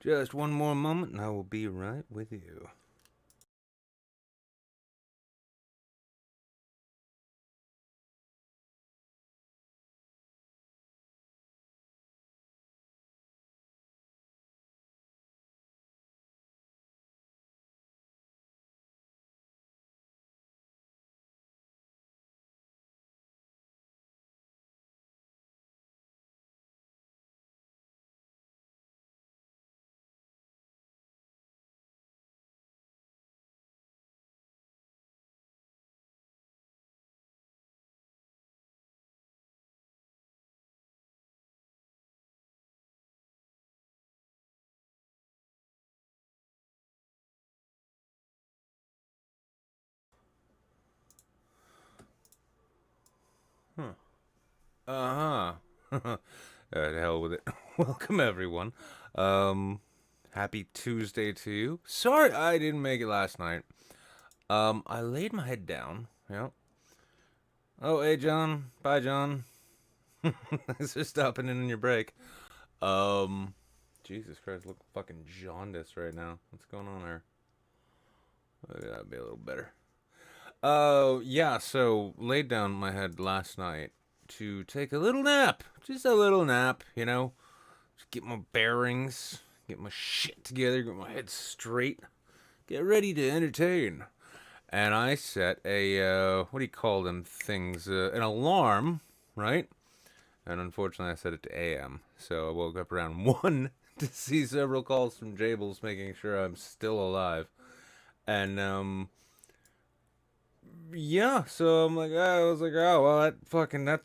Just one more moment and I will be right with you. Huh. Uh-huh. To hell with it. Welcome, everyone. Um, Happy Tuesday to you. Sorry I didn't make it last night. I laid my head down. Yeah. Oh, hey, John. Bye, John. Thanks for stopping in on your break. Um, Jesus Christ, look fucking jaundiced right now. What's going on there? Maybe that'd be a little better. Yeah, so laid down my head last night to take a little nap. Just a little nap, Just get my bearings, get my shit together, get my head straight, get ready to entertain. And I set what do you call them things? An alarm, right? And unfortunately, I set it to AM. So I woke up around 1 to see several calls from Jables making sure I'm still alive. And, yeah, so I was like, oh, well,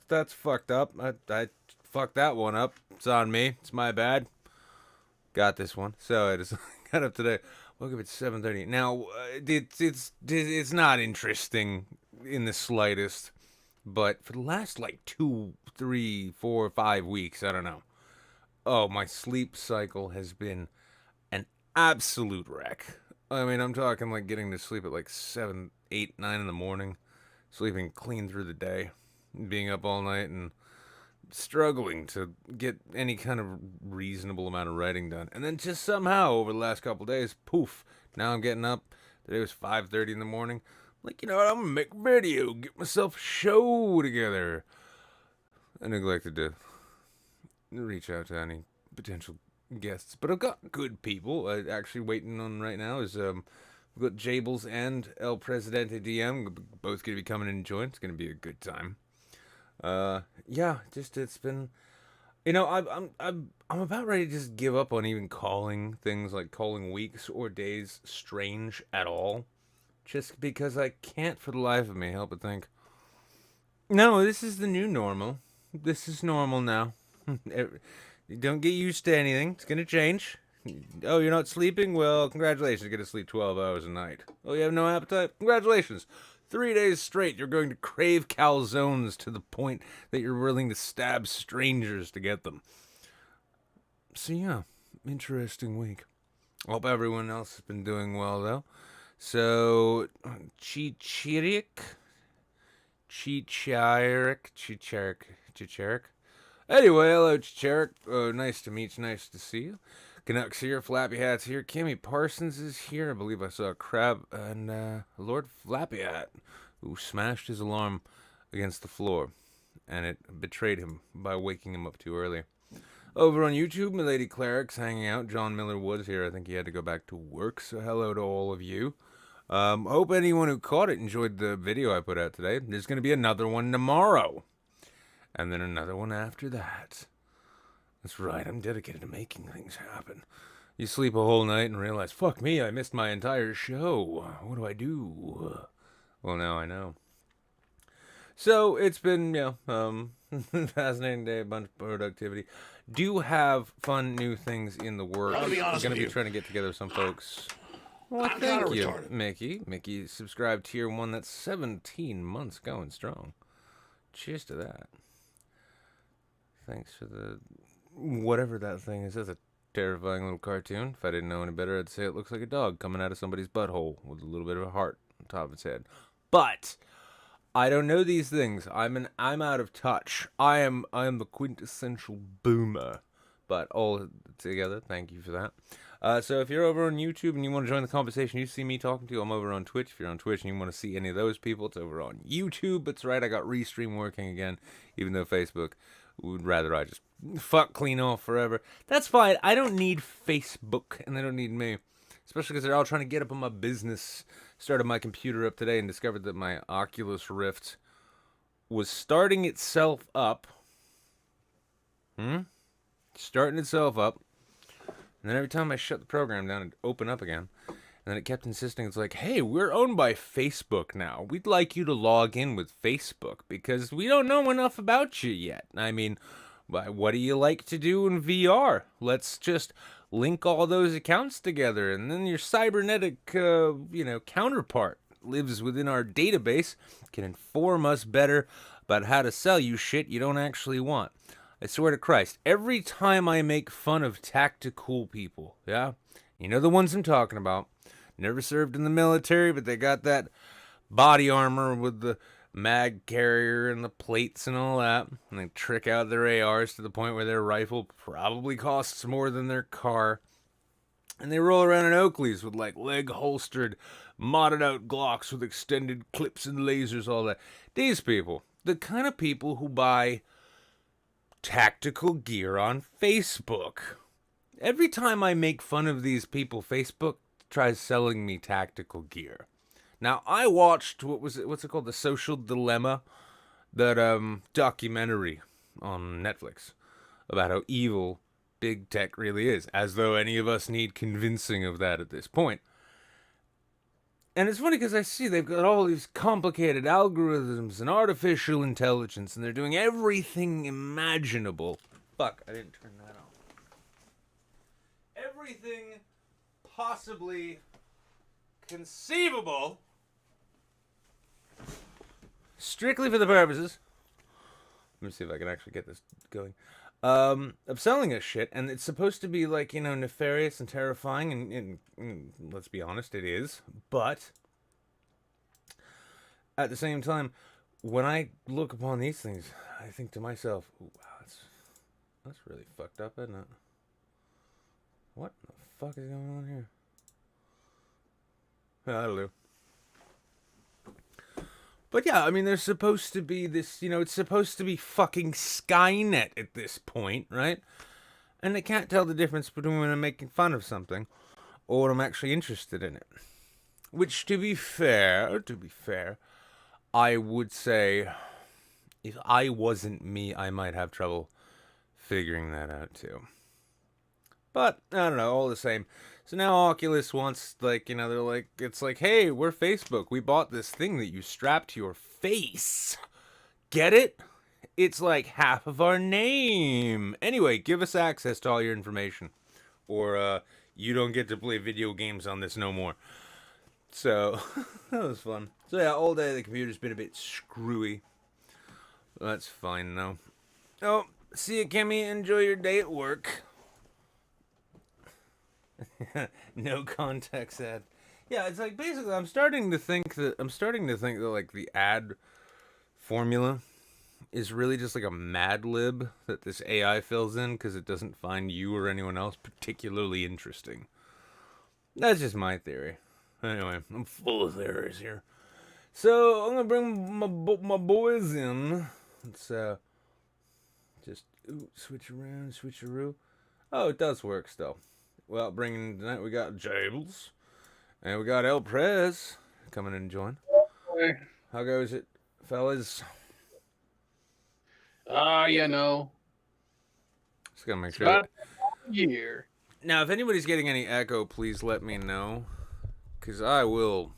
that's fucked up. I fucked that one up. It's on me. It's my bad. Got this one. So I just got up today. Woke up at 7:30. Now, it's not interesting in the slightest, but for the last like 2, 3, 4, 5 weeks, I don't know. Oh, my sleep cycle has been an absolute wreck. I mean, I'm talking like getting to sleep at like 7, 8, 9 in the morning, sleeping clean through the day, being up all night, and struggling to get any kind of reasonable amount of writing done. And then just somehow over the last couple of days, poof, now I'm getting up. Today was 5:30 in the morning. Like, you know what, I'm gonna make a video, get myself a show together. I neglected to reach out to any potential guests, but I've got good people. Actually waiting on right now is we've got Jables and El Presidente DM, both gonna be coming in and join. It's gonna be a good time. Yeah, just it's been, I'm about ready to just give up on even calling things like calling weeks or days strange at all, just because I can't for the life of me help but think, no, this is the new normal. This is normal now. Don't get used to anything. It's gonna change. Oh, you're not sleeping? Well, congratulations. You're gonna sleep 12 hours a night. Oh, you have no appetite? Congratulations. 3 days straight, you're going to crave calzones to the point that you're willing to stab strangers to get them. So, yeah, interesting week. Hope everyone else has been doing well, though. So, Chicharik. Anyway, hello, Chicharik. Nice to meet you. Nice to see you. Canucks here, Flappy Hat's here, Kimmy Parsons is here. I believe I saw Crab and Lord Flappy Hat, who smashed his alarm against the floor, and it betrayed him by waking him up too early. Over on YouTube, Milady Cleric's hanging out. John Miller Woods here. I think he had to go back to work, so hello to all of you. Hope anyone who caught it enjoyed the video I put out today. There's going to be another one tomorrow, and then another one after that. That's right, I'm dedicated to making things happen. You sleep a whole night and realize, fuck me, I missed my entire show. What do I do? Well, now I know. So, it's been, fascinating day, a bunch of productivity. Do have fun new things in the works. I'll be honest We're going with to be you. trying to get together with some folks. Well, I'm thank kinda you, retarded. Mickey. Mickey subscribed tier 1. That's 17 months going strong. Cheers to that. Thanks for the whatever that thing is. That's a terrifying little cartoon. If I didn't know any better, I'd say it looks like a dog coming out of somebody's butthole with a little bit of a heart on top of its head. But I don't know these things. I'm out of touch. I am the quintessential boomer. But all together, thank you for that. So if you're over on YouTube and you want to join the conversation, you see me talking to you, I'm over on Twitch. If you're on Twitch and you want to see any of those people, it's over on YouTube. That's right, I got Restream working again, even though Facebook would rather I just fuck clean off forever. That's fine. I don't need Facebook, and they don't need me. Especially because they're all trying to get up on my business. Started my computer up today and discovered that my Oculus Rift was starting itself up. Starting itself up. And then every time I shut the program down, it'd open up again. And then it kept insisting, it's like, hey, we're owned by Facebook now. We'd like you to log in with Facebook because we don't know enough about you yet. I mean, what do you like to do in VR? Let's just link all those accounts together, and then your cybernetic, counterpart lives within our database, can inform us better about how to sell you shit you don't actually want. I swear to Christ, every time I make fun of tactical people, yeah? You know the ones I'm talking about. Never served in the military, but they got that body armor with the mag carrier and the plates and all that. And they trick out their ARs to the point where their rifle probably costs more than their car. And they roll around in Oakleys with like leg holstered, modded out Glocks with extended clips and lasers, all that. These people, the kind of people who buy tactical gear on Facebook. Every time I make fun of these people, Facebook tries selling me tactical gear. Now, I watched, what's it called? The Social Dilemma? That documentary on Netflix about how evil big tech really is, as though any of us need convincing of that at this point. And it's funny because I see they've got all these complicated algorithms and artificial intelligence, and they're doing everything imaginable. Fuck, I didn't turn that on. Everything possibly conceivable, strictly for the purposes, let me see if I can actually get this going, of selling us shit, and it's supposed to be like, nefarious and terrifying, and let's be honest, it is, but at the same time, when I look upon these things, I think to myself, ooh, wow, that's really fucked up, isn't it? What the fuck is going on here? That'll do. But yeah, I mean, there's supposed to be this, it's supposed to be fucking Skynet at this point, right? And I can't tell the difference between when I'm making fun of something or when I'm actually interested in it. Which, to be fair, I would say, if I wasn't me, I might have trouble figuring that out too. But, I don't know, all the same. So now Oculus wants, they're like, it's like, hey, we're Facebook. We bought this thing that you strap to your face. Get it? It's like half of our name. Anyway, give us access to all your information. Or, you don't get to play video games on this no more. So, that was fun. So yeah, all day the computer's been a bit screwy. That's fine, though. Oh, see you, Kimmy. Enjoy your day at work. No context ad. Yeah, it's like basically I'm starting to think that like the ad formula is really just like a Mad Lib that this AI fills in because it doesn't find you or anyone else particularly interesting. That's just my theory. Anyway, I'm full of theories here. So I'm gonna bring my boys in. Let's just switch around, switcheroo. Oh, it does work still. Well, bringing tonight we got Jables, and we got El Prez coming in and join. How goes it, fellas? Just gotta make sure. About a year. Now, if anybody's getting any echo, please let me know, because I will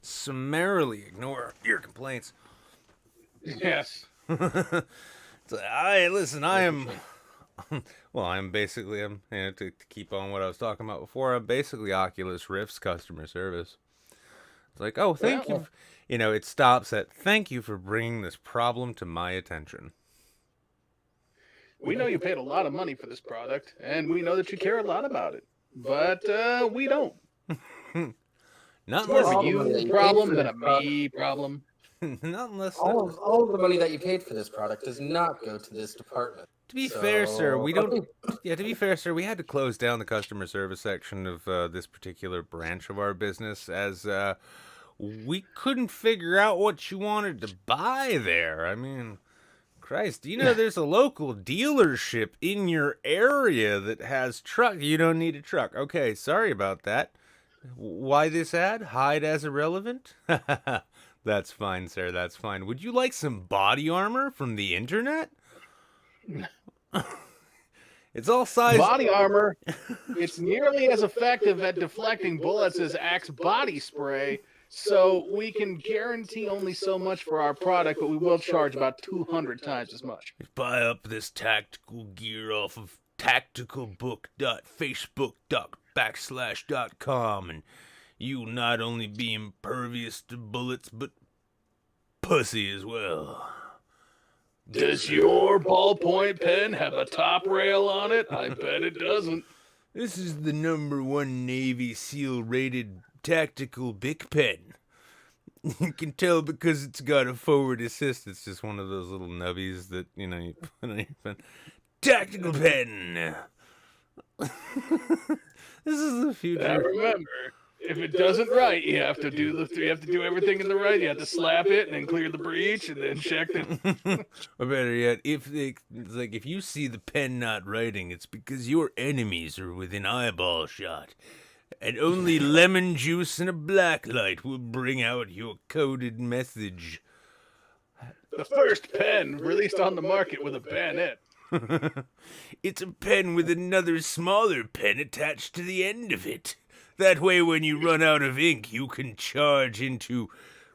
summarily ignore your complaints. Yes. So, listen, I am. Well, I'm basically, to keep on what I was talking about before, I'm basically Oculus Rift's customer service. It's like, oh, thank you. It stops at, thank you for bringing this problem to my attention. We know you paid a lot of money for this product, and we know that you care a lot about it. But we don't. Not It's more unless of a you problem than a me problem. Not unless all of the money that you paid for this product does not go to this department. To be fair, sir, we I don't. think Yeah, to be fair, sir, we had to close down the customer service section of this particular branch of our business as we couldn't figure out what you wanted to buy there. I mean, Christ, do you know there's a local dealership in your area that has truck? You don't need a truck. Okay, sorry about that. Why this ad? Hide as irrelevant? That's fine, sir. That's fine. Would you like some body armor from the internet? It's all size. Body armor, it's nearly as effective at deflecting bullets as Axe body spray, so we can guarantee only so much for our product, but we will charge about 200 times as much. Buy up this tactical gear off of tacticalbook.facebook.com and you'll not only be impervious to bullets, but pussy as well. Does your ballpoint pen have a top rail on it? I bet it doesn't. This is the #1 Navy SEAL rated tactical Bic pen. You can tell because it's got a forward assist. It's just one of those little nubbies that, you know, you put on your pen. Tactical pen! This is the future. Now remember, if it doesn't right, you have to do everything in the right. You have to slap it and then clear the breach and then check it. Or better yet, it's like if you see the pen not writing, it's because your enemies are within eyeball shot. And only lemon juice and a black light will bring out your coded message. The first pen released on the market with a bayonet. It's a pen with another smaller pen attached to the end of it. That way when you run out of ink, you can charge into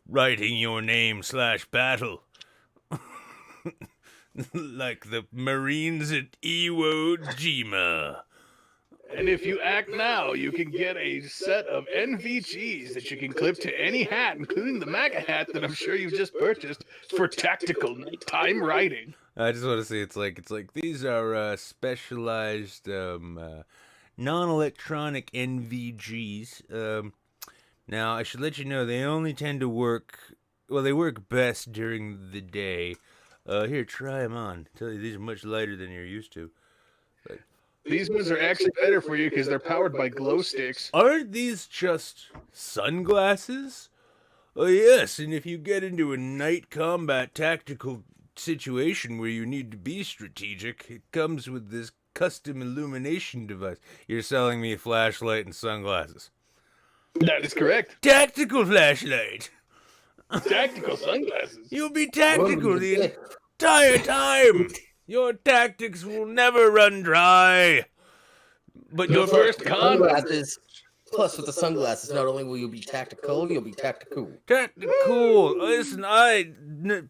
writing your name/battle. Like the Marines at Iwo Jima. And if you act now, you can get a set of NVGs that you can clip to any hat, including the MAGA hat that I'm sure you've just purchased for tactical nighttime writing. I just want to say it's like these are specialized non-electronic NVGs. Now I should let you know they only tend to work. Well, they work best during the day. Here, try them on. I tell you, these are much lighter than you're used to. These ones are actually better for you because they're powered by glow sticks. Aren't these just sunglasses? Oh yes, and if you get into a night combat tactical situation where you need to be strategic, it comes with this custom illumination device. You're selling me a flashlight and sunglasses. That is correct. Tactical flashlight. Tactical sunglasses. You'll be tactical the entire time. Your tactics will never run dry. But your first con. sunglasses. Plus, with the sunglasses, not only will you be tactical, you'll be tactical. Tactical. Listen,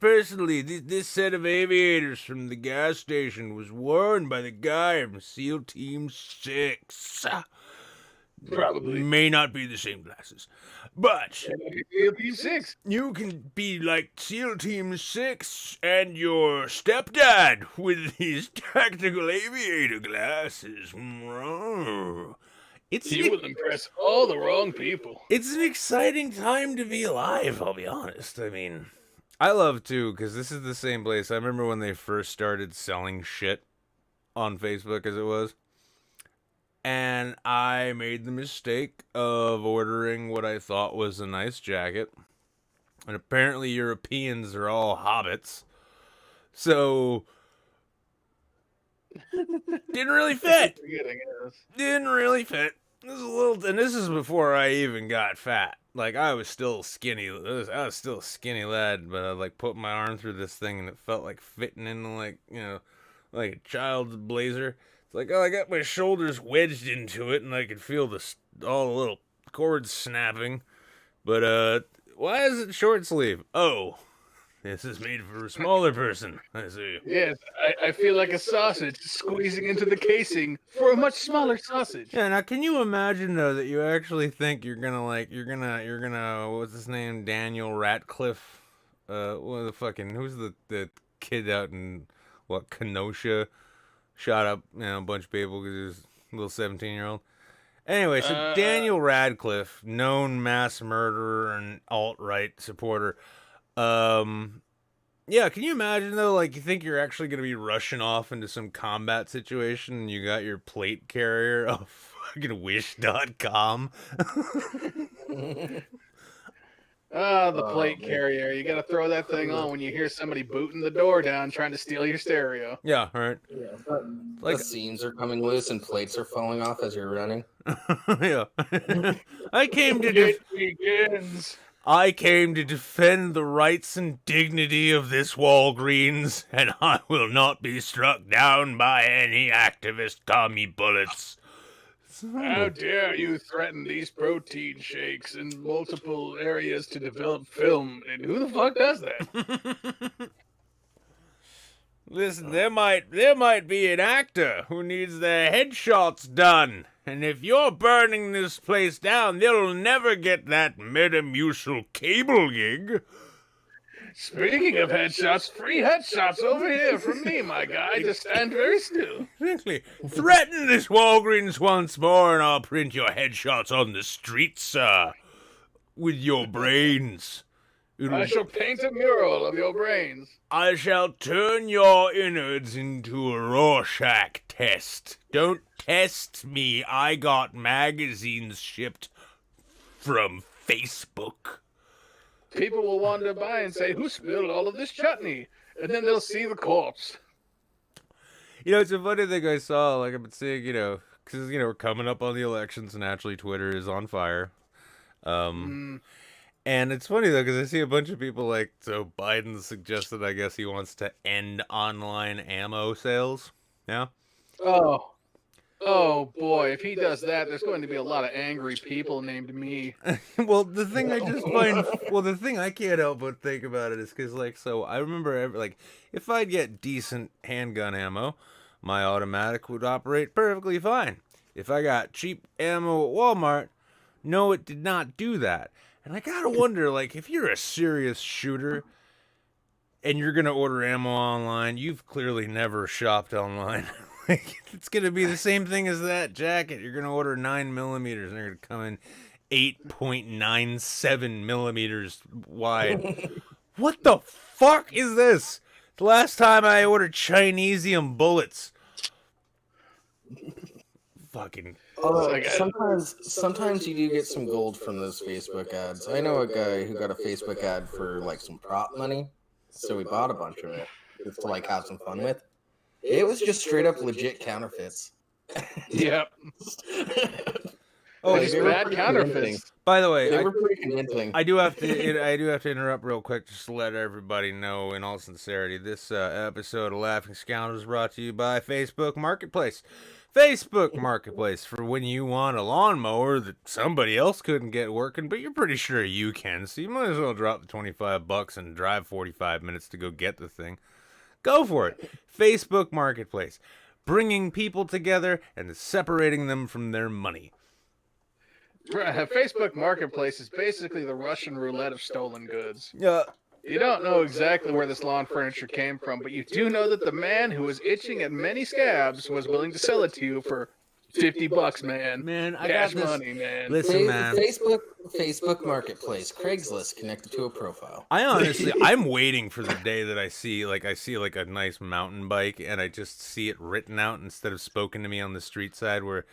personally, this set of aviators from the gas station was worn by the guy from SEAL Team 6. Probably. May not be the same glasses. But SEAL Team 6. you can be like SEAL Team 6 and your stepdad with these tactical aviator glasses. You will impress all the wrong people. It's an exciting time to be alive, I'll be honest. I mean, I love too, because this is the same place. I remember when they first started selling shit on Facebook as it was. And I made the mistake of ordering what I thought was a nice jacket. And apparently Europeans are all hobbits. So didn't really fit. Didn't really fit. This is before I even got fat. Like I was still skinny. I was still a skinny lad, but I like put my arm through this thing and it felt like fitting into like a child's blazer. It's like, oh, I got my shoulders wedged into it and I could feel all the little cords snapping. But why is it short sleeve? Oh, this is made for a smaller person. I see. Yes, I feel like a sausage squeezing into the casing for a much smaller sausage. Yeah, now can you imagine though that you actually think you're gonna what's his name? Daniel Radcliffe? Who's the kid out in Kenosha? Shot up, a bunch of people because he was a little 17-year-old. Anyway, so Daniel Radcliffe, known mass murderer and alt-right supporter, Yeah, can you imagine though? Like, you think you're actually gonna be rushing off into some combat situation, and you got your plate carrier of fucking Wish.com. The Oh, plate man. carrier. You got to throw that thing on when you hear somebody booting the door down trying to steal your stereo. Yeah, right. Yeah, but Like, the seams are coming loose and plates are falling off as you're running. yeah. I came to It begins. I came to defend the rights and dignity of this Walgreens, and I will not be struck down by any activist commie bullets. How dare you threaten these protein shakes in multiple areas to develop film? And who the fuck does that? Listen, there might be an actor who needs their headshots done, and if you're burning this place down, they'll never get that Metamucil cable gig. Speaking of headshots, free headshots over here from me, my guy. Just stand very still. Exactly. Threaten this Walgreens once more, and I'll print your headshots on the streets, sir. With your brains. I shall paint a mural of your brains. I shall turn your innards into a Rorschach test. Don't test me. I got magazines shipped from Facebook. People will wander by and say, "Who spilled all of this chutney?" And then they'll see the corpse. You know, it's a funny thing I saw. Like, I've been seeing, because, we're coming up on the elections, and naturally Twitter is on fire. And it's funny, though, because I see a bunch of people like, so Biden suggested, I guess, he wants to end online ammo sales. Yeah? Oh boy, if he does that, there's going to be a lot of angry people named me. Well, the thing I just find, the thing I can't help but think about it is because, like, so I remember, if I'd get decent handgun ammo, my automatic would operate perfectly fine. If I got cheap ammo at Walmart, no, it did not do that. And I gotta wonder, like, if you're a serious shooter and you're gonna order ammo online, you've clearly never shopped online. Like, it's gonna be the same thing as that jacket. You're gonna order 9mm, and they're gonna come in 8.97mm wide. What the fuck is this? The last time I ordered Chinesium bullets. Fucking. Sometimes you do get some gold from those Facebook ads. I know a guy who got a Facebook ad for like some prop money, so we bought a bunch of it just to like have some fun with. It was just straight up legit counterfeits. Yep. Oh, just bad counterfeits. By the way, they were pretty convincing. I do have to interrupt real quick just to let everybody know, in all sincerity, this episode of Laughing Scoundrels is brought to you by Facebook Marketplace. Facebook Marketplace for when you want a lawnmower that somebody else couldn't get working, but you're pretty sure you can. So you might as well drop the $25 and drive 45 minutes to go get the thing. Go for it. Facebook Marketplace, bringing people together and separating them from their money. Facebook Marketplace is basically the Russian roulette of stolen goods. Yeah. You don't know exactly where this lawn furniture came from, but you do know that the man who was itching at many scabs was willing to sell it to you for $50, man. Man, I Cash got this. money, man. Listen, man. Facebook Marketplace, Craigslist connected to a profile. I'm waiting for the day that I see a nice mountain bike and I just see it written out instead of spoken to me on the street side where,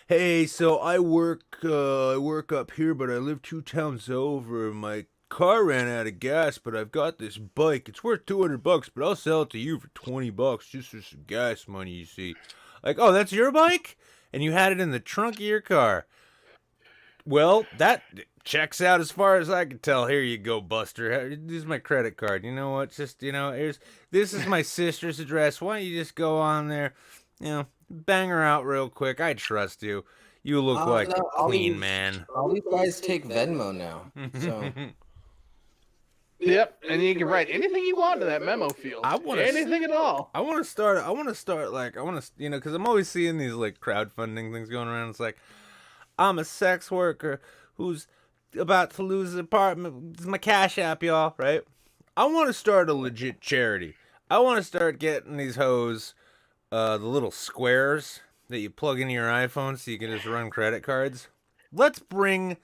hey, so I work up here, but I live 2 towns over. My car ran out of gas, but I've got this bike. It's worth $200, but I'll sell it to you for $20 just for some gas money, you see. Like, oh, that's your bike? And you had it in the trunk of your car. Well, that checks out as far as I can tell. Here you go, Buster. This is my credit card. You know what? Just, this is my sister's address. Why don't you just go on there, bang her out real quick. I trust you. You look like a clean man. All these guys take Venmo now. So. Yep, and you can write anything you want to that memo field. Anything at all. I want to start because I'm always seeing these like crowdfunding things going around. It's like, I'm a sex worker who's about to lose his apartment. This is my Cash App, y'all, right? I want to start a legit charity. I want to start getting these hoes, the little squares that you plug into your iPhone so you can just run credit cards. Let's bring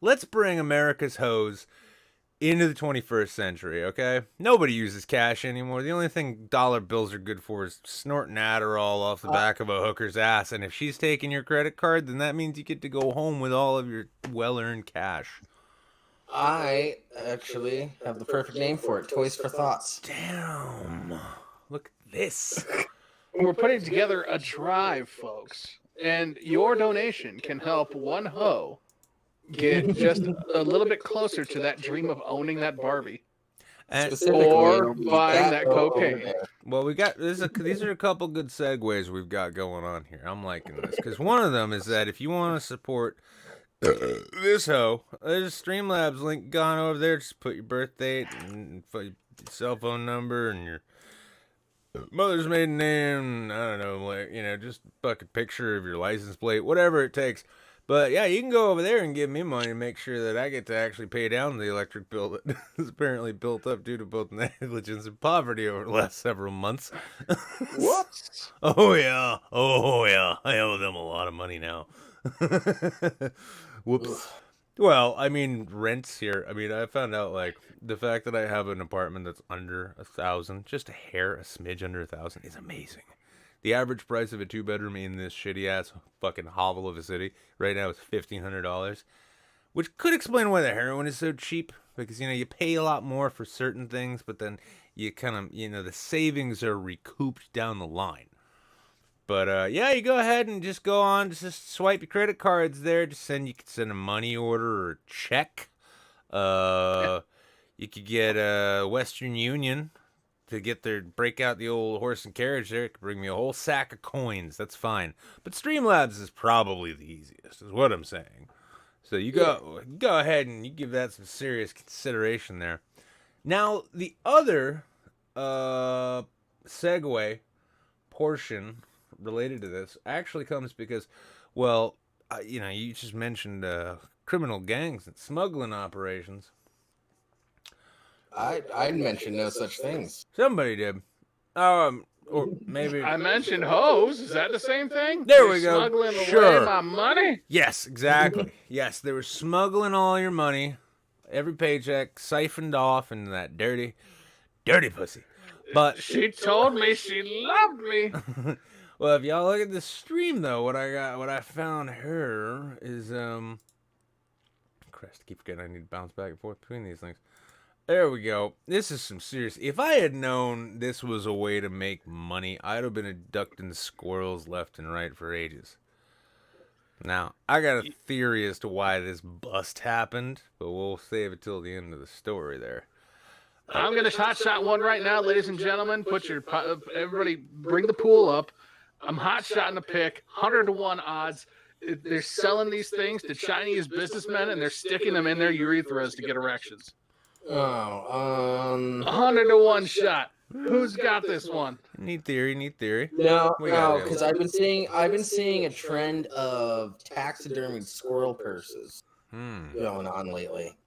America's hoes into the 21st century, okay? Nobody uses cash anymore. The only thing dollar bills are good for is snorting Adderall off the back of a hooker's ass. And if she's taking your credit card, then that means you get to go home with all of your well-earned cash. I actually have the perfect name for it. Toys for Thoughts. Damn. Look at this. We're putting together a drive, folks. And your donation can help one hoe get just a little bit closer to that dream of owning that Barbie. And, Or buying that cocaine. well, these are a couple good segues we've got going on here. I'm liking this. Because one of them is that if you want to support this hoe, there's a Streamlabs link gone over there. Just put your birth date and put your cell phone number and your mother's maiden name. I don't know, like, just fucking picture of your license plate, whatever it takes. But yeah, you can go over there and give me money to make sure that I get to actually pay down the electric bill that is apparently built up due to both negligence and poverty over the last several months. What? Oh yeah, I owe them a lot of money now. Whoops. Well, I mean, rents here. I mean, I found out, like, the fact that I have an apartment that's under 1,000, just a smidge under 1,000, is amazing. The average price of a 2-bedroom in this shitty-ass fucking hovel of a city right now is $1,500, which could explain why the heroin is so cheap, because, you pay a lot more for certain things, but then you kind of, the savings are recouped down the line. But, yeah, you go ahead and just go on, just swipe your credit cards there, you can send a money order or a check. You could get Western Union to break out the old horse and carriage there. It could bring me a whole sack of coins. That's fine. But Streamlabs is probably the easiest, is what I'm saying. So you go ahead and you give that some serious consideration there. Now, the other segue portion related to this actually comes because, well, you just mentioned criminal gangs and smuggling operations. I mentioned no such things. Somebody did. Or maybe I mentioned hoes. Is that the same thing? There we go. Smuggling Sure. away my money? Yes, exactly. Yes, they were smuggling all your money, every paycheck, siphoned off into that dirty pussy. But She told me she loved me. well, if y'all look at the stream though, what I found her is Christ, I keep forgetting I need to bounce back and forth between these things. There we go. This is some serious. If I had known this was a way to make money, I'd have been abducting squirrels left and right for ages. Now, I got a theory as to why this bust happened, but we'll save it till the end of the story there. I'm going to hotshot one right now, ladies and gentlemen. Everybody bring the pool up. I'm hotshotting a pick, 100-to-1 odds. They're selling these things to Chinese businessmen, and they're sticking them in their urethras to get erections. 100-to-1 shot. Who's got this one? Neat theory. No, because I've been seeing a trend of taxidermied squirrel purses going on lately.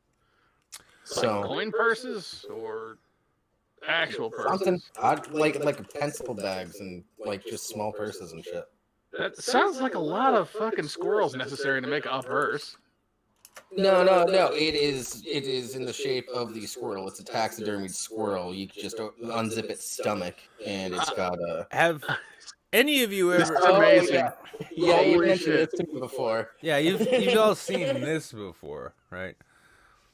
So Coin purses or actual purses? something like pencil bags and like just small purses and shit. That sounds like a lot of fucking squirrels necessary to make a purse. No. It is in the shape of the squirrel. It's a taxidermied squirrel. You can just unzip its stomach, and it's got a. Have any of you ever? That's amazing. Yeah, you Holy mentioned shit. this to me before. Yeah, you've all seen this before, right?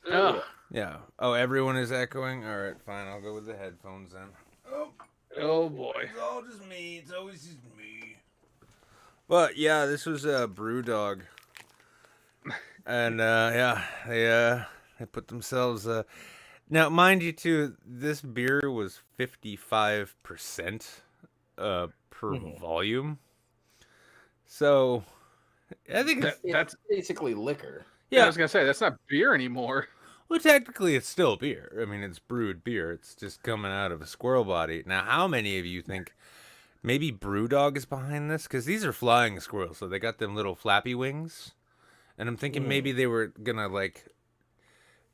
Oh, Yeah. Oh, everyone is echoing. All right, fine. I'll go with the headphones then. oh boy. It's all just me. It's always just me. But yeah, this was a Brewdog, and yeah, they put themselves. Now, mind you, too, this beer was 55% per volume. So, I think That's basically liquor. Yeah, I was gonna say that's not beer anymore. Well, technically, it's still beer. I mean, it's brewed beer. It's just coming out of a squirrel body. Now, how many of you think maybe Brewdog is behind this? Because these are flying squirrels, so they got them little flappy wings. And I'm thinking maybe they were gonna like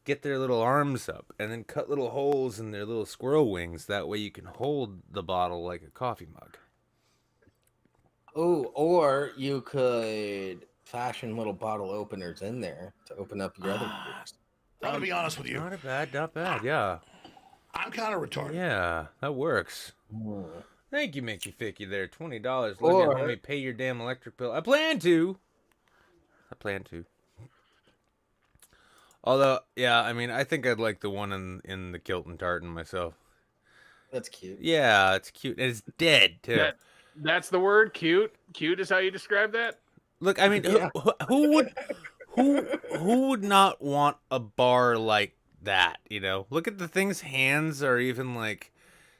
get their little arms up and then cut little holes in their little squirrel wings. That way, you can hold the bottle like a coffee mug. Oh, or you could fashion little bottle openers in there to open up your other beers. I'm gonna be honest with you. Not bad, not bad. Yeah. I'm kind of retarded. Yeah, that works. Hmm. Thank you, Mickey Ficky there. $20. Look Or- at homie, pay your damn electric bill. I plan to. Although, yeah, I mean, I think I'd like the one in the kilt and tartan myself. That's cute. Yeah, it's cute. And it's dead, too. That's the word. Cute. Cute is how you describe that. Look, I mean, Yeah. who would not want a bar like that, you know? Look at the thing's hands are even, like,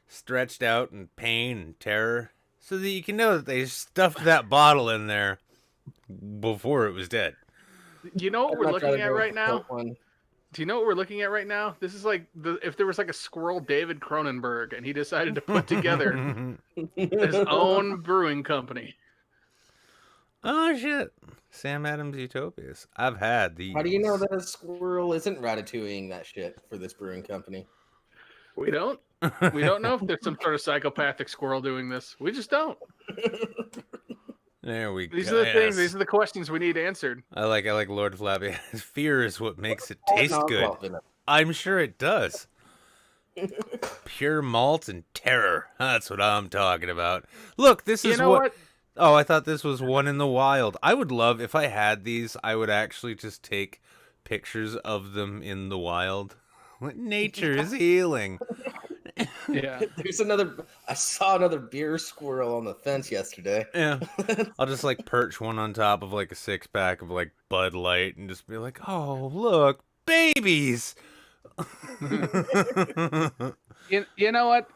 stretched out in pain and terror. So that you can know that they stuffed that bottle in there before it was dead. You know what I'd we're much looking rather at go with right the now? kilt one. Do you know what we're looking at right now? This is like if there was like a squirrel David Cronenberg and he decided to put together his own brewing company. Oh, shit. Sam Adams Utopias. I've had these. How do you know that a squirrel isn't ratatouilleing that shit for this brewing company? We don't know if there's some sort of psychopathic squirrel doing this. We just don't. There we go. These are the things. Yes. These are the questions we need answered. I like Lord Flappy. Fear is what makes it Oh, taste no, good. well, you know. I'm sure it does. Pure malt and terror. That's what I'm talking about. Look, this You is know what? Oh, I thought this was one in the wild. I would love if I had these. I would actually just take pictures of them in the wild. Nature is healing. Yeah. There's another. I saw another beer squirrel on the fence yesterday. Yeah, I'll just like perch one on top of like a 6-pack of like Bud Light and just be like, "Oh, look, babies." You know what?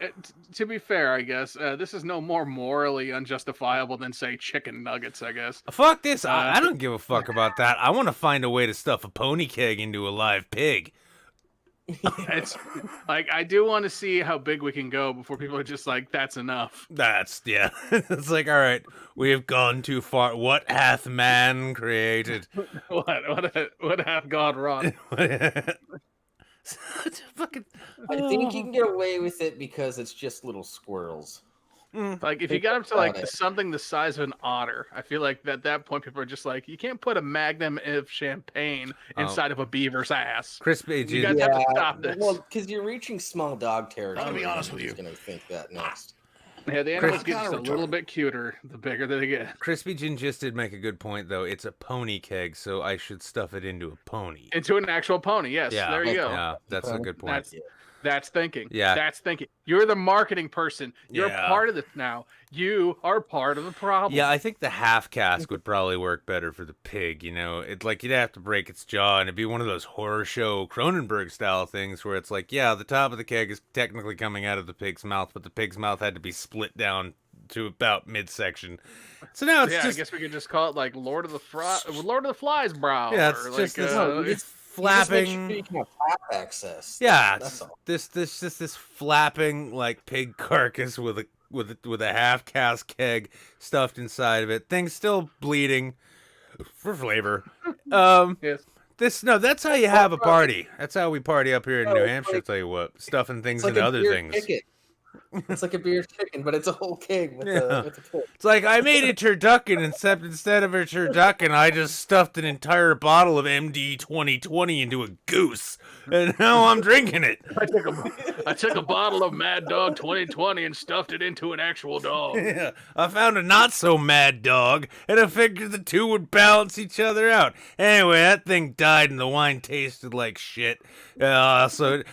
To be fair, I guess this is no more morally unjustifiable than say chicken nuggets. I guess. Fuck this! I don't give a fuck about that. I want to find a way to stuff a pony keg into a live pig. It's like I do want to see how big we can go before people are just like, "That's enough." Yeah. It's like, all right, we have gone too far. What hath man created? What have God wrought? Fucking. I think you can get away with it because it's just little squirrels. Like if you got up to like something the size of an otter, I feel like at that point people are just like, you can't put a magnum of champagne inside of a beaver's ass. Crispy You Jim. guys have to stop this. Well, because you're reaching small dog territory. I'm gonna be honest with Who's you. gonna think that next? Yeah, the animals get Kinda just a little retarded. bit cuter the bigger they get. Crispy Jin just did make a good point, though. It's a pony keg, so I should stuff it into a pony. Into an actual pony, yes. Yeah, There you go. Yeah, that's a good point. That's thinking. Yeah. That's thinking. You're the marketing person. You're Yeah. part of this now. You are part of the problem. Yeah, I think the half cask would probably work better for the pig. You know, it's like you'd have to break its jaw, and it'd be one of those horror show Cronenberg style things where it's like, yeah, the top of the keg is technically coming out of the pig's mouth, but the pig's mouth had to be split down to about midsection. So now it's yeah, just I guess we could just call it like Lord of the Flies brow. yeah, it's or just like, this, it's You just make flapping. sure you can have tap access. Yeah, That's it's all. this flapping like pig carcass with a half cask keg stuffed inside of it. Thing's still bleeding for flavor. Yes. That's how you have a party. That's how we party up here in No, New it's Hampshire. like- Tell you what, stuffing things It's like into a other beer things. chicken. It's like a beer chicken, but it's a whole keg with, Yeah. with a keg. It's like I made a turducken, except instead of a turducken, I just stuffed an entire bottle of MD 2020 into a goose, and now I'm drinking it. I took a bottle of Mad Dog 2020 and stuffed it into an actual dog. Yeah, I found a not so mad dog, and I figured the two would balance each other out. Anyway, that thing died, and the wine tasted like shit. Can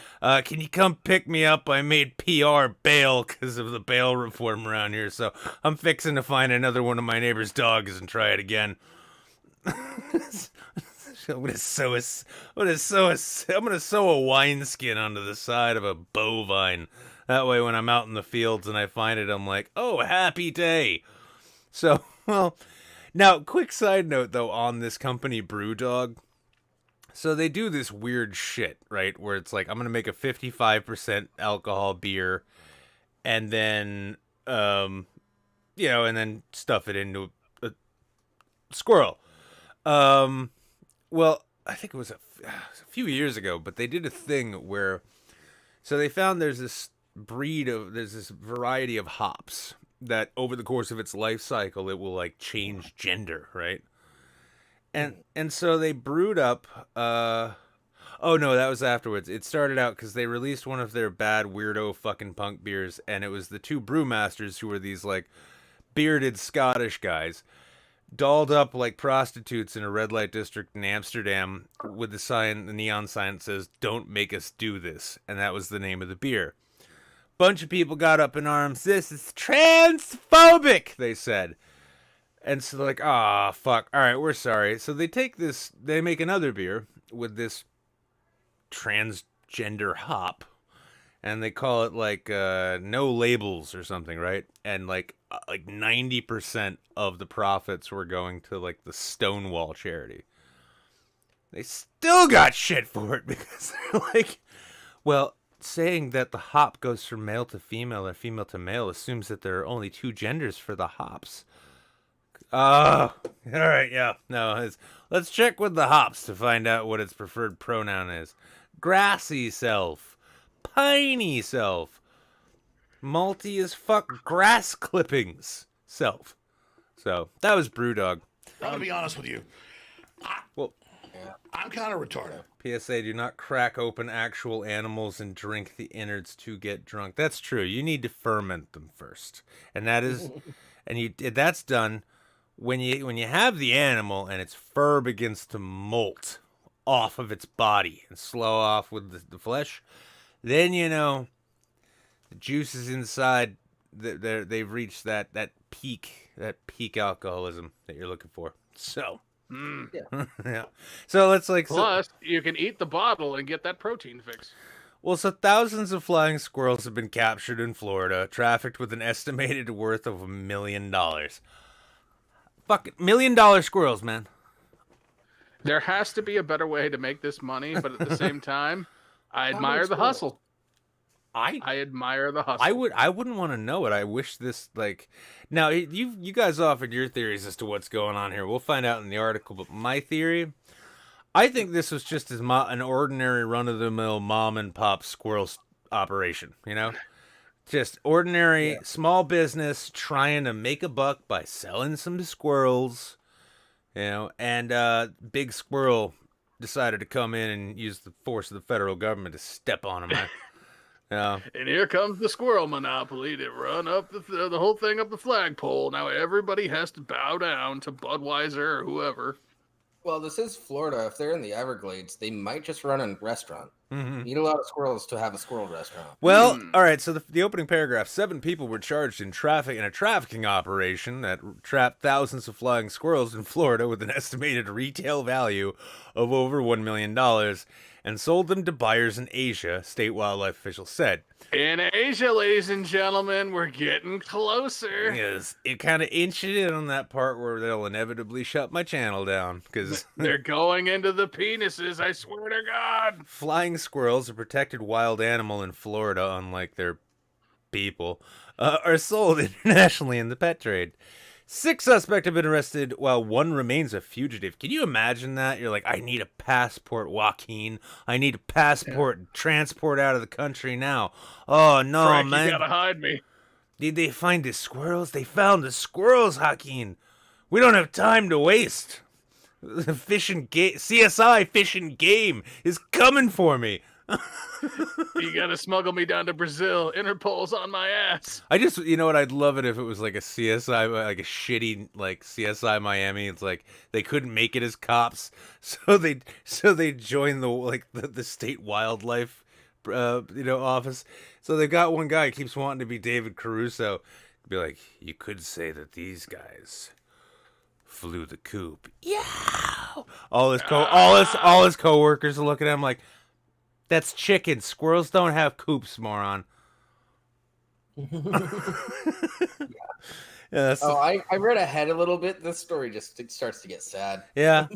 you come pick me up? I made PR bail because of the bail reform around here, so I'm fixing to find another one of my neighbor's dogs and try it again. I'm gonna sew a wineskin onto the side of a bovine. That way, when I'm out in the fields and I find it, I'm like, oh, happy day. So, well, now, quick side note, though, on this company, Brewdog. So they do this weird shit, right? Where it's like, I'm going to make a 55% alcohol beer and then, and then stuff it into a squirrel. Well, I think it was a few years ago, but they did a thing where, so they found there's this variety of hops that over the course of its life cycle, it will like change gender, right? And so they brewed up, Oh no, that was afterwards. It started out because they released one of their bad weirdo fucking punk beers, and it was the two brewmasters who were these like bearded Scottish guys, dolled up like prostitutes in a red light district in Amsterdam with the neon sign that says "Don't make us do this," and that was the name of the beer. Bunch of people got up in arms. This is transphobic, they said. And so they're like, ah, fuck. All right, we're sorry. So they make another beer with this transgender hop, and they call it like no labels or something, right? And like 90% of the profits were going to like the Stonewall charity. They still got shit for it because they're like, well, saying that the hop goes from male to female or female to male assumes that there are only two genders for the hops. Oh, all right, yeah. No, let's check with the hops to find out what its preferred pronoun is. Grassy self, piney self, malty as fuck grass clippings self. So that was Brewdog. I'm gonna be honest with you. Well, I'm kind of retarded. PSA: do not crack open actual animals and drink the innards to get drunk. That's true. You need to ferment them first, and that is, that's done when you have the animal and its fur begins to molt off of its body and slow off with the flesh. Then the juices inside they've reached that peak alcoholism that you're looking for. So. Yeah. So it's like plus you can eat the bottle and get that protein fix. Well, so thousands of flying squirrels have been captured in Florida, trafficked with an estimated worth of $1 million. Fuck it, $1 million squirrels, man. There has to be a better way to make this money, but at the same time, I admire the hustle. I admire the hustle. I wouldn't want to know it. I wish this now you guys offered your theories as to what's going on here. We'll find out in the article, but my theory, I think this was just an ordinary run-of-the-mill mom and pop squirrel operation, just ordinary small business trying to make a buck by selling some squirrels, and Big Squirrel decided to come in and use the force of the federal government to step on him. Yeah. And here comes the squirrel monopoly to run up the whole thing up the flagpole. Now everybody has to bow down to Budweiser or whoever. Well, this is Florida. If they're in the Everglades, they might just run a restaurant. Mm-hmm. Need a lot of squirrels to have a squirrel restaurant. Well, all right. So the opening paragraph: 7 people were charged in a trafficking operation that trapped thousands of flying squirrels in Florida with an estimated retail value of over $1 million, and sold them to buyers in Asia. State wildlife officials said. In Asia, ladies and gentlemen, we're getting closer. Yes, it kind of inched in on that part where they'll inevitably shut my channel down because they're going into the penises. I swear to God. Flying squirrels, a protected wild animal in Florida, unlike their people, are sold internationally in the pet trade. 6 suspects have been arrested, while 1 remains a fugitive. Can you imagine that? You're like, I need a passport, Joaquin. I need a passport, transport out of the country now. Oh, no, Frank, man. You gotta hide me. Did they find the squirrels? They found the squirrels, Joaquin. We don't have time to waste. CSI Fish and Game is coming for me. You gotta smuggle me down to Brazil. Interpol's on my ass. I'd love it if it was like a CSI, like a shitty like CSI Miami. It's like they couldn't make it as cops, so they join the state wildlife, office. So they've got one guy who keeps wanting to be David Caruso. Be like, you could say that these guys flew the coop. Yeah. All his coworkers are looking at him like, that's chicken. Squirrels don't have coops, moron. I read ahead a little bit. This story just starts to get sad. Yeah.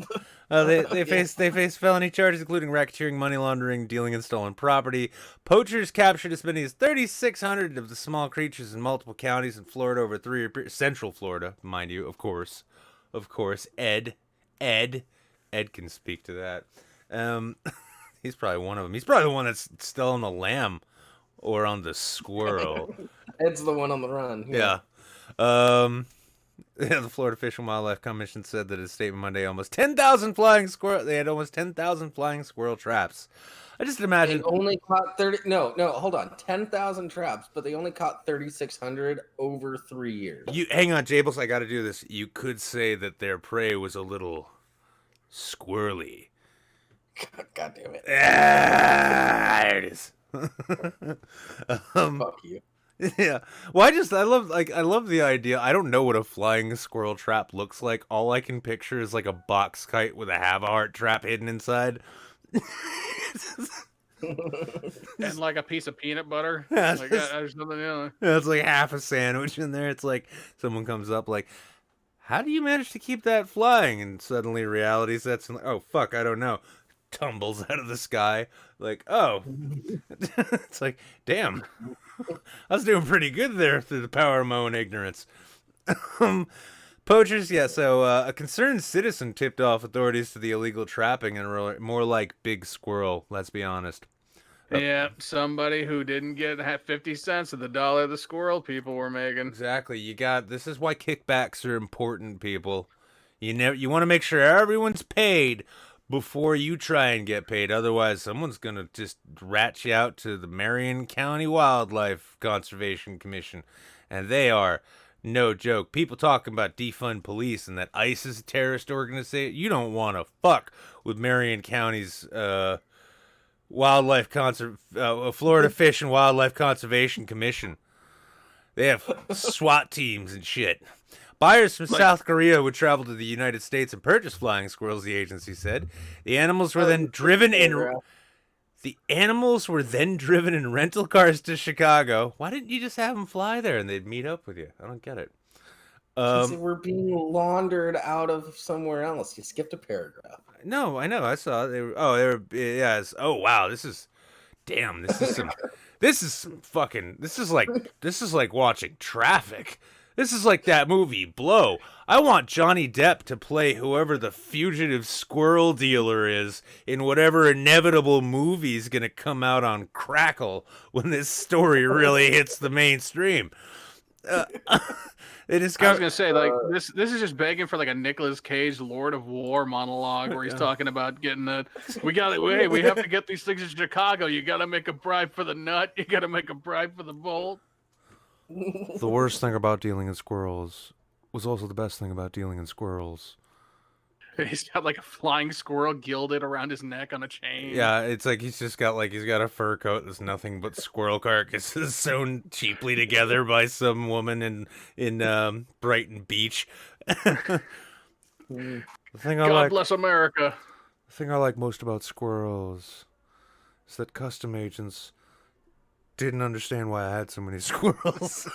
They face felony charges, including racketeering, money laundering, dealing in stolen property. Poachers captured as many as 3,600 of the small creatures in multiple counties in Florida over 3 years. Central Florida, mind you, of course. Ed can speak to that. He's probably one of them. He's probably the one that's still on the lamb or on the squirrel. Ed's the one on the run. Yeah. The Florida Fish and Wildlife Commission said that in a statement Monday, they had almost 10,000 flying squirrel traps. I just They imagine only caught 30. No, hold on. 10,000 traps, but they only caught 3,600 over 3 years. you hang on, Jables. I got to do this. You could say that their prey was a little squirrely. God damn it. There it is. Fuck you. Yeah. Well, I love the idea. I don't know what a flying squirrel trap looks like. All I can picture is like a box kite with a have-a-heart trap hidden inside. And like a piece of peanut butter. Yeah, Like, there's nothing in it. Yeah, it's like half a sandwich in there. It's like someone comes up like, how do you manage to keep that flying? And suddenly reality sets in. Like, oh, fuck, I don't know. Tumbles out of the sky. Like, oh. It's like, damn. I was doing pretty good there through the power of my own ignorance. Poachers, yeah, so a concerned citizen tipped off authorities to the illegal trapping and more like big squirrel, let's be honest. Yeah, somebody who didn't get 50 cents of the dollar the squirrel people were making. Exactly. This is why kickbacks are important, people. You want to make sure everyone's paid before you try and get paid. Otherwise, someone's going to just rat you out to the Marion County Wildlife Conservation Commission. And they are no joke. People talking about defund police and that ICE is a terrorist organization. You don't want to fuck with Marion County's Florida Fish and Wildlife Conservation Commission. They have SWAT teams and shit. Buyers from South Korea would travel to the United States and purchase flying squirrels, the agency said. The animals were then driven in rental cars to Chicago. Why didn't you just have them fly there and they'd meet up with you? I don't get it. They were being laundered out of somewhere else. You skipped a paragraph. No, I know. I saw they were. Yeah. Oh wow. This is like watching Traffic. This is like that movie Blow. I want Johnny Depp to play whoever the fugitive squirrel dealer is in whatever inevitable movie's gonna come out on Crackle when this story really hits the mainstream. I was gonna say, like, this is just begging for like a Nicolas Cage Lord of War monologue where he's talking about getting we have to get these things in Chicago. You gotta make a bribe for the nut, you gotta make a bribe for the bolt. The worst thing about dealing in squirrels was also the best thing about dealing in squirrels. He's got like a flying squirrel gilded around his neck on a chain. Yeah, it's like he's got a fur coat that's nothing but squirrel carcasses sewn cheaply together by some woman in Brighton Beach. God bless America. The thing I like most about squirrels is that custom agents didn't understand why I had so many squirrels.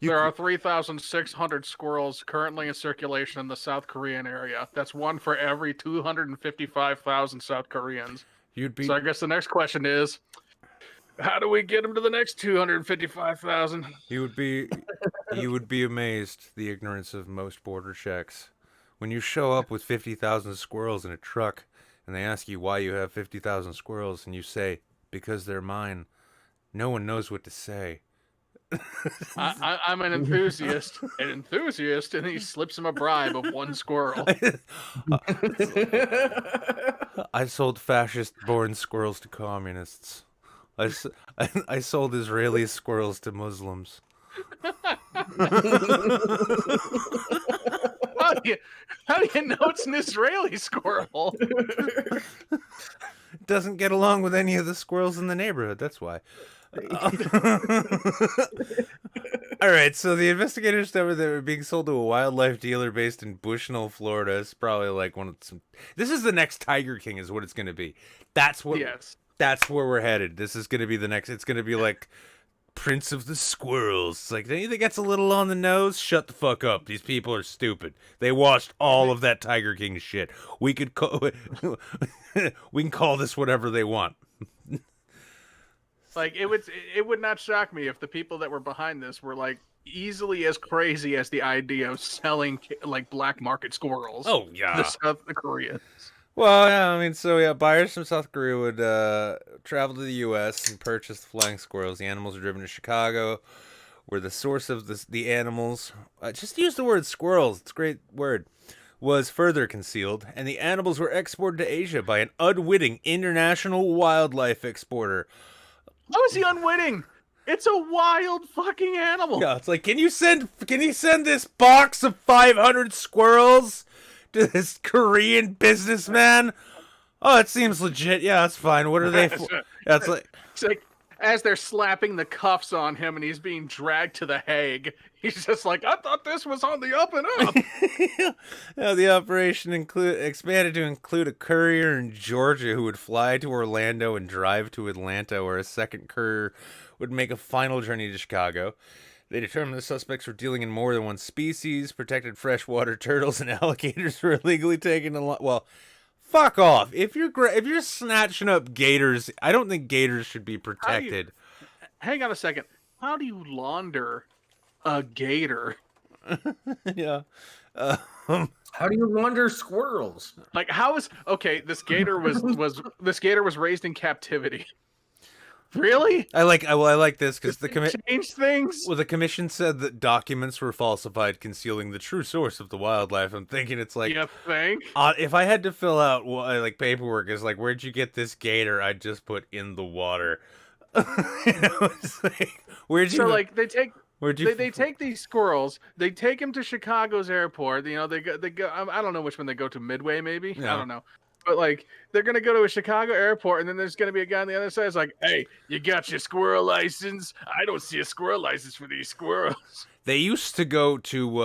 There are 3,600 squirrels currently in circulation in the South Korean area. That's one for every 255,000 South Koreans. So I guess the next question is, how do we get them to the next 255,000? You would be amazed the ignorance of most border checks. When you show up with 50,000 squirrels in a truck and they ask you why you have 50,000 squirrels and you say, because they're mine, no one knows what to say. I'm an enthusiast, and he slips him a bribe of one squirrel. I sold fascist-born squirrels to communists. I sold Israeli squirrels to Muslims. How do you know it's an Israeli squirrel? Doesn't get along with any of the squirrels in the neighborhood. That's why. All right, so the investigators discovered they were being sold to a wildlife dealer based in Bushnell, Florida. It's probably like this is the next Tiger King, is what it's going to be. That's where we're headed. This is going to be the next. It's going to be like Prince of the Squirrels. It's like, anything gets a little on the nose, shut the fuck up. These people are stupid. They watched all of that Tiger King shit. We can call this whatever they want. Like, it would not shock me if the people that were behind this were like easily as crazy as the idea of selling like black market squirrels. Oh yeah, to South Koreans. Well, yeah, I mean, so yeah, buyers from South Korea would travel to the U.S. and purchase the flying squirrels. The animals are driven to Chicago, where the source of the animals, just use the word squirrels, it's a great word, was further concealed, and the animals were exported to Asia by an unwitting international wildlife exporter. How is he unwitting? It's a wild fucking animal. Yeah, it's like, can you send this box of 500 squirrels to this Korean businessman? Oh, it seems legit. Yeah, that's fine. What are they for? Yeah, it's like as they're slapping the cuffs on him and he's being dragged to the Hague, he's just like, I thought this was on the up and up. Yeah, the operation expanded to include a courier in Georgia who would fly to Orlando and drive to Atlanta, where a second courier would make a final journey to Chicago. They determined the suspects were dealing in more than one species. Protected freshwater turtles and alligators were illegally taken to well, fuck off. If you're snatching up gators, I don't think gators should be protected. Hang on a second. How do you launder a gator? Yeah. How do you launder squirrels? Like, how is this gator was raised in captivity. Really? I like this because the commission changed things. Well, the commission said that documents were falsified, concealing the true source of the wildlife. I'm thinking it's like, you think? If I had to fill out like paperwork, is like, where'd you get this gator? I'd just put in the water. It's like, where'd you? So like they take. They take these squirrels. They take them to Chicago's airport. You know, they go. I don't know which one they go to. Midway, maybe. Yeah. I don't know. But like, they're gonna go to a Chicago airport, and then there's gonna be a guy on the other side. It's like, hey, you got your squirrel license? I don't see a squirrel license for these squirrels. They used to go to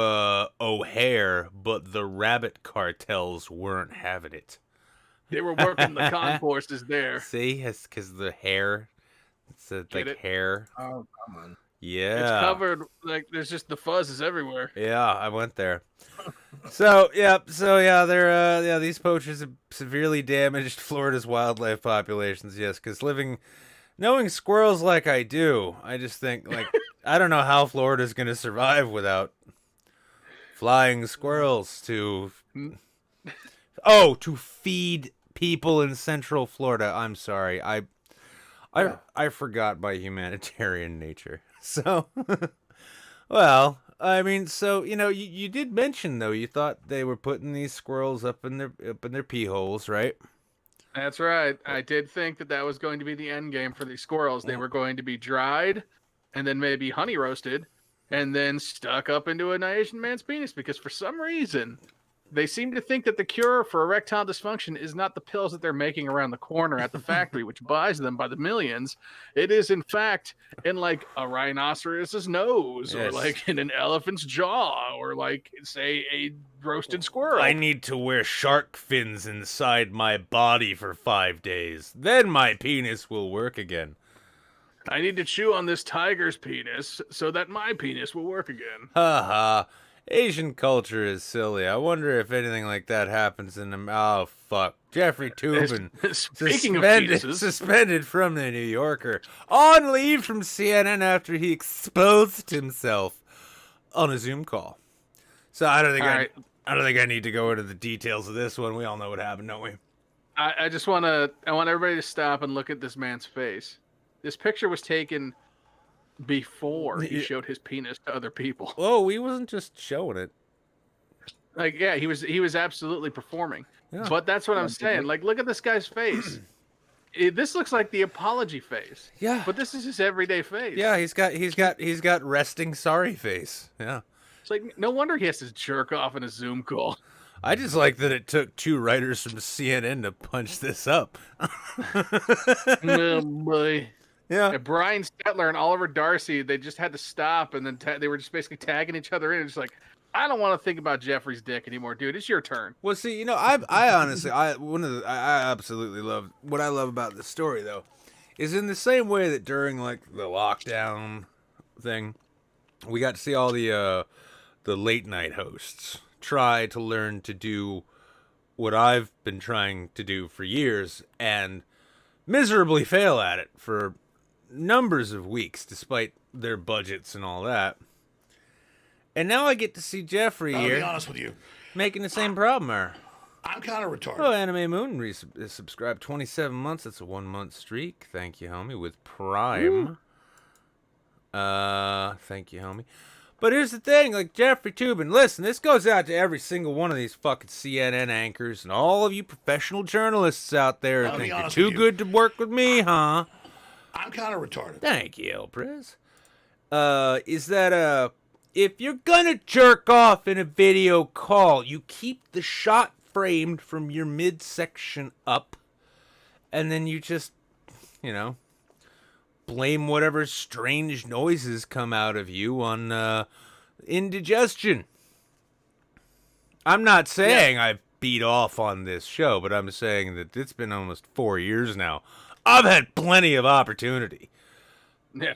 O'Hare, but the rabbit cartels weren't having it. They were working the concourses there. See, it's because the hair. It's like hair. Oh, come on. Yeah. It's covered, like, there's just the fuzz is everywhere. Yeah, I went there. So they're these poachers have severely damaged Florida's wildlife populations. Yes, because knowing squirrels like I do, I just think, like, I don't know how Florida's going to survive without flying squirrels to feed people in Central Florida. I'm sorry, I forgot my humanitarian nature. So, well, I mean, so, you know, you did mention, though, you thought they were putting these squirrels up in their pee holes, right? That's right. I did think that was going to be the end game for these squirrels. They were going to be dried and then maybe honey roasted and then stuck up into an Asian man's penis, because for some reason they seem to think that the cure for erectile dysfunction is not the pills that they're making around the corner at the factory, which buys them by the millions. It is, in fact, in like a rhinoceros's nose, yes, or like in an elephant's jaw, or like, say, a roasted squirrel. I need to wear shark fins inside my body for 5 days. Then my penis will work again. I need to chew on this tiger's penis so that my penis will work again. Ha ha. Asian culture is silly. I wonder if anything like that happens in them. Oh, fuck. Jeffrey Toobin, Speaking of penises, suspended from the New Yorker, on leave from CNN after he exposed himself on a Zoom call. So I don't think I need to go into the details of this one. We all know what happened, don't we? I want everybody to stop and look at this man's face. This picture was taken before he showed his penis to other people. Oh, he wasn't just showing it. Like, yeah, he was absolutely performing. Yeah. But that's what I'm saying. Like, look at this guy's face. This looks like the apology face. Yeah. But this is his everyday face. Yeah, he's got resting sorry face. Yeah. It's like, no wonder he has to jerk off in a Zoom call. I just like that it took 2 writers from CNN to punch this up. Oh boy. Yeah. Brian Stetler and Oliver Darcy, they just had to stop, and then they were just basically tagging each other in. It's like, I don't want to think about Jeffrey's dick anymore, dude. It's your turn. Well, see, you know, I honestly, I absolutely love what I love about this story, though, is in the same way that during like the lockdown thing, we got to see all the late night hosts try to learn to do what I've been trying to do for years and miserably fail at it for numbers of weeks, despite their budgets and all that. And now I get to see Jeffrey here. I'll be honest with you, making the same problem. I'm kind of retarded. Oh, Anime Moon subscribed 27 months. That's a 1-month streak. Thank you, homie. With Prime. Thank you, homie. But here's the thing, like Jeffrey Toobin, listen, this goes out to every single one of these fucking CNN anchors and all of you professional journalists out there who I'll be think you're honest too with you. good to work with me, huh? I'm kind of retarded. Thank you, Elprez. Is that, if you're gonna jerk off in a video call, you keep the shot framed from your midsection up, and then you just, blame whatever strange noises come out of you on, indigestion. I'm not saying I beat off on this show, but I'm saying that it's been almost 4 years now. I've had plenty of opportunity. Yeah.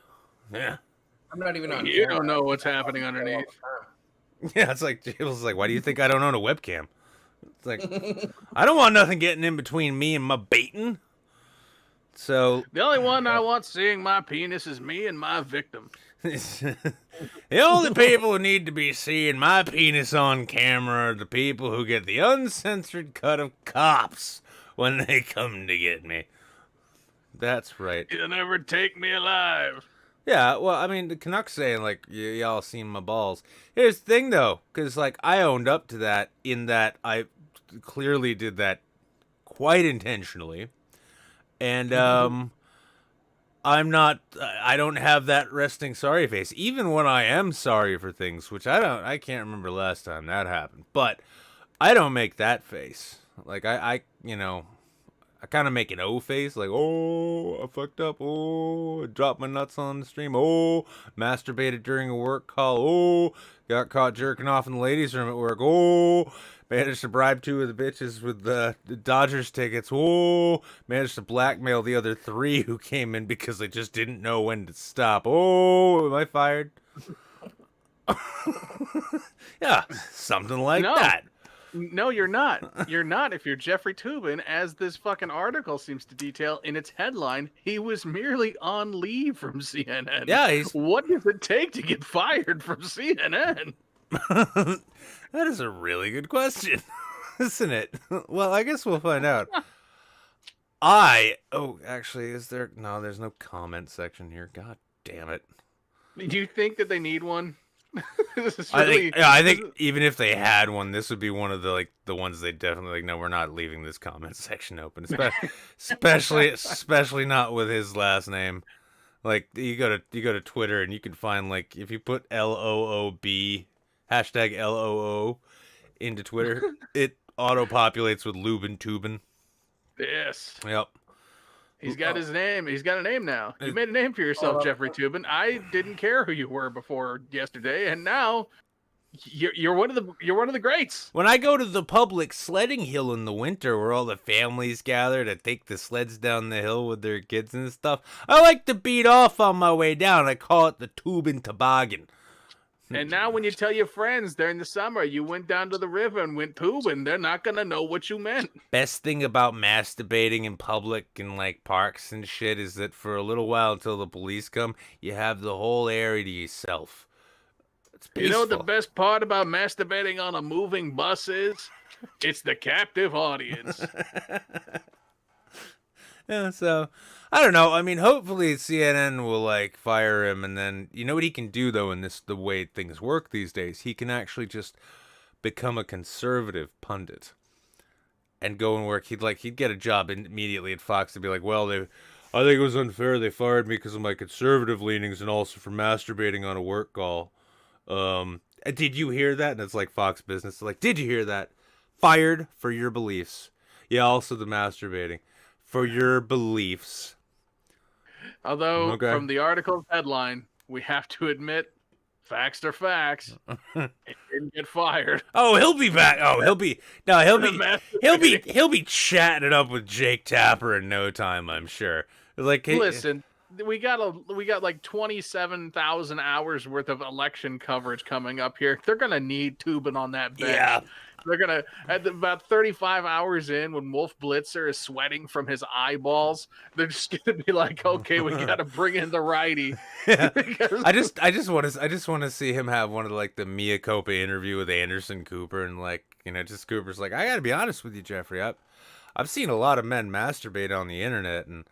Yeah. I'm not even on. You camera. don't know what's happening underneath. Yeah, it's like, Jabel's like, why do you think I don't own a webcam? It's like, I don't want nothing getting in between me and my baiting. So, The only one I want seeing my penis is me and my victim. the only people who need to be seeing my penis on camera are the people who get the uncensored cut of cops when they come to get me. That's right. You'll never take me alive. Yeah, well, I mean, the Canucks saying, like, y'all seen my balls. Here's the thing, though, because, like, I owned up to that in that I clearly did that quite intentionally. And, I don't have that resting sorry face. Even when I am sorry for things, which I can't remember last time that happened. But I don't make that face. Like, I kind of make an O face, like, oh, I fucked up, oh, I dropped my nuts on the stream, oh, masturbated during a work call, oh, got caught jerking off in the ladies' room at work, oh, managed to bribe 2 of the bitches with the Dodgers tickets, oh, managed to blackmail the other 3 who came in because they just didn't know when to stop, oh, am I fired? Yeah, something like that. No, you're not. You're not if you're Jeffrey Toobin, as this fucking article seems to detail in its headline. He was merely on leave from CNN. Yeah, What does it take to get fired from CNN? That is a really good question, isn't it? Well, I guess we'll find out. Actually, there's no comment section here. God damn it. Do you think that they need one? I think even if they had one, this would be one of the ones they definitely no, we're not leaving this comment section open, especially not with his last name. Like you go to Twitter and you can find, like, if you put LOOB #LOO into Twitter, it auto populates with Loobin Toobin. Yes. Yep. He's got his name. He's got a name now. You made a name for yourself, Jeffrey Toobin. I didn't care who you were before yesterday, and now you're one of the greats. When I go to the public sledding hill in the winter, where all the families gather to take the sleds down the hill with their kids and stuff, I like to beat off on my way down. I call it the Toobin toboggan. And now when you tell your friends during the summer you went down to the river and went tubing, they're not going to know what you meant. Best thing about masturbating in public in, like, parks and shit is that for a little while until the police come, you have the whole area to yourself. It's peaceful. You know what the best part about masturbating on a moving bus is? It's the captive audience. Yeah, so I don't know. I mean, hopefully CNN will, like, fire him, and then you know what he can do, though, in the way things work these days. He can actually just become a conservative pundit and go and work. He'd get a job immediately at Fox to be like, well, I think it was unfair. They fired me because of my conservative leanings and also for masturbating on a work call. Did you hear that? And it's like Fox Business. Like, did you hear that? Fired for your beliefs. Yeah, also the masturbating. For your beliefs. Although, from the article's headline, we have to admit, facts are facts. He didn't get fired. Oh, he'll be back. Oh, he'll be chatting it up with Jake Tapper in no time, I'm sure. Like, listen, we got like 27,000 hours worth of election coverage coming up here. They're gonna need Toobin on that bench. Yeah. They're gonna about 35 hours in, when Wolf Blitzer is sweating from his eyeballs, they're just gonna be like, okay, we gotta bring in the righty. Yeah. I just want to see him have one of the Mia Copa interview with Anderson Cooper, and just Cooper's like, I gotta be honest with you, Jeffrey. I've seen a lot of men masturbate on the internet, and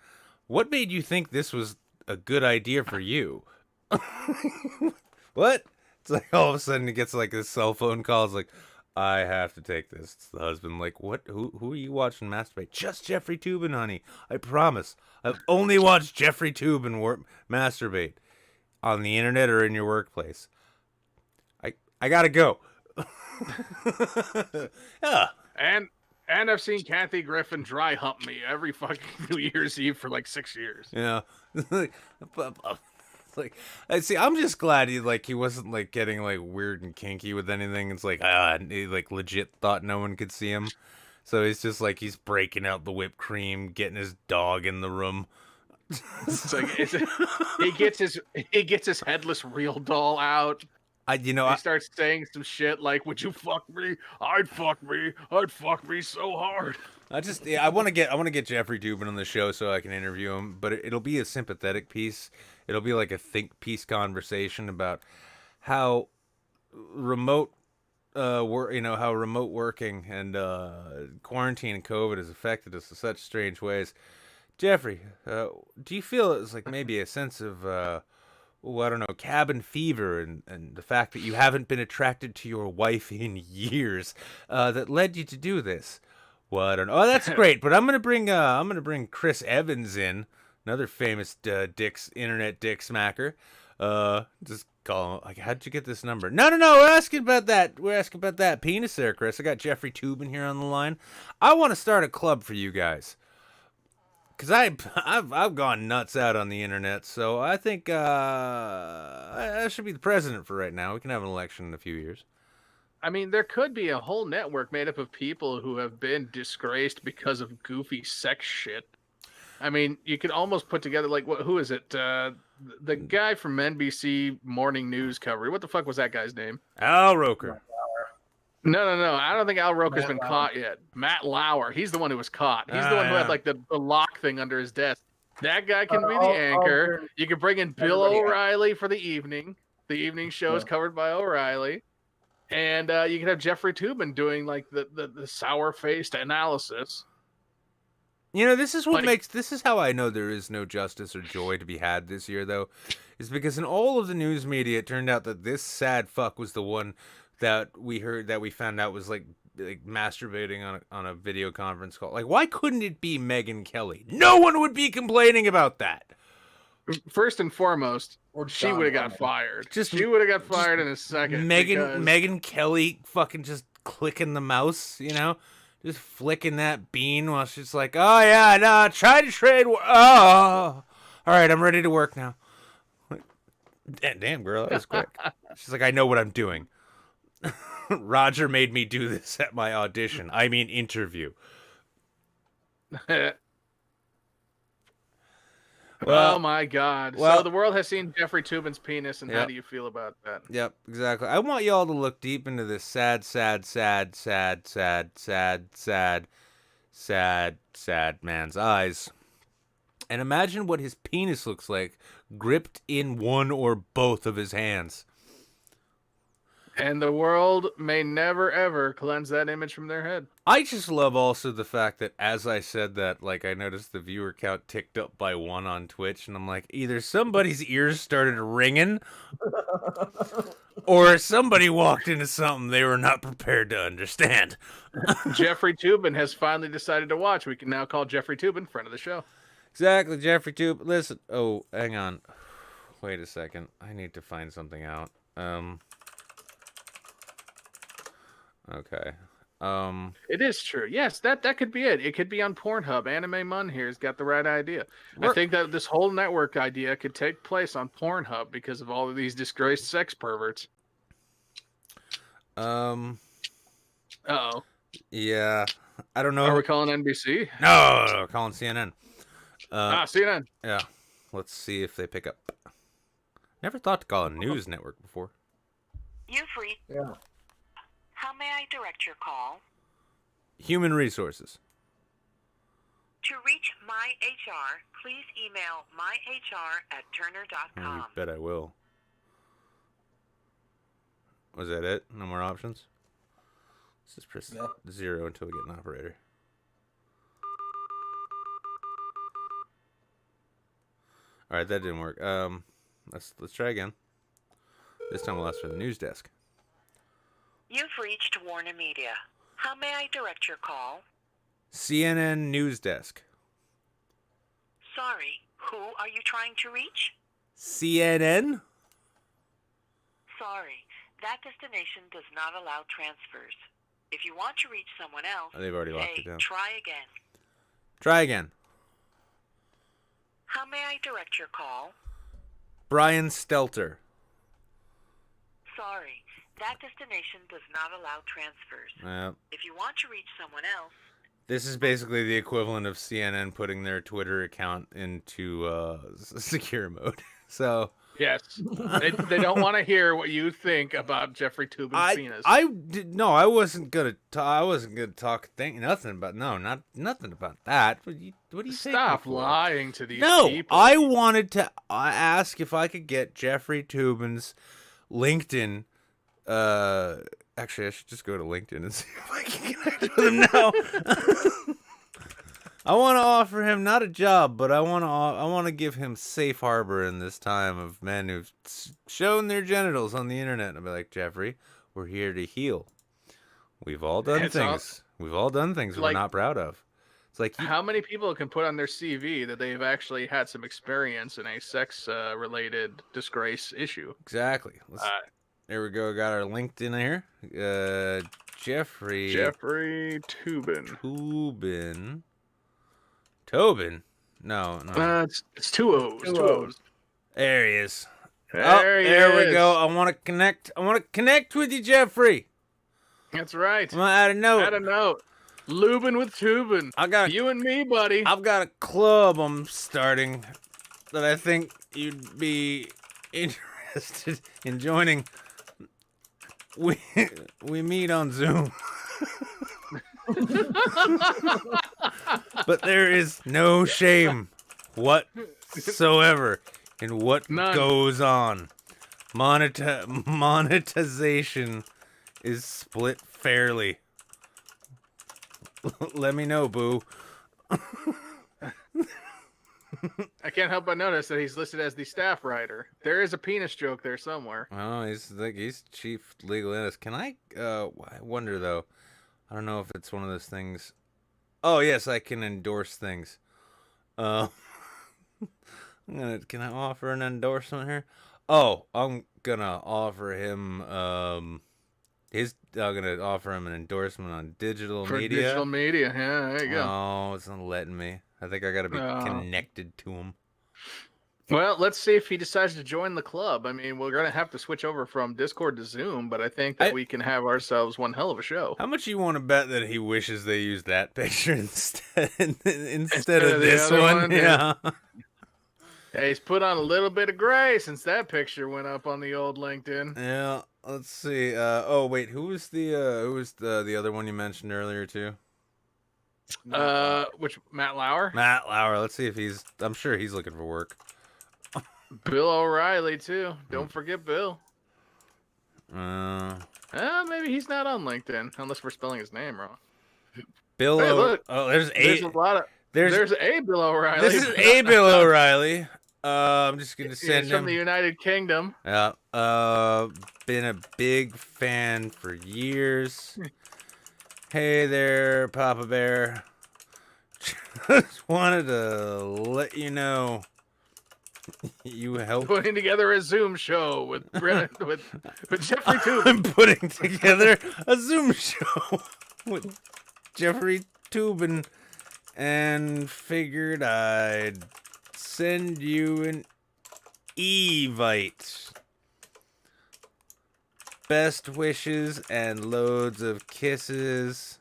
what made you think this was a good idea for you? What? It's like all of a sudden he gets like this cell phone call. It's like, I have to take this. It's the husband. Like, what? Who are you watching masturbate? Just Jeffrey Toobin, honey. I promise. I've only watched Jeffrey Toobin masturbate on the internet or in your workplace. I gotta go. Yeah. And I've seen Kathy Griffin dry hump me every fucking New Year's Eve for like 6 years. Yeah. Like, I see. I'm just glad he wasn't like getting like weird and kinky with anything. It's like he like legit thought no one could see him, so he's just like he's breaking out the whipped cream, getting his dog in the room. It's like he gets his headless real doll out. He starts saying some shit like, "Would you fuck me? I'd fuck me. I'd fuck me so hard." I want to get Jeffrey Toobin on the show so I can interview him, but it'll be a sympathetic piece. It'll be like a think piece conversation about how remote how remote working and quarantine and COVID has affected us in such strange ways. Jeffrey, do you feel it's like maybe a sense of I don't know, cabin fever and the fact that you haven't been attracted to your wife in years that led you to do this? Well, I don't know. Oh, that's great, but I'm gonna bring Chris Evans in, another famous internet dick smacker. Just call him. Like, how'd you get this number? No. We're asking about that. We're asking about that penis there, Chris. I got Jeffrey Toobin here on the line. I want to start a club for you guys. Cause I've gone nuts out on the internet, so I think I should be the president for right now. We can have an election in a few years. I mean, there could be a whole network made up of people who have been disgraced because of goofy sex shit. I mean, you could almost put together like who is it? The guy from NBC Morning News coverage. What the fuck was that guy's name? Al Roker. No. I don't think Al Roker's been caught yet. Matt Lauer. He's the one who was caught. He's the one who had like the lock thing under his desk. That guy can be the anchor. You could bring in Bill O'Reilly for the evening. The evening show is covered by O'Reilly. And you could have Jeffrey Toobin doing like the sour-faced analysis. You know, this is how I know there is no justice or joy to be had this year, though, is because in all of the news media, it turned out that this sad fuck was the one that we found out was like masturbating on a video conference call. Like, why couldn't it be Megyn Kelly? No one would be complaining about that. First and foremost, she would have got fired. She would have got fired in a second. Megyn Kelly fucking just clicking the mouse, you know? Just flicking that bean while she's like, oh yeah, no, try to trade. Oh, all right, I'm ready to work now. Damn, girl, that was quick. She's like, I know what I'm doing. Roger made me do this at my audition. I mean, interview. Well, oh my God! So the world has seen Jeffrey Toobin's penis, and how do you feel about that? Yep, exactly. I want y'all to look deep into this sad man's eyes, and imagine what his penis looks like, gripped in one or both of his hands. And the world may never, ever cleanse that image from their head. I just love also the fact that as I said that, like, I noticed the viewer count ticked up by 1 on Twitch, and I'm like, either somebody's ears started ringing, or somebody walked into something they were not prepared to understand. Jeffrey Toobin has finally decided to watch. We can now call Jeffrey Toobin friend of the show. Exactly, Jeffrey Toobin. Listen, oh, hang on. Wait a second. I need to find something out. Okay. It is true. Yes, that could be it. It could be on Pornhub. Anime Mun here's got the right idea. I think that this whole network idea could take place on Pornhub because of all of these disgraced sex perverts. Uh-oh. Yeah. I don't know. Are we calling NBC? No, calling CNN. CNN. Yeah. Let's see if they pick up. Never thought to call a news network before. You've reached. Yeah. How may I direct your call? Human resources. To reach my HR, please email myhr@turner.com. I bet I will. Was that it? No more options? Let's just press 0 until we get an operator. Alright, that didn't work. Let's try again. This time we'll ask for the news desk. You've reached Warner Media. How may I direct your call? CNN news desk. Sorry, who are you trying to reach? CNN? Sorry, that destination does not allow transfers. If you want to reach someone else, Oh, they've already locked it down. try again. Try again. How may I direct your call? Brian Stelter. Sorry, that destination does not allow transfers. If you want to reach someone else... This is basically the equivalent of CNN putting their Twitter account into secure mode. So... Yes, they don't want to hear what you think about Jeffrey Toobin's penis. I wasn't gonna talk. Nothing about nothing about that. What do you say? Stop lying to these people. I wanted to ask if I could get Jeffrey Toobin's LinkedIn. Actually, I should just go to LinkedIn and see if I can connect with him now. I want to offer him not a job, but I want to give him safe harbor in this time of men who've shown their genitals on the internet. I'll be like, Jeffrey, we're here to heal. We've all done things. We've all done things we're not proud of. It's like how many people can put on their CV that they've actually had some experience in a sex-related disgrace issue? Exactly. There we go. Got our LinkedIn here. Jeffrey Toobin. Toobin? No. It's two O's. There he is. There we go. I want to connect with you, Jeffrey. That's right. I'm gonna add a note. Loobin with Toobin. You and me, buddy. I've got a club I'm starting that I think you'd be interested in joining. We meet on Zoom. But there is no shame whatsoever in what goes on. Monetization is split fairly. Let me know, boo. I can't help but notice that he's listed as the staff writer. There is a penis joke there somewhere. Oh, he's chief legal analyst. Can I wonder though. I don't know if it's one of those things. Oh yes, I can endorse things. Can I offer an endorsement here? Oh, I'm gonna offer him I'm gonna offer him an endorsement on digital media. Digital media, yeah, there you go. Oh, it's not letting me. I think I gotta be connected to him. Well, let's see if he decides to join the club. I mean, we're gonna have to switch over from Discord to Zoom, but I think that we can have ourselves one hell of a show. How much you want to bet that he wishes they used that picture instead of this one? Yeah. Yeah, he's put on a little bit of gray since that picture went up on the old LinkedIn. Yeah, let's see. Oh wait, who was the other one you mentioned earlier too? Which Matt Lauer? Matt Lauer. Let's see if I'm sure he's looking for work. Bill O'Reilly too. Don't forget Bill. Maybe he's not on LinkedIn unless we're spelling his name wrong. Bill. Hey, look. Oh, there's a lot of. There's a Bill O'Reilly. This is a Bill O'Reilly. I'm just gonna send He's him from the United Kingdom. Yeah. Been a big fan for years. Hey there, Papa Bear. Just wanted to let you know you helped. Putting together a Zoom show with Jeffrey Toobin. I'm putting together a Zoom show with Jeffrey Toobin and figured I'd send you an Evite. Best wishes and loads of kisses.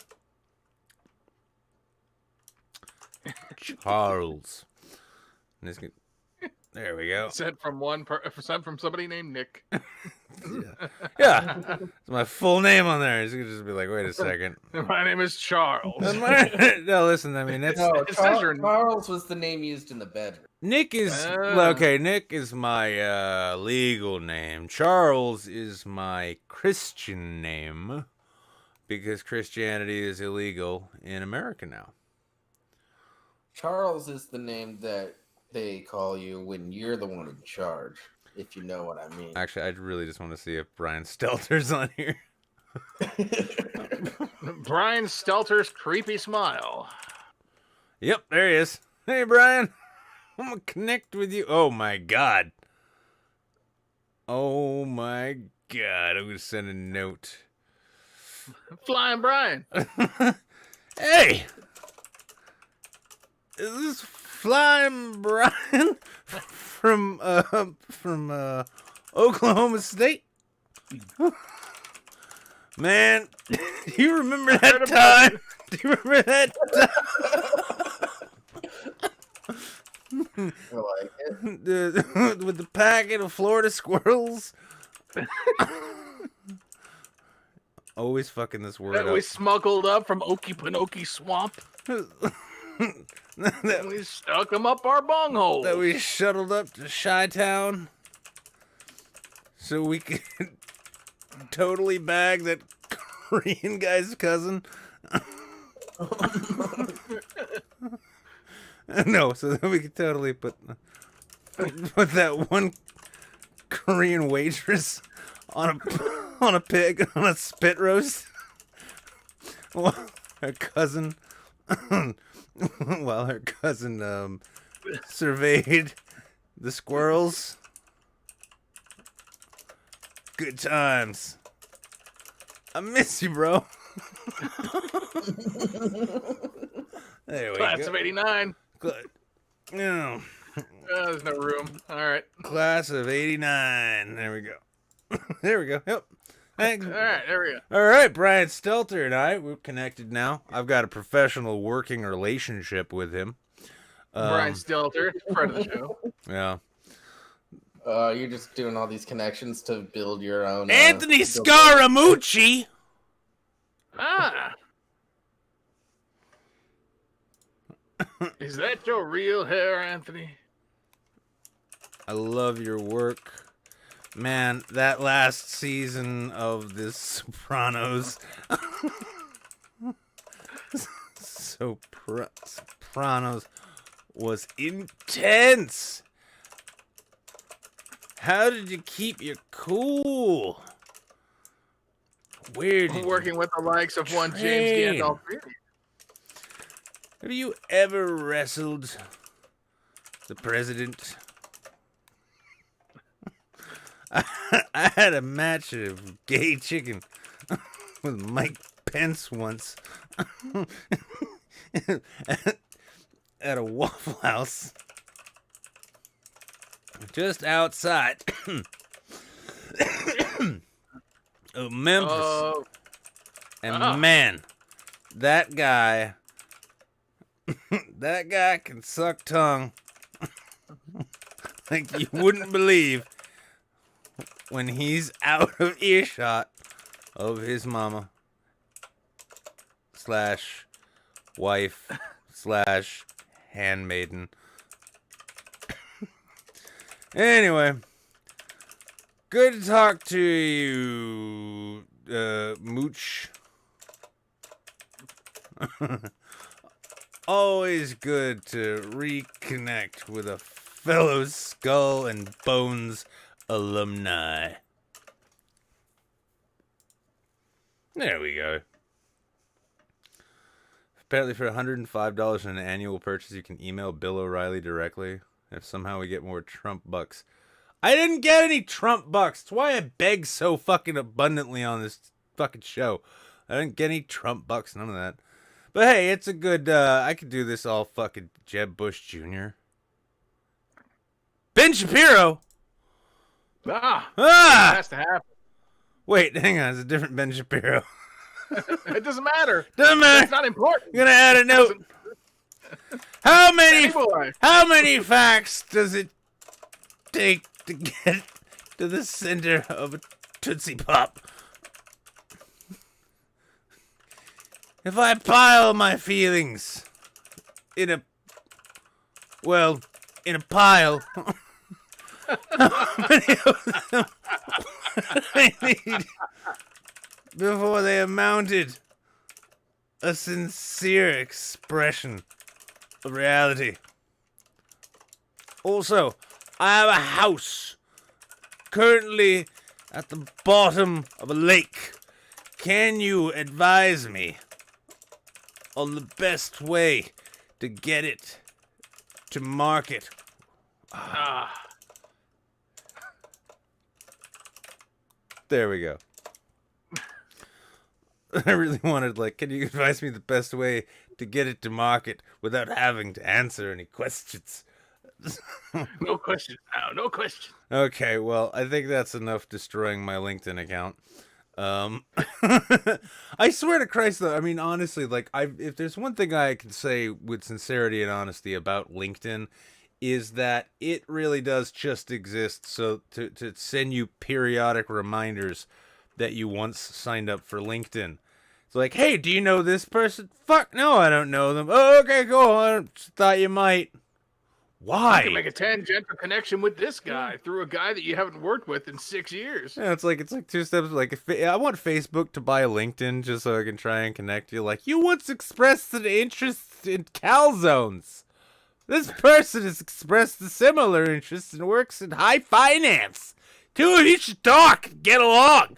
Charles. There we go. Sent from somebody named Nick. Yeah. It's my full name on there. He's gonna just be like, wait a second. My name is Charles. No, listen, I mean Charles was the name used in the bedroom. Nick is okay, Nick is my legal name. Charles is my Christian name because Christianity is illegal in America now. Charles is the name that they call you when you're the one in charge. if you know what I mean. Actually, I really just want to see if Brian Stelter's on here. Brian Stelter's creepy smile. Yep, there he is. Hey, Brian. I'm gonna connect with you. Oh my god. Oh my god. I'm gonna send a note. Flying Brian. Hey! Is this Flying Brian from Oklahoma State? Man, do you remember that time? Do you remember that time? I like it. With the packet of Florida squirrels? Always fucking this word That up. we smuggled up from Okefenokee Swamp. And we stuck them up our bunghole. That we shuttled up to Chi-Town so we could totally bag that Korean guy's cousin. No, so that we could totally put that one Korean waitress on a pig on a spit roast while her cousin surveyed the squirrels. Good times. I miss you, bro. There we Class go. of 89. Good. No. There's no room. All right. Class of 89. There we go. There we go. Yep. Thanks. All right. There we go. All right, Brian Stelter and I, we're connected now. I've got a professional working relationship with him. Brian Stelter, friend of the show. Yeah. You're just doing all these connections to build your own. Anthony Scaramucci. Ah. Is that your real hair, Anthony? I love your work. Man, that last season of The Sopranos. Sopranos was intense. How did you keep your cool? Where did Working with the likes of one James Gandolfini. Have you ever wrestled the president? I had a match of gay chicken with Mike Pence once at a Waffle House just outside of Memphis. And man, that guy can suck tongue like you wouldn't believe when he's out of earshot of his mama / wife / handmaiden. Anyway, good to talk to you, Mooch. Always good to reconnect with a fellow Skull and Bones alumni. There we go. Apparently for $105 in an annual purchase, you can email Bill O'Reilly directly. If somehow we get more Trump bucks. I didn't get any Trump bucks. That's why I beg so fucking abundantly on this fucking show. I didn't get any Trump bucks, none of that. But hey, it's a good, I could do this all fucking Jeb Bush Jr. Ben Shapiro! Ah! It has to happen. Wait, hang on, it's a different Ben Shapiro. It doesn't matter. Doesn't matter. It's not important. I'm gonna add a note. How many facts does it take to get to the center of a Tootsie Pop? If I pile my feelings in a pile, how many of them I need before they amounted a sincere expression of reality? Also, I have a house currently at the bottom of a lake. Can you advise me on the best way to get it to market? There we go. I really wanted, like, can you advise me the best way to get it to market without having to answer any questions? No question. No question. Okay, well, I think that's enough destroying my LinkedIn account. I swear to Christ, though, I mean, honestly, like, if there's one thing I can say with sincerity and honesty about LinkedIn, is that it really does just exist so to send you periodic reminders that you once signed up for LinkedIn. It's like, hey, do you know this person? Fuck, no, I don't know them. Oh, okay, cool. I thought you might. Why? You can make a tangential connection with this guy through a guy that you haven't worked with in 6 years. Yeah, it's like 2 steps. Like, if I want Facebook to buy LinkedIn just so I can try and connect you. Like, you once expressed an interest in calzones. This person has expressed a similar interest and works in high finance. Two of you should talk, get along.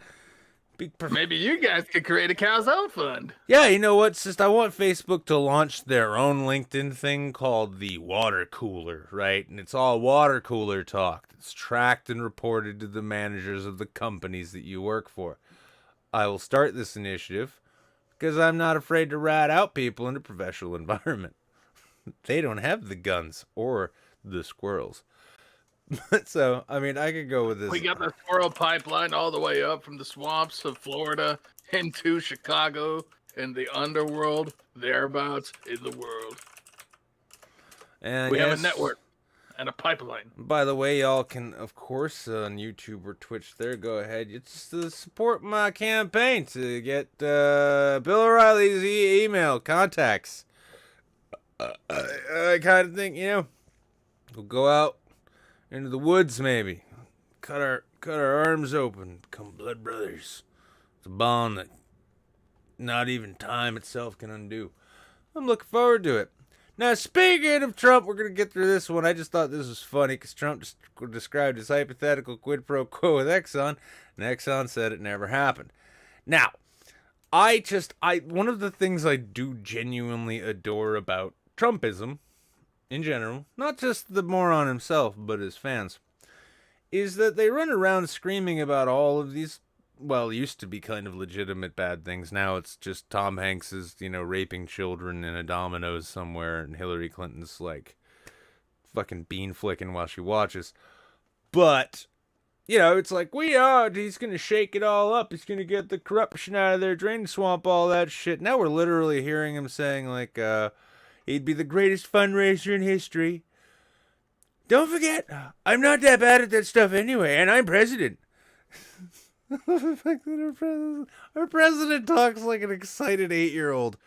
Maybe you guys could create a calzone fund. Yeah, you know what? It's just I want Facebook to launch their own LinkedIn thing called the water cooler, right? And it's all water cooler talk. It's tracked and reported to the managers of the companies that you work for. I will start this initiative because I'm not afraid to rat out people in a professional environment. They don't have the guns or the squirrels. So, I mean, I could go with this. We got the squirrel pipeline all the way up from the swamps of Florida into Chicago and the underworld, thereabouts in the world. And we have a network and a pipeline. By the way, y'all can, of course, on YouTube or Twitch there, go ahead. It's to support my campaign to get Bill O'Reilly's email contacts. I kind of think, you know, we'll go out into the woods, maybe cut our arms open, become blood brothers. It's a bond that not even time itself can undo. I'm looking forward to it. Now, speaking of Trump, we're gonna get through this one. I just thought this was funny because Trump just described his hypothetical quid pro quo with Exxon, and Exxon said it never happened. Now, one of the things I do genuinely adore about Trumpism in general, not just the moron himself, but his fans, is that they run around screaming about all of these, well, used to be kind of legitimate bad things. Now it's just Tom Hanks is, raping children in a Domino's somewhere, and Hillary Clinton's, like, fucking bean flicking while she watches. But, it's like, he's gonna shake it all up. He's gonna get the corruption out of their drain swamp, all that shit. Now we're literally hearing him saying, like, he'd be the greatest fundraiser in history. Don't forget, I'm not that bad at that stuff anyway, and I'm president. The fact that our president talks like an excited 8-year-old.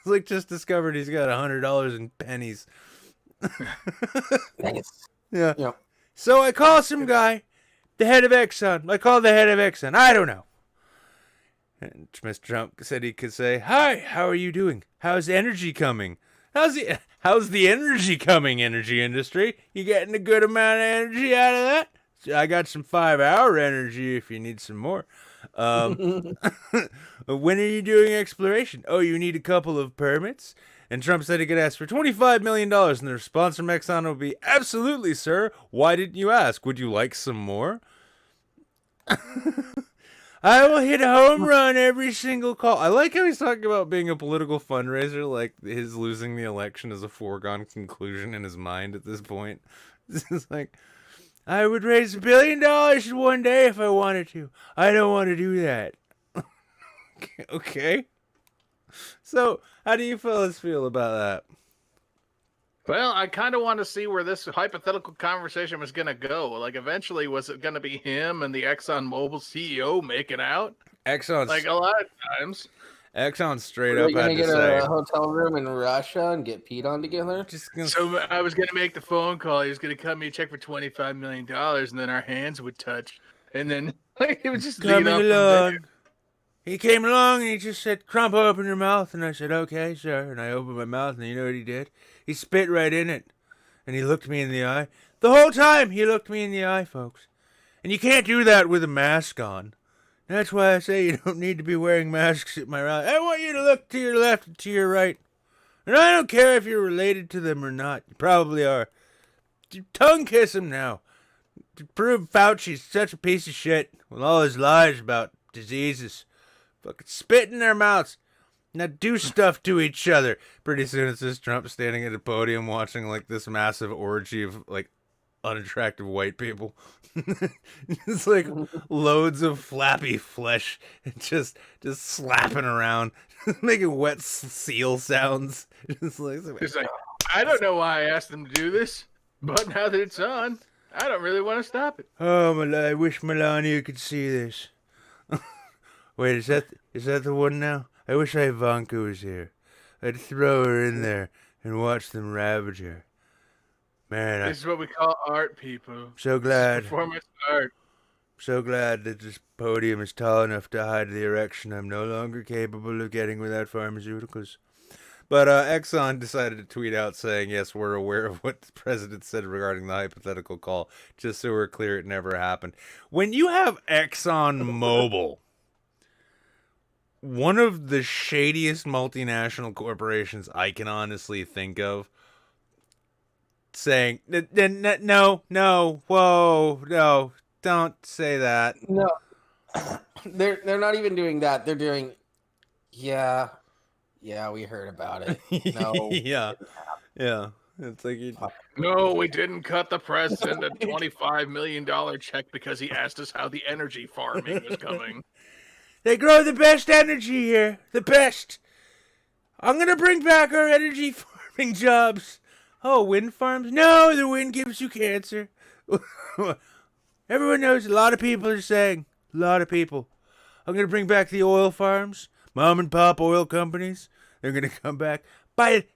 He's like just discovered he's got $100 in pennies. Nice. Yeah. Yep. So I call some guy, the head of Exxon. I call the head of Exxon. I don't know. And Mr. Trump said he could say, "Hi, how are you doing? How's energy coming? How's the energy coming, energy industry? You getting a good amount of energy out of that? I got some 5-hour energy if you need some more. When are you doing exploration? Oh, you need a couple of permits?" And Trump said he could ask for $25 million, and the response from Exxon would be, "Absolutely, sir. Why didn't you ask? Would you like some more?" I will hit a home run every single call. I like how he's talking about being a political fundraiser, like his losing the election is a foregone conclusion in his mind at this point. This is like, I would raise $1 billion in one day if I wanted to. I don't want to do that. Okay. So, how do you fellas feel about that? Well, I kind of want to see where this hypothetical conversation was going to go. Like, eventually, was it going to be him and the ExxonMobil CEO making out? Exxon's like a lot of times. Exxon straight up had to get say, a hotel room in Russia and get peed on together. So I was going to make the phone call. He was going to cut me a check for $25 million, and then our hands would touch. And then it was just coming along. He came along and he just said, "Crump, open your mouth." And I said, "Okay, sir." And I opened my mouth, and you know what he did? He spit right in it. And he looked me in the eye. The whole time he looked me in the eye, folks. And you can't do that with a mask on. That's why I say you don't need to be wearing masks at my rally. I want you to look to your left and to your right. And I don't care if you're related to them or not. You probably are. Tongue kiss him now. To prove Fauci's such a piece of shit with all his lies about diseases. Fucking spit in their mouths. Now do stuff to each other. Pretty soon it's just Trump standing at a podium watching like this massive orgy of like unattractive white people. It's like loads of flappy flesh just slapping around, making wet seal sounds. It's like, I don't know why I asked them to do this, but now that it's on, I don't really want to stop it. Oh, I wish Melania could see this. Wait, is that the one now? I wish Ivanka was here. I'd throw her in there and watch them ravage her. Man, this is what we call art, people. So glad. Performance art. So glad that this podium is tall enough to hide the erection I'm no longer capable of getting without pharmaceuticals. But Exxon decided to tweet out saying, yes, we're aware of what the president said regarding the hypothetical call, just so we're clear it never happened. When you have Exxon Mobil, one of the shadiest multinational corporations I can honestly think of, saying, no, whoa, no, don't say that. No, they're not even doing that. They're doing, yeah, we heard about it. No, yeah. It's like no, we didn't cut the president a $25 million check because he asked us how the energy farming was coming. They grow the best energy here, the best. I'm gonna bring back our energy farming jobs. Oh, wind farms? No, the wind gives you cancer. Everyone knows, a lot of people are saying, a lot of people. I'm going to bring back the oil farms, mom and pop oil companies. They're going to come back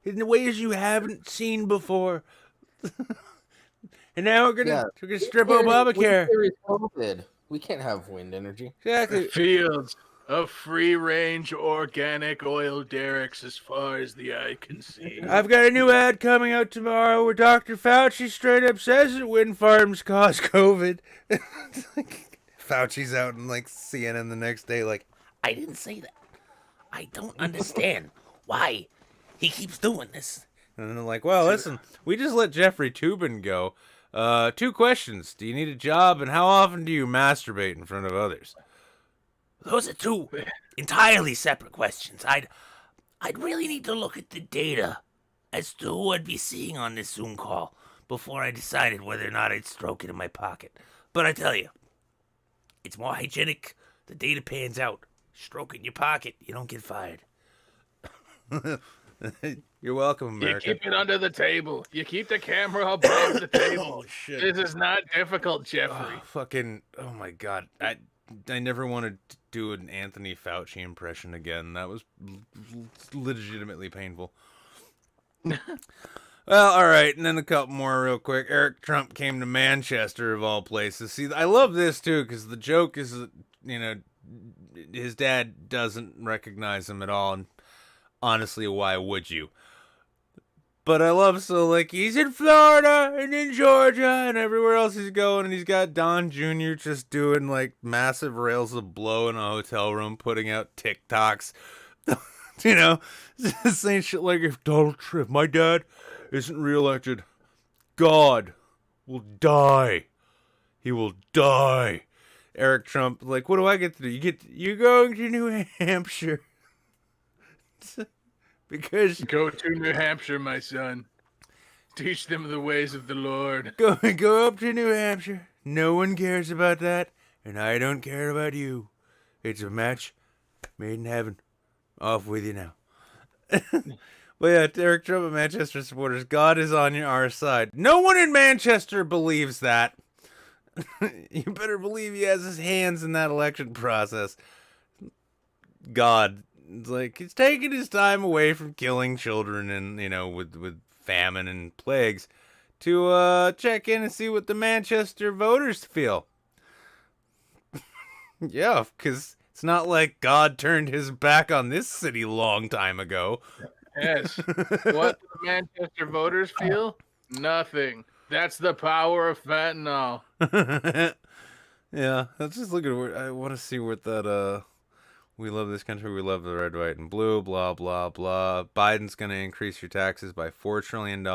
in ways you haven't seen before. And now we're going to strip Obamacare. We can't have wind energy. Exactly. Fields of free-range organic oil derricks as far as the eye can see. I've got a new ad coming out tomorrow where Dr. Fauci straight up says that wind farms cause COVID. Fauci's out in like CNN the next day like, I didn't say that. I don't understand why he keeps doing this. And then they're like, well, listen, we just let Jeffrey Toobin go. 2 questions. Do you need a job? And how often do you masturbate in front of others? Those are 2 entirely separate questions. I'd really need to look at the data as to who I'd be seeing on this Zoom call before I decided whether or not I'd stroke it in my pocket. But I tell you, it's more hygienic. The data pans out. Stroke it in your pocket. You don't get fired. You're welcome, America. You keep it under the table. You keep the camera above the table. Oh, shit. This is not difficult, Jeffrey. Oh my God. I never wanted to do an Anthony Fauci impression again. That was legitimately painful. Well, all right, and then a couple more real quick. Eric Trump came to Manchester, of all places. See, I love this, too, because the joke is, his dad doesn't recognize him at all, and honestly, why would you? But I love, he's in Florida, and in Georgia, and everywhere else he's going, and he's got Don Jr. just doing, massive rails of blow in a hotel room, putting out TikToks, saying shit like, if my dad isn't reelected, God will die. He will die. Eric Trump, what do I get to do? You're going to New Hampshire. Because go to New Hampshire, my son. Teach them the ways of the Lord. Go up to New Hampshire. No one cares about that, and I don't care about you. It's a match made in heaven. Off with you now. But yeah, Eric Trump and Manchester supporters, God is on our side. No one in Manchester believes that. You better believe he has his hands in that election process. God. It's he's taking his time away from killing children and, with famine and plagues to check in and see what the Manchester voters feel. Yeah, because it's not like God turned his back on this city long time ago. Yes. What do the Manchester voters feel? Nothing. That's the power of fentanyl. Yeah, let's just look at where I want to see what that we love this country, we love the red, white, and blue, blah blah blah. Biden's gonna increase your taxes by $4 trillion.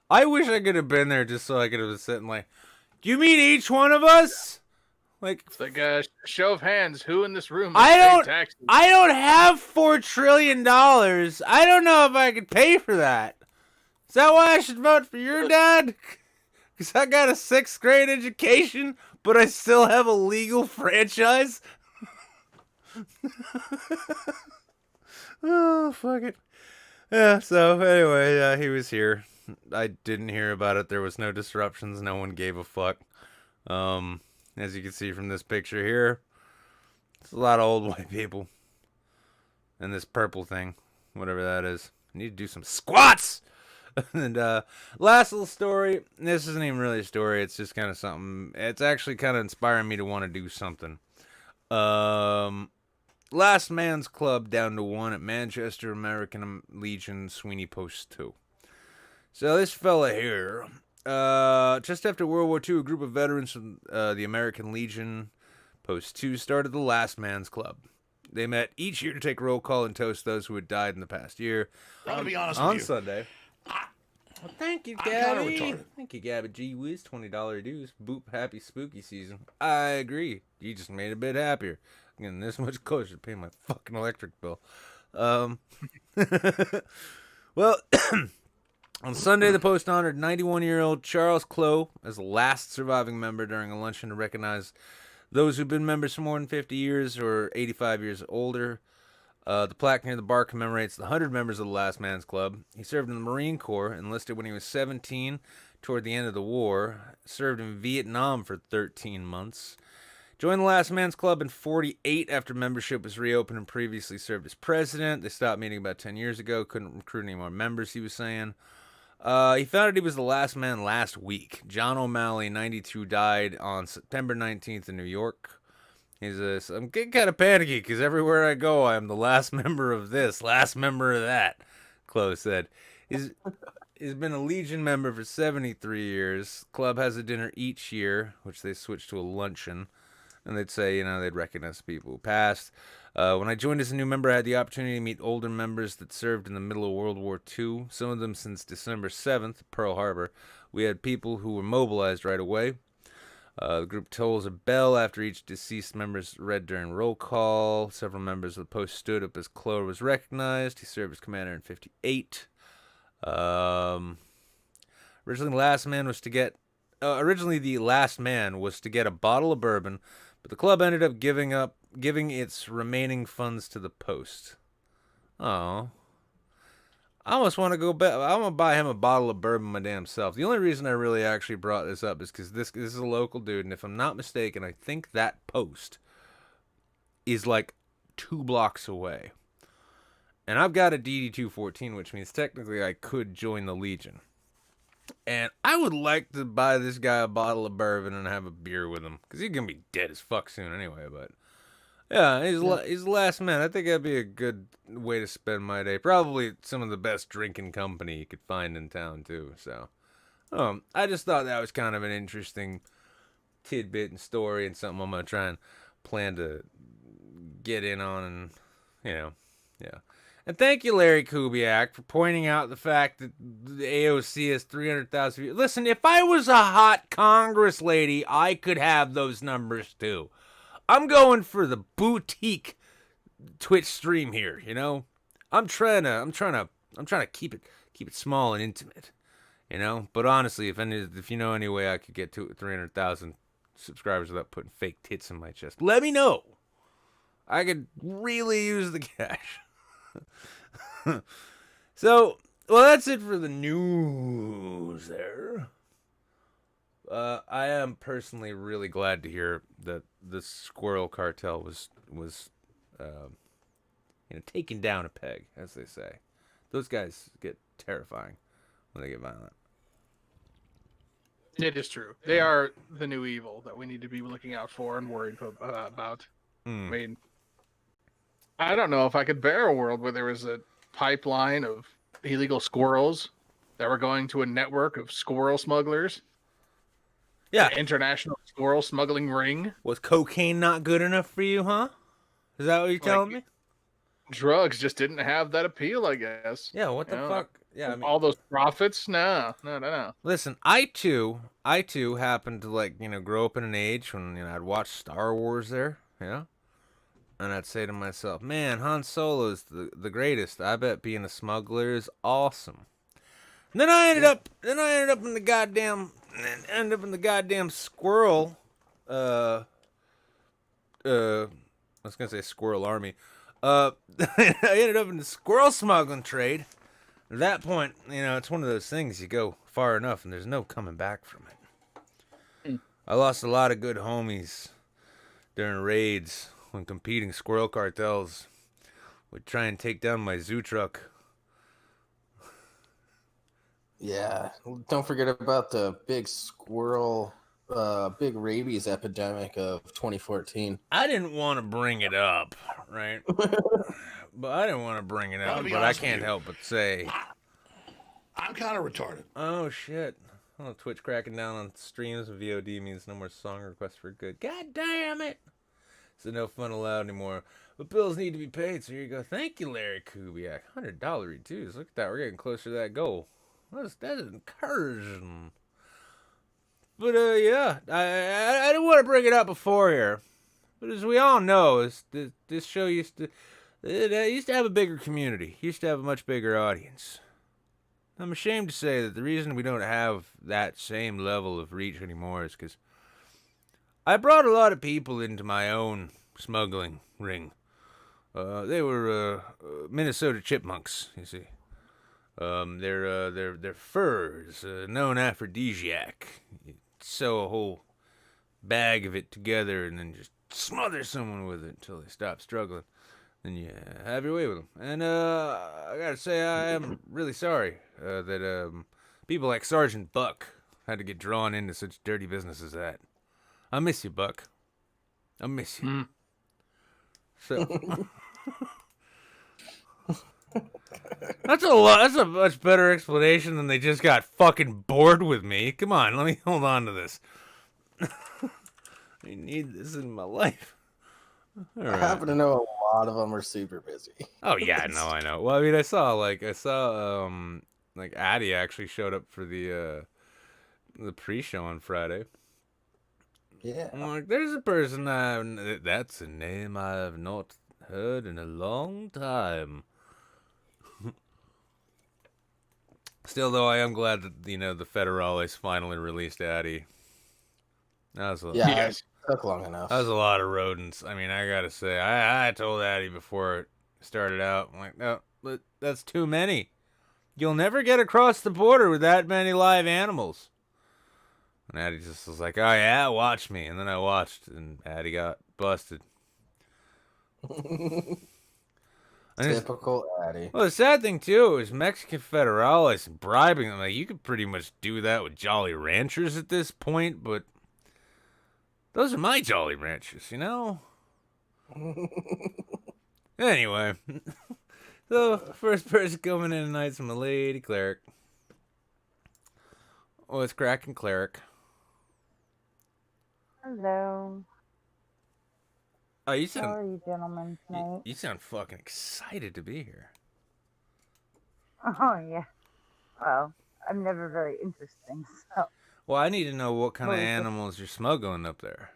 I wish I could have been there just so I could have been sitting like, do you mean each one of us? Like, It's like a show of hands. Who in this room? I taxes? don't have $4 trillion. I don't know if I could pay for that. Is that why I should vote for your dad? Because I got a 6th grade education, but I still have a legal franchise? Oh, fuck it. Yeah, so anyway, he was here. I didn't hear about it. There was no disruptions. No one gave a fuck. As you can see from this picture here, it's a lot of old white people. And this purple thing, whatever that is. I need to do some squats! And last little story. This isn't even really a story. It's just kind of something. It's actually kind of inspiring me to want to do something. Last Man's Club down to 1 at Manchester American Legion Sweeney Post 2. So this fella here, just after World War II, a group of veterans from the American Legion Post 2 started the Last Man's Club. They met each year to take roll call and toast those who had died in the past year. I'm gonna be honest on with you. Sunday. Well, thank you, I'm kinda Gabby. retarded. Thank you, Gabby. Gee whiz, $20 dues. Boop, happy spooky season. I agree. You just made it a bit happier. Getting this much closer to paying my fucking electric bill. Well, on Sunday, the Post honored 91-year-old Charles Clough as the last surviving member during a luncheon to recognize those who've been members for more than 50 years or 85 years older. The plaque near the bar commemorates the 100 members of the Last Man's Club. He served in the Marine Corps, enlisted when he was 17 toward the end of the war, served in Vietnam for 13 months, joined the Last Man's Club in 48 after membership was reopened and previously served as president. They stopped meeting about 10 years ago, couldn't recruit any more members, he was saying. He found out he was the last man last week. John O'Malley, 92, died on September 19th in New York. I'm getting kind of panicky because everywhere I go, I'm the last member of this, last member of that, Chloe said. He's been a Legion member for 73 years. Club has a dinner each year, which they switched to a luncheon. And they'd say, they'd recognize people who passed. When I joined as a new member, I had the opportunity to meet older members that served in the middle of World War II, some of them since December 7th, Pearl Harbor. We had people who were mobilized right away. The group tolls a bell after each deceased member's read during roll call. Several members of the Post stood up as Clough was recognized. He served as commander in 58. Originally, the last man was to get a bottle of bourbon, but the club ended up giving its remaining funds to the Post. Oh. I almost want to go back. I'm going to buy him a bottle of bourbon my damn self. The only reason I really actually brought this up is because this is a local dude, and if I'm not mistaken, I think that Post is like 2 blocks away. And I've got a DD-214, which means technically I could join the Legion. And I would like to buy this guy a bottle of bourbon and have a beer with him, because he's going to be dead as fuck soon anyway, but... Yeah, he's the last man. I think that'd be a good way to spend my day. Probably some of the best drinking company you could find in town, too. So, I just thought that was kind of an interesting tidbit and story and something I'm going to try and plan to get in on and, yeah. And thank you, Larry Kubiak, for pointing out the fact that the AOC has 300,000 views. Listen, if I was a hot Congress lady, I could have those numbers, too. I'm going for the boutique Twitch stream here, I'm trying to keep it small and intimate, But honestly, if you know any way I could get to 300,000 subscribers without putting fake tits in my chest, let me know. I could really use the cash. So, well, that's it for the news there. I am personally really glad to hear that the Squirrel Cartel was taken down a peg, as they say. Those guys get terrifying when they get violent. It is true. They are the new evil that we need to be looking out for and worried about. I mean, I don't know if I could bear a world where there was a pipeline of illegal squirrels that were going to a network of squirrel smugglers. Yeah. The international squirrel smuggling ring. Was cocaine not good enough for you, huh? Is that what you're telling me? Drugs just didn't have that appeal, I guess. Yeah, what the fuck? Yeah, I mean, all those profits? No. listen, I too happened to, like, grow up in an age when, I'd watch Star Wars there, and I'd say to myself, man, Han Solo's the greatest. I bet being a smuggler is awesome. And then I ended up in the goddamn squirrel, I was gonna say squirrel army. I ended up in the squirrel smuggling trade. At that point, it's one of those things, you go far enough and there's no coming back from it. I lost a lot of good homies during raids when competing squirrel cartels would try and take down my zoo truck. Yeah, don't forget about the big big rabies epidemic of 2014. I didn't want to bring it up, right? But I can't help but say, I'm kind of retarded. oh shit. Oh, Twitch cracking down on streams of VOD means no more song requests for good. God damn it! So no fun allowed anymore. But bills need to be paid, so here you go. Thank you, Larry Kubiak. $100 dues. Look at that. We're getting closer to that goal. That's encouraging. But yeah, I didn't want to bring it up before here. But as we all know, this show used to have a bigger community. Used to have a much bigger audience. I'm ashamed to say that the reason we don't have that same level of reach anymore is because I brought a lot of people into my own smuggling ring. They were Minnesota chipmunks, you see. Their fur is a known aphrodisiac. You sew a whole bag of it together and then just smother someone with it until they stop struggling. Then you have your way with them. And I gotta say, I am really sorry that people like Sergeant Buck had to get drawn into such dirty business as that. I miss you, Buck. I miss you. So that's a much better explanation than they just got fucking bored with me. Come on, let me hold on to this. I need this in my life. All right. I happen to know a lot of them are super busy. Oh yeah, no, I know. Well, I mean, I saw Addie actually showed up for the pre-show on Friday. Yeah. I'm like, there's a person that's a name I have not heard in a long time. Still, though, I am glad that the Federales finally released Addie. That was it took long enough. That was a lot of rodents. I mean, I gotta say, I told Addie before it started out, I'm like, no, that's too many. You'll never get across the border with that many live animals. And Addie just was like, oh yeah, watch me. And then I watched, and Addie got busted. Typical Addie. Well, the sad thing, too, is Mexican Federales bribing them. Like, you could pretty much do that with Jolly Ranchers at this point, but those are my Jolly Ranchers, Anyway. So, first person coming in tonight's my lady cleric. Oh, it's cracking cleric. Hello. Oh, you How are you, gentlemen, tonight? You sound fucking excited to be here. Oh, yeah. Well, I'm never very interesting, so. Well, I need to know what kind of animals you're smuggling up there.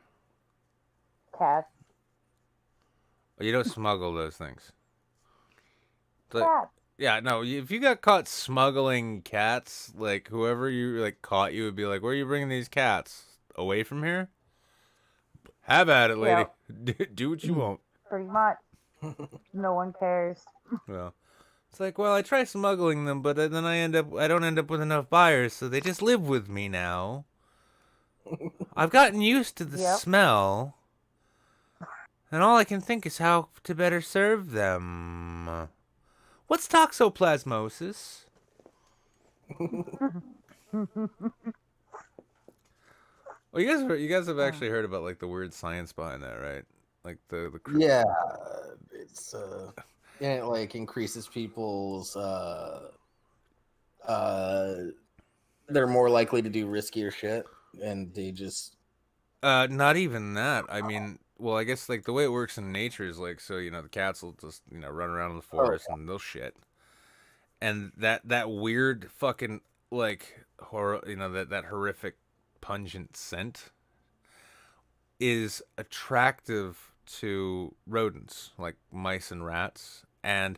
Cats. Well, you don't smuggle those things. Cats. Yeah, no, if you got caught smuggling cats, like, whoever caught you would be like, where are you bringing these cats? Away from here? Have at it, lady. Yep. Do what you want. Pretty much. No one cares. Well, it's like, well, I try smuggling them, but then I don't end up with enough buyers, so they just live with me now. I've gotten used to the smell, and all I can think is how to better serve them. What's toxoplasmosis? Well, you guys have actually heard about like the weird science behind that, right? Like the yeah, it's it like increases people's they're more likely to do riskier shit. and they just... Not even that. I mean, well, I guess like the way it works in nature is like, so the cats will just run around in the forest and they'll shit, and that weird fucking like horror, that horrific pungent scent is attractive to rodents like mice and rats, and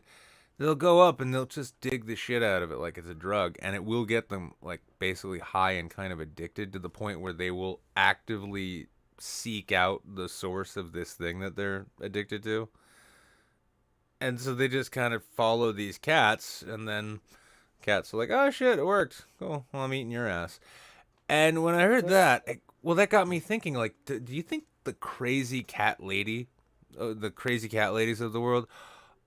they'll go up and they'll just dig the shit out of it like it's a drug, and it will get them like basically high and kind of addicted to the point where they will actively seek out the source of this thing that they're addicted to. And so they just kind of follow these cats, and then cats are like, oh shit, it worked. Cool. Well, I'm eating your ass. And when I heard that, that got me thinking, like, do you think the crazy cat ladies of the world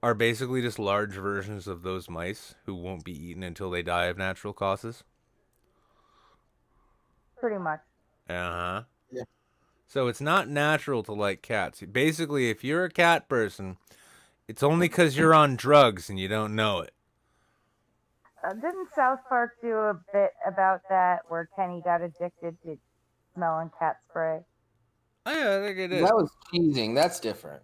are basically just large versions of those mice who won't be eaten until they die of natural causes? Pretty much. Uh-huh. Yeah. So it's not natural to like cats. Basically, if you're a cat person, it's only because you're on drugs and you don't know it. Didn't South Park do a bit about that where Kenny got addicted to smelling cat spray? Oh, yeah, I think it is. That was teasing. That's different.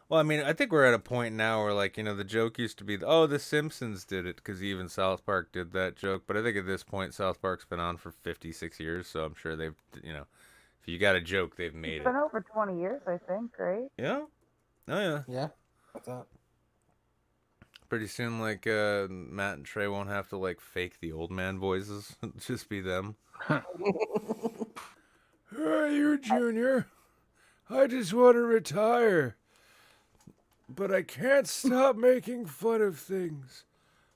Well, I mean, I think we're at a point now where, like, the joke used to be, the Simpsons did it, because even South Park did that joke. But I think at this point, South Park's been on for 56 years, so I'm sure they've, if you got a joke, they've made It's been over 20 years, I think, right? Yeah? Oh, yeah. Yeah. What's that? Pretty soon, like, Matt and Trey won't have to, like, fake the old man voices. It'll just be them. Hey, you Junior. I just want to retire. But I can't stop making fun of things.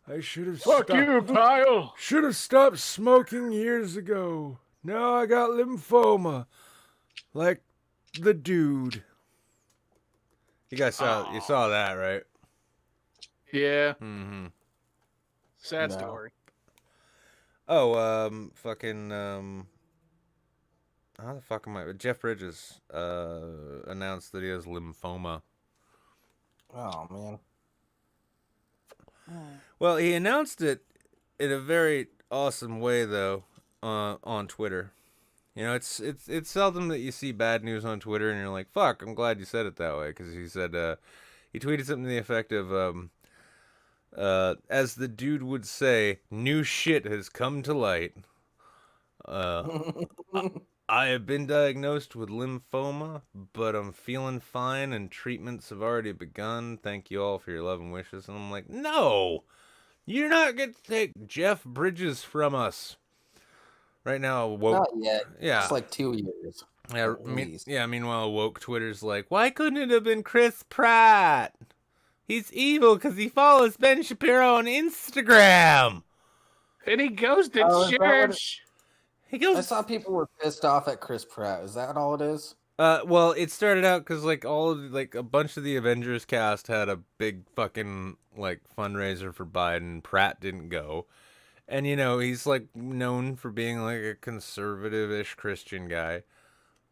I should have Fuck you, Kyle. Should have stopped smoking years ago. Now I got lymphoma. Like the dude. You guys you saw that, right? Yeah. Mm-hmm. Sad No. story. Oh, fucking, how the fuck am I? Jeff Bridges, announced that he has lymphoma. Oh, man. Well, he announced it in a very awesome way, though, on Twitter. It's seldom that you see bad news on Twitter and you're like, fuck, I'm glad you said it that way, because he said, he tweeted something to the effect of, as the dude would say, new shit has come to light. I have been diagnosed with lymphoma, but I'm feeling fine and treatments have already begun. Thank you all for your love and wishes. And I'm like, no! You're not going to take Jeff Bridges from us. Right now, woke... Not yet. Yeah. It's like 2 years. Yeah, at least. meanwhile, woke Twitter's like, why couldn't it have been Chris Pratt? He's evil because he follows Ben Shapiro on Instagram. And he goes to Oh, is that what church. He goes... I saw people were pissed off at Chris Pratt. Is that all it is? Well, it started out because like a bunch of the Avengers cast had a big fucking like fundraiser for Biden. Pratt didn't go, and he's like known for being like a conservative-ish Christian guy,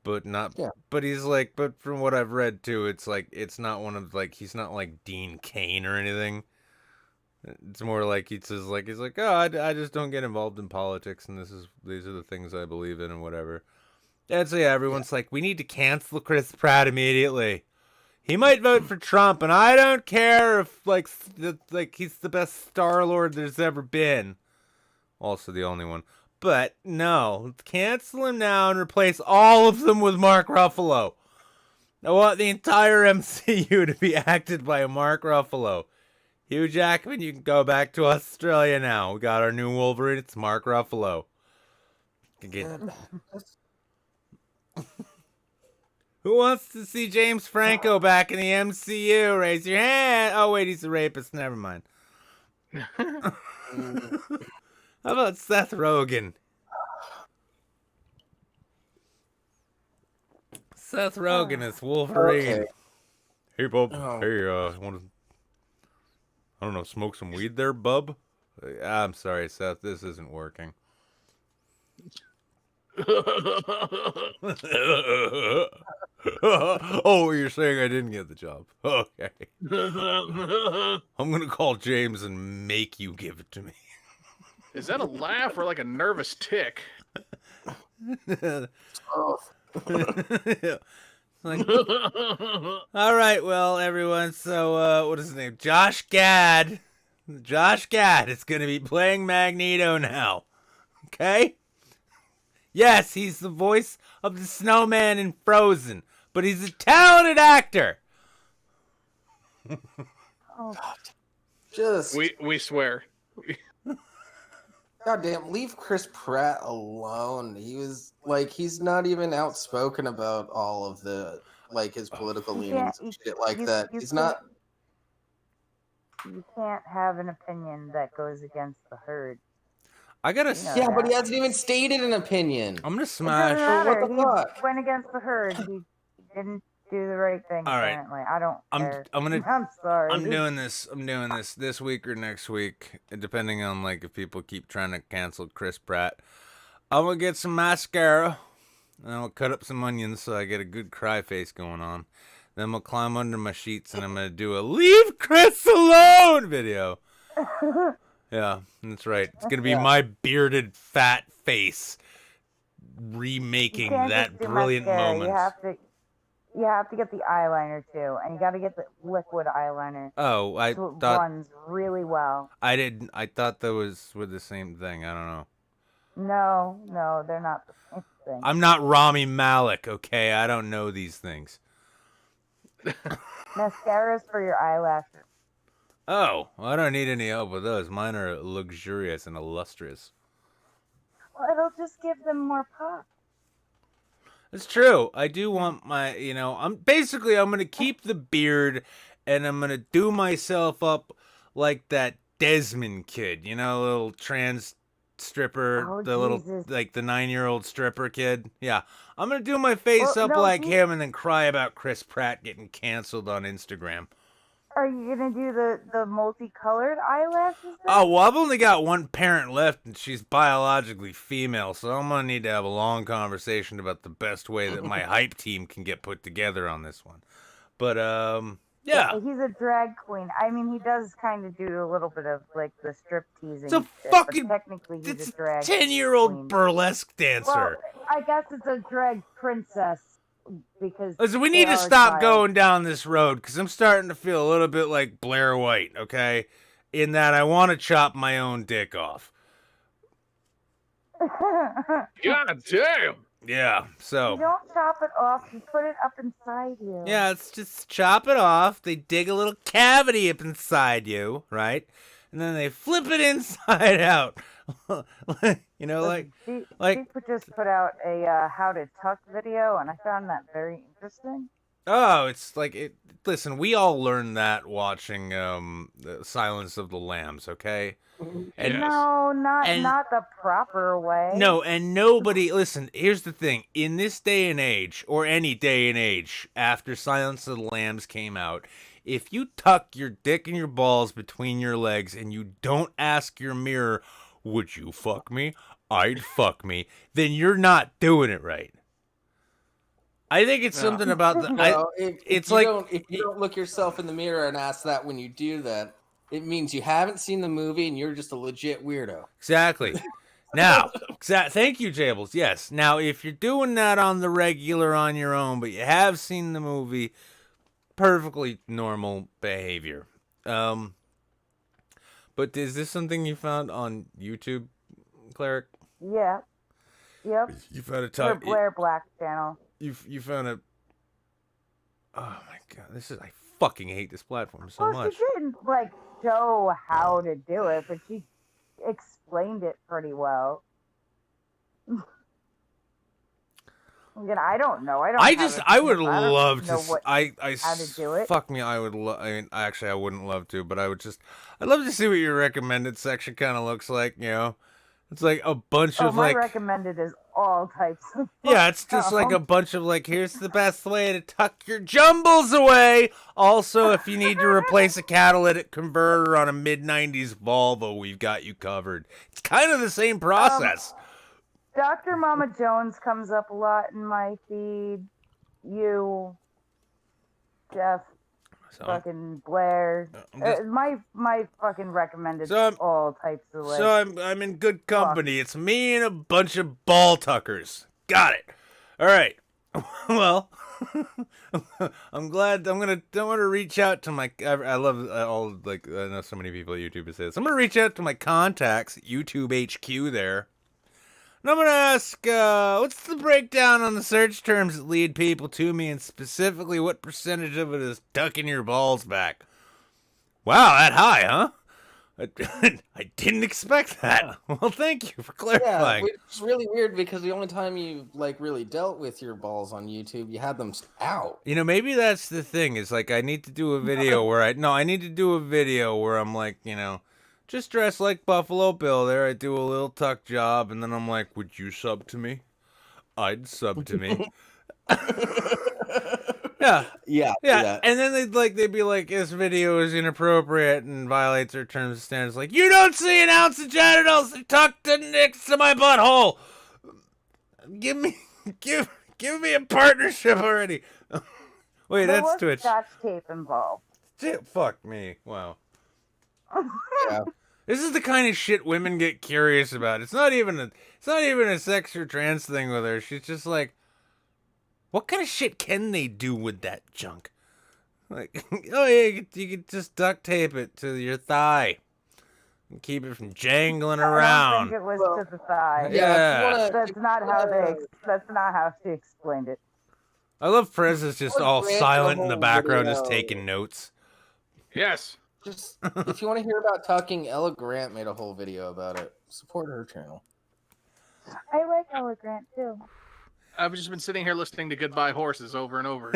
but not. Yeah. But he's like, but from what I've read too, it's like it's not one of like he's not like Dean Cain or anything. It's more like he's like, oh, I just don't get involved in politics, and these are the things I believe in, and whatever. And so yeah, everyone's like, we need to cancel Chris Pratt immediately. He might vote for Trump, and I don't care if like he's the best Star-Lord there's ever been. Also the only one. But no, cancel him now and replace all of them with Mark Ruffalo. I want the entire MCU to be acted by Mark Ruffalo. Hugh Jackman, you can go back to Australia now. We got our new Wolverine. It's Mark Ruffalo. Who wants to see James Franco back in the MCU? Raise your hand. Oh, wait, he's a rapist. Never mind. How about Seth Rogen? Seth Rogen is Wolverine. Okay. Hey, bub. Oh. Hey, want to... I don't know, smoke some weed there, bub? I'm sorry, Seth. This isn't working. Oh, you're saying I didn't get the job. Okay. I'm going to call James and make you give it to me. Is that a laugh or like a nervous tick? Oh. Like, all right, well, everyone. So, what is his name? Josh Gad. Josh Gad is going to be playing Magneto now. Okay? Yes, he's the voice of the snowman in Frozen, but he's a talented actor. Oh, Just we swear. goddamn, leave Chris Pratt alone. He's not even outspoken about all of the his political leanings and shit like that. He's not. You can't have an opinion that goes against the herd. I gotta. Yeah, but he hasn't even stated an opinion. I'm gonna It smash. doesn't matter. What the fuck? He went against the herd. He didn't do the right thing. All right. Apparently, I don't care. I'm sorry. I'm doing this week or next week, depending on if people keep trying to cancel Chris Pratt. I'm gonna get some mascara, and I'll cut up some onions so I get a good cry face going on. Then I'm gonna climb under my sheets and I'm gonna do a "Leave Chris Alone" video. Yeah, that's right. It's gonna be my bearded fat face remaking that brilliant mascara. moment. You have to get the eyeliner too, and you got to get the liquid eyeliner. Oh, I so it thought runs really well. I thought those were the same thing. I don't know. No, they're not the same thing. I'm not Rami Malek, okay? I don't know these things. Mascara's for your eyelashes. Oh, well, I don't need any help with those. Mine are luxurious and illustrious. Well, it'll just give them more pop. It's true. I do want my, I'm going to keep the beard and I'm going to do myself up like that Desmond kid, little trans stripper, the Jesus. little, the 9-year-old stripper kid. Yeah. I'm going to do my face up like him and then cry about Chris Pratt getting canceled on Instagram. Are you going to do the multicolored eyelashes then? Oh, well, I've only got one parent left, and she's biologically female, so I'm going to need to have a long conversation about the best way that my hype team can get put together on this one. But, yeah. He's a drag queen. I mean, he does kind of do a little bit of, the strip teasing. It's a shit, fucking... but technically, he's a drag 10-year-old queen. burlesque dancer. Well, I guess it's a drag princess. Because listen, we need to stop going down this road because I'm starting to feel a little bit like Blair White, okay? In that I want to chop my own dick off. God damn! Yeah, so... You don't chop it off, you put it up inside you. Yeah, it's just chop it off. They dig a little cavity up inside you, right? And then they flip it inside out. She just put out a how to tuck video, and I found that very interesting. Oh, it's listen, we all learned that watching the Silence of the Lambs, okay? And, no, not the proper way. No, and nobody, listen, here's the thing. In this day and age, or any day and age, after Silence of the Lambs came out, if you tuck your dick and your balls between your legs and you don't ask your mirror, would you fuck me? I'd fuck me. Then you're not doing it right. I think it's something about the... if you don't look yourself in the mirror and ask that when you do that, it means you haven't seen the movie and you're just a legit weirdo. Exactly. Now, thank you, Jables. Yes. Now, if you're doing that on the regular on your own, but you have seen the movie, perfectly normal behavior. But is this something you found on YouTube, Cleric? Yeah. Yep. You found a Or Blair Black channel. You found a... Oh my god, I fucking hate this platform so much. She didn't show how to do it, but she explained it pretty well. Again, I don't know. I would love to. How to do it? Fuck me, I would. I wouldn't love to, but I'd love to see what your recommended section kind of looks like. It's like a bunch of my recommended is all types of. Yeah, it's just like a bunch of here's the best way to tuck your jumbles away. Also, if you need to replace a catalytic converter on a mid-90s Volvo, we've got you covered. It's kind of the same process. Dr. Mama Jones comes up a lot in my feed. You, Jeff. So, fucking Blair. My fucking recommended all types of like. So I'm in good company. It's me and a bunch of ball tuckers. Got it. All right. Well, I'm glad. I want to reach out to my. I love all like I know so many people at YouTube say this. I'm gonna reach out to my contacts, YouTube HQ there. And I'm going to ask, what's the breakdown on the search terms that lead people to me, and specifically what percentage of it is tucking your balls back? Wow, that high, huh? I didn't expect that. Well, thank you for clarifying. Yeah, it's really weird because the only time you, like, really dealt with your balls on YouTube, you had them out. You know, maybe that's the thing, is, like, I need to do a video where I need to do a video where I'm, like, you know, just dressed like Buffalo Bill there. I do a little tuck job, and then I'm like, would you sub to me? I'd sub to me. Yeah. And then they'd be like, this video is inappropriate and violates our terms and standards. Like, you don't see an ounce of genitals tucked next to my butthole. Give me a partnership already. Wait, there that's was Twitch. Scotch tape involved. Fuck me. Wow. Yeah. This is the kind of shit women get curious about. It's not even a sex or trans thing with her. She's just like, what kind of shit can they do with that junk? Like, oh yeah, you could just duct tape it to your thigh and keep it from jangling around. I don't think it was to the thigh. Yeah. That's not how she explained it. I love Prez is just all silent in the background, just taking notes. Yes. Just if you want to hear about tucking, Ella Grant made a whole video about it. Support her channel. I like Ella Grant too. I've just been sitting here listening to Goodbye Horses over and over.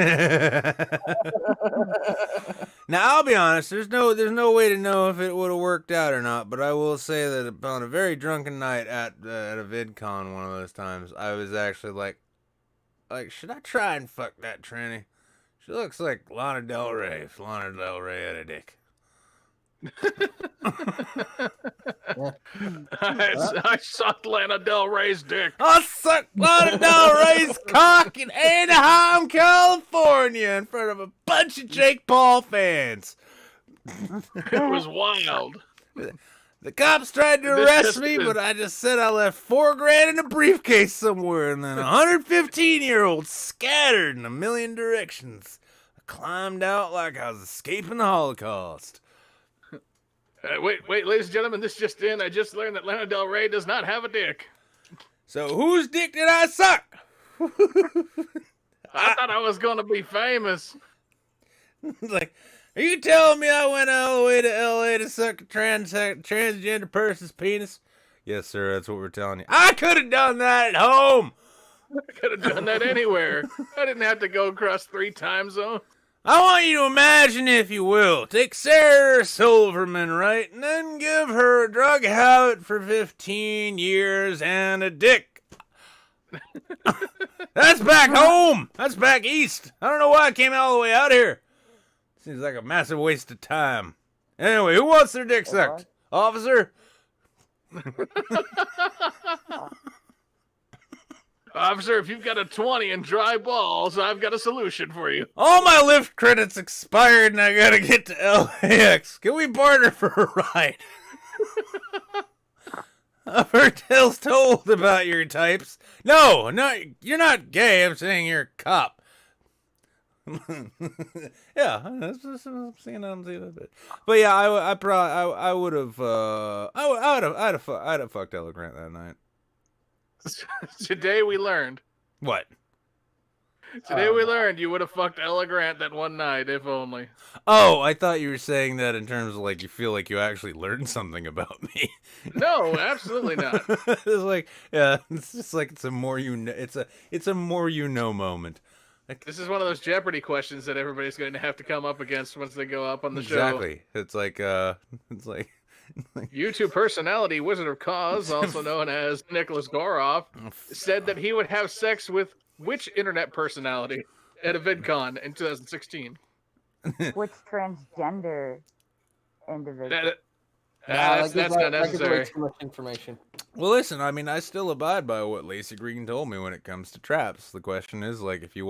Now I'll be honest, there's no way to know if it would have worked out or not, but I will say that on a very drunken night at a VidCon one of those times, I was actually like, should I try and fuck that tranny? She looks like Lana Del Rey if Lana Del Rey had a dick. I sucked Lana Del Rey's dick. I sucked Lana Del Rey's cock in Anaheim, California, in front of a bunch of Jake Paul fans. It was wild. The cops tried to arrest me, but I just said I left $4,000 in a briefcase somewhere, and then 115-year-olds scattered in a million directions. I climbed out like I was escaping the Holocaust. Wait, ladies and gentlemen, this just in. I just learned that Lana Del Rey does not have a dick. So whose dick did I suck? I thought I was going to be famous. Like, are you telling me I went all the way to L.A. to suck a transgender person's penis? Yes, sir, that's what we're telling you. I could have done that at home. I could have done that anywhere. I didn't have to go across 3 time zones. I want you to imagine, if you will, take Sarah Silverman, right, and then give her a drug habit for 15 years and a dick. That's back home. That's back east. I don't know why I came all the way out here. Seems like a massive waste of time. Anyway, who wants their dick sucked? Officer? Officer, if you've got a 20 and dry balls, I've got a solution for you. All my Lyft credits expired and I gotta get to LAX. Can we barter for a ride? I've heard tales told about your types. No, you're not gay. I'm saying you're a cop. Yeah, that's just what I'm seeing on the bit. But yeah, I would have I'd have fucked Ella Grant that night. Today we learned. What? Today we learned you would have fucked Ella Grant that one night, if only. Oh, I thought you were saying that in terms of like you feel like you actually learned something about me. No, absolutely not. It's like, yeah, it's just like it's a more more moment. Like, this is one of those Jeopardy questions that everybody's going to have to come up against once they go up on the show. Exactly. It's like YouTube personality Wizard of Cause, also known as Nicholas Goroff, said that he would have sex with which internet personality at a VidCon in 2016? Which transgender individual? That's not necessary. Too much information. Well, listen, I mean, I still abide by what Lacey Green told me when it comes to traps. The question is, like, if you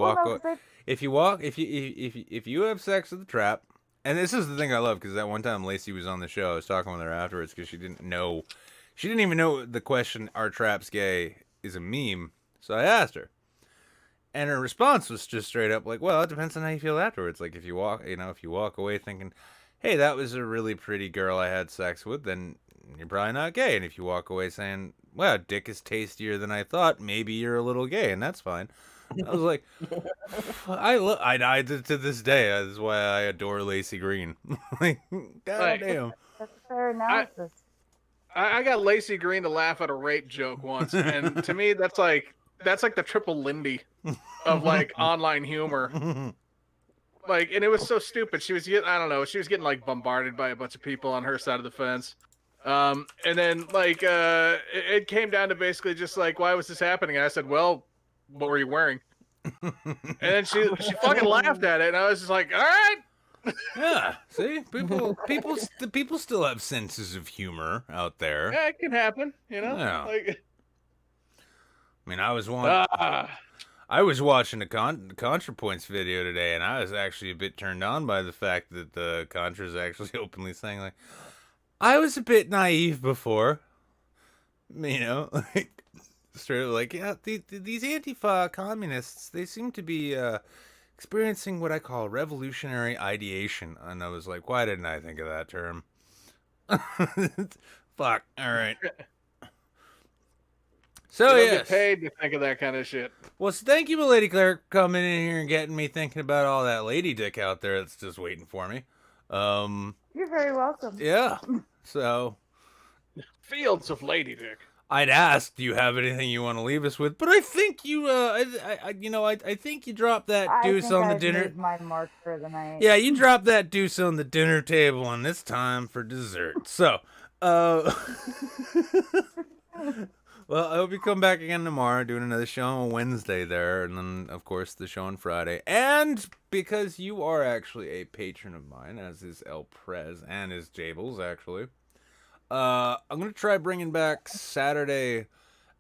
have sex with the trap, And this is the thing I love, because that one time Lacey was on the show, I was talking with her afterwards because she didn't even know the question, "Are traps gay?" is a meme. So I asked her. And her response was just straight up like, well, it depends on how you feel afterwards. Like, if you walk away thinking, hey, that was a really pretty girl I had sex with, then you're probably not gay. And if you walk away saying, wow, dick is tastier than I thought, maybe you're a little gay, and that's fine. I was like, I to this day, that's why I adore Lacey Green. Like, goddamn. That's a fair analysis. I got Lacey Green to laugh at a rape joke once, and to me, that's like the triple Lindy of like online humor. Like, and it was so stupid. She was getting like bombarded by a bunch of people on her side of the fence. And then like it came down to basically just like, why was this happening? And I said, well, what were you wearing? And then she fucking laughed at it, and I was just like, all right. Yeah, see, people still have senses of humor out there. Yeah, it can happen, you know. Yeah. Like, I mean, I was watching a ContraPoints video today, and I was actually a bit turned on by the fact that the Contra's actually openly saying, like, I was a bit naive before, you know, like, straight up like, yeah, these Antifa communists, they seem to be experiencing what I call revolutionary ideation. And I was like, why didn't I think of that term? Fuck, all right. So you don't get paid to think of that kind of shit. Well, so thank you, Milady Claire, coming in here and getting me thinking about all that lady dick out there that's just waiting for me. You're very welcome. Yeah. So, fields of lady dick. I'd ask, do you have anything you want to leave us with? But I think you, I think you dropped that deuce on the dinner. Made my mark for the night. Yeah, you dropped that deuce on the dinner table, and it's time for dessert. So, well, I hope you come back again tomorrow, doing another show on Wednesday there, and then, of course, the show on Friday. And because you are actually a patron of mine, as is El Prez and is Jables, actually, I'm going to try bringing back Saturday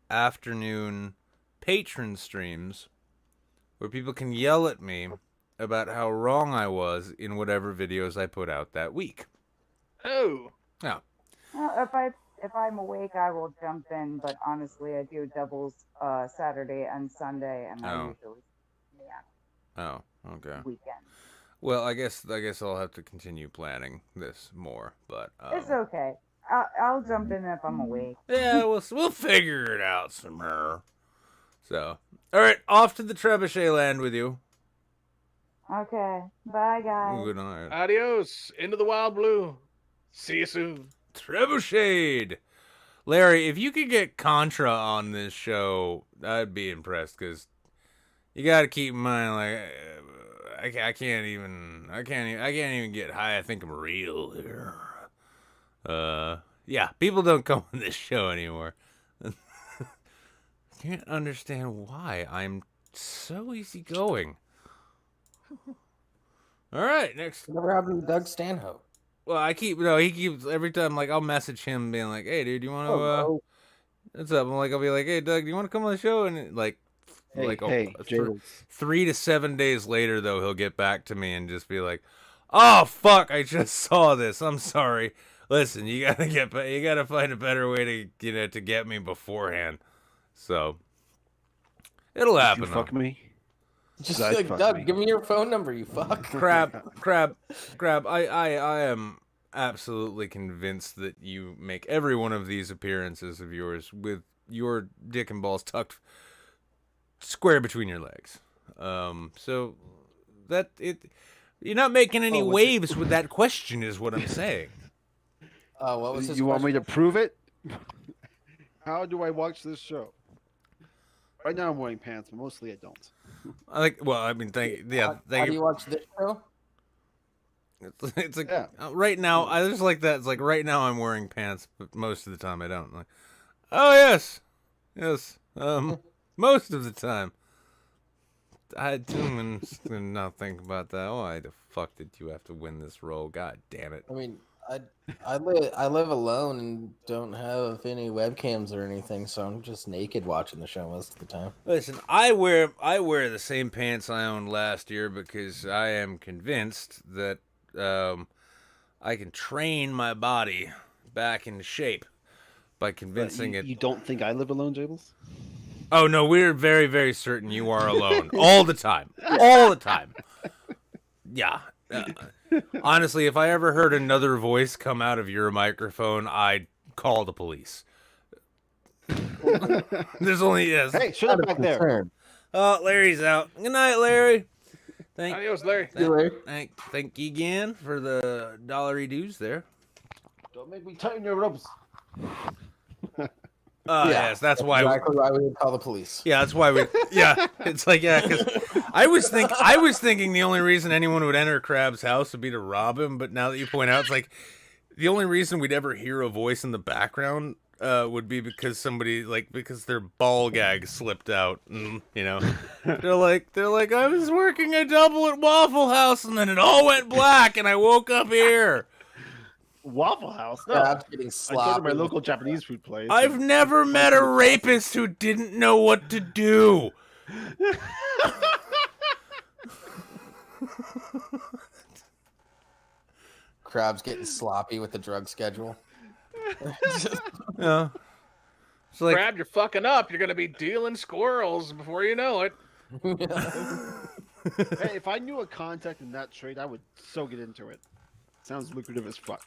afternoon patron streams where people can yell at me about how wrong I was in whatever videos I put out that week. Oh. Yeah. Well, if I'm awake, I will jump in, but honestly, I do doubles Saturday and Sunday, and I usually, Oh, okay. Weekend. Well, I guess I'll have to continue planning this more, but it's okay. I'll jump in if I'm awake. Yeah, we'll figure it out somewhere. So, all right, off to the Trebuchet land with you. Okay, bye guys. Good night. Adios. Into the wild blue. See you soon. Trebuchet. Larry, if you could get Contra on this show, I'd be impressed, because you got to keep in mind, like, I can't even get high. I think I'm real here. Yeah, people don't come on this show anymore. Can't understand why I'm so easygoing. All right, next. Whatever happened to Doug Stanhope? Well, he keeps, every time, like, I'll message him being like, hey, dude, you want to, what's up? I'll be like, hey, Doug, do you want to come on the show? And, like, Hey, 3 to 7 days later, though, he'll get back to me and just be like, oh, fuck, I just saw this. I'm sorry. Listen, you gotta find a better way to, to get me beforehand. So, it'll happen, you fuck me? Just like, Doug, give me your phone number, you fuck. Crab. I am absolutely convinced that you make every one of these appearances of yours with your dick and balls tucked square between your legs. So that you're not making any waves with that question, is what I'm saying. What was his You want me to prove it? How do I watch this show? Right now I'm wearing pants, but mostly I don't. How do you watch this show? It's like, right now, I just like that. It's like, right now I'm wearing pants, but most of the time I don't. Like, oh, yes. Most of the time. I didn't not think about that. Why the fuck did you have to win this role? God damn it. I mean, I live alone and don't have any webcams or anything, so I'm just naked watching the show most of the time. Listen, I wear the same pants I owned last year because I am convinced that I can train my body back into shape by convincing it. You don't think I live alone, Jables? Oh no, we're very, very certain you are alone all the time, all the time. Yeah. Honestly, if I ever heard another voice come out of your microphone, I'd call the police. There's only Hey, shut up back there. Oh, Larry's out. Good night, Larry. Adios, Larry. Thank you again for the $1 dues there. Don't make me tighten your ropes. Yes, that's why. Exactly why we would call the police. Yeah, that's why we. Yeah, it's like because I was thinking the only reason anyone would enter Crab's house would be to rob him, but now that you point out, it's like the only reason we'd ever hear a voice in the background would be because somebody because their ball gag slipped out, and they're like I was working a double at Waffle House, and then it all went black, and I woke up here. Waffle House? No. Crab's getting I go to sloppy. my local Japanese food place. I've never met a rapist who didn't know what to do. Crab's getting sloppy with the drug schedule. Yeah. It's like, Crab, you're fucking up. You're gonna be dealing squirrels before you know it. Hey, if I knew a contact in that trade, I would so get into it. Sounds lucrative as fuck.